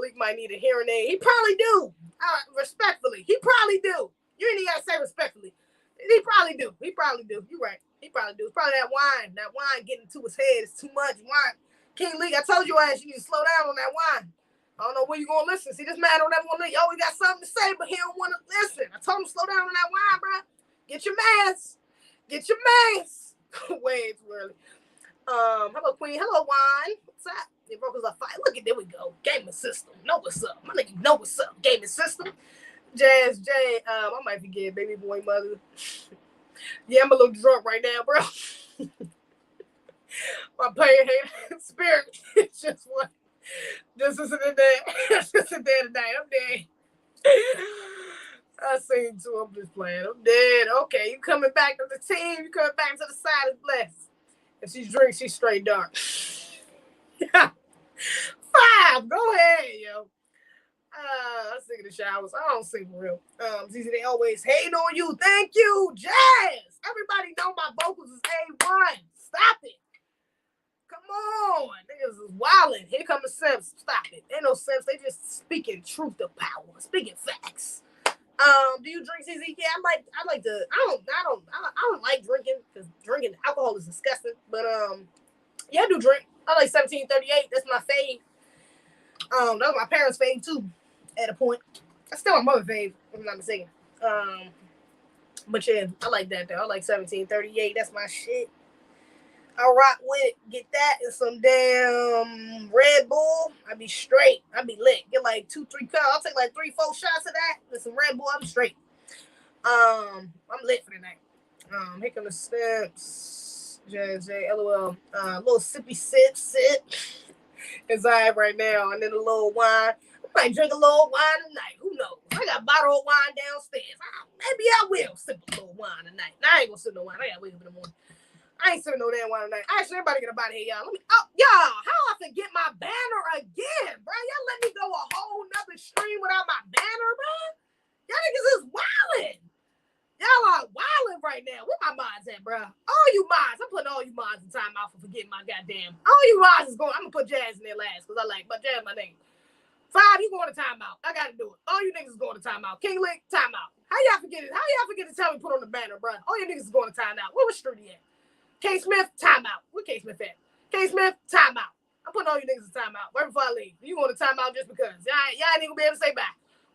Leak might need a hearing aid. He probably do. Respectfully. He probably do. You ain't even gotta say respectfully. He probably do. You're right. He probably do. It's probably that wine. That wine getting to his head. It's too much wine. King League, I told you you need to slow down on that wine. I don't know when you're going to listen. See, this man don't ever want to. You always got something to say, but he don't want to listen. I told him to slow down on that wine, bro. Get your mans. Way too early. Hello, Queen. Hello, wine. What's up? Your vocals are fine. Look at, there we go. Gaming system. Know what's up. My nigga know what's up. Gaming system. Jazz J, I might forget baby boy mother. Yeah, I'm a little drunk right now, bro. My player hate spirit. It's just what. This isn't a day. It's just a day tonight. I'm dead. I seen too. I'm just playing. I'm dead. Okay, you coming back to the team. You coming back to the side is blessed. If she drinks, she's straight dark. 5. Go ahead, yo. I sing in the showers. I don't sing for real. Zeze, they always hate on you. Thank you, Jazz. Everybody know my vocals is A1. Stop it. Come on. Niggas is wildin'. Here come the Sims. Stop it. Ain't no Sims. They just speaking truth to power. Speaking facts. Do you drink, Zeze? Yeah, I like to. I don't like drinking because drinking alcohol is disgusting. But Yeah, I do drink. I like 1738. That's my fave. That was my parents' fave too. At a point, that's still my mother's fave. If I'm not mistaken. But yeah, I like that though. I like 1738. That's my shit. I rock with it. Get that and some damn Red Bull. I be straight. I be lit. Get like 2-3 cups. I'll take like 3-4 shots of that with some Red Bull. I'm straight. I'm lit for the night. Here come the steps. Zeze, LOL. Little sippy sip. It's alright right now. And then a little wine. I might drink a little wine tonight. Who knows? I got bottled wine downstairs. Maybe I will sip a little wine tonight. Now, I ain't gonna sip no wine. I gotta wake up in the morning. I ain't sipping no damn wine tonight. Actually, everybody get about here, y'all. Y'all, how I forget my banner again, bro? Y'all let me go a whole nother stream without my banner, bro? Y'all niggas is wildin'. Y'all are wildin' right now. Where my mods at, bro? All you mods. I'm putting all you mods in timeout for forgetting my goddamn. All you mods is going. I'm gonna put Jazz in there last because I like, but Jazz my name. 5, you going to timeout. I gotta do it. All you niggas is going to timeout. King Lick, timeout. How y'all forget it? How y'all forget to tell me put on the banner, bro? All you niggas is going to timeout. Where was Strudy at? K Smith, timeout. Where K Smith at? K Smith, timeout. I'm putting all you niggas in timeout right before I leave. You going to timeout just because. Y'all ain't gonna be able to say bye.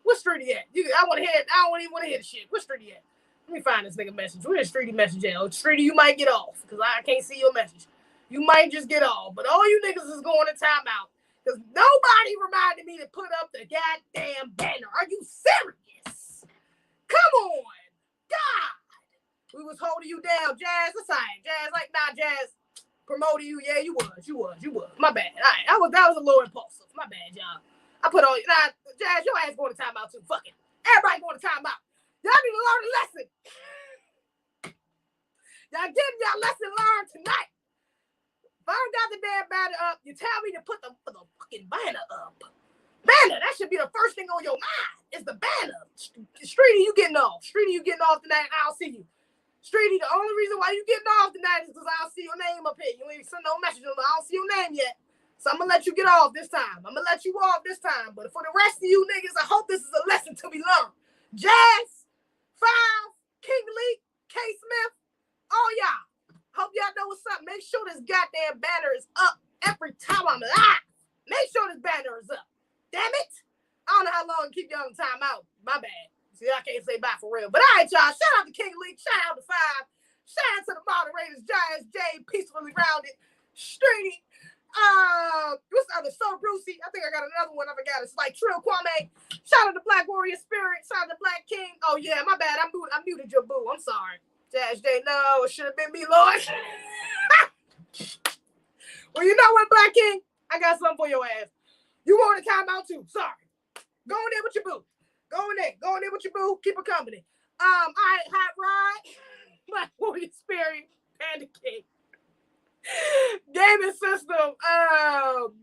Where's Strudy at? I don't even want to hear the shit. Where's Strudy at? Let me find this nigga message. Where's Strudy message at? Oh, Strudy, you might get off because I can't see your message. You might just get off. But all you niggas is going to timeout because nobody reminded me to put up the goddamn banner. Are you serious? Come on. God. We was holding you down, Jazz. That's all right. Jazz, like, nah, Jazz. Promoting you. Yeah, you was. My bad. All right. That was a little impulsive. My bad, y'all. I put all Jazz, your ass going to timeout too. Fuck it. Everybody going to timeout. Y'all need to learn a lesson. Y'all getting y'all lesson learned tonight. If I don't got the damn banner up, you tell me to put the fucking banner up. Banner, that should be the first thing on your mind. Is the banner. Streety, you getting off. Tonight. I'll see you. Streety, the only reason why you getting off tonight is because I don't see your name up here. You ain't send no message, I don't see your name yet. So I'm going to let you get off this time. But for the rest of you niggas, I hope this is a lesson to be learned. Jazz, 5, King Lee, K Smith, all y'all. Hope y'all know what's up. Make sure this goddamn banner is up every time I'm live. Make sure this banner is up. Damn it. I don't know how long to keep y'all in timeout. My bad. See, I can't say bye for real. But all right, y'all. Shout out to King League. Shout out to 5. Shout out to the moderators. Giants, Jay, Peacefully Rounded, Streety. What's the other? So Brucey. I think I got another one. I forgot. It's like Trill Kwame. Shout out to Black Warrior Spirit. Shout out to Black King. Oh, yeah. My bad. I muted your boo. I'm sorry. Jazz J. No, it should have been me, Lord. Well, you know what, Black King? I got something for your ass. You want a timeout too. Sorry. Go in there with your boo. Go in there with your boo. Keep her company. All right, Hot Rod. Black Warrior Spirit. Panda King. Gaming System.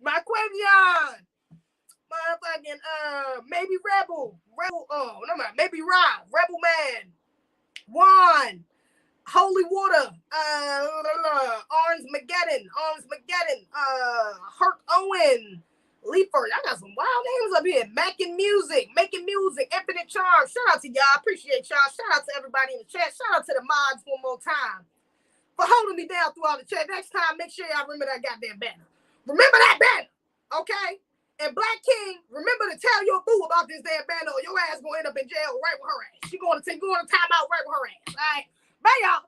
My Quavion. Motherfucking, maybe Rebel. Maybe Rob. Rebel Man. Juan. Holy Water. Arms Mageddon. Hurt Owen. Leaford. I got some wild names up here. Making music. Infinite Charm. Shout out to y'all. Appreciate y'all. Shout out to everybody in the chat. Shout out to the mods one more time for holding me down throughout the chat. Next time, make sure y'all remember that goddamn banner. Remember that banner. Okay? And Black King, remember to tell your boo about this damn banner or your ass gonna end up in jail right with her ass. She going to timeout right with her ass. All right? Bye, y'all.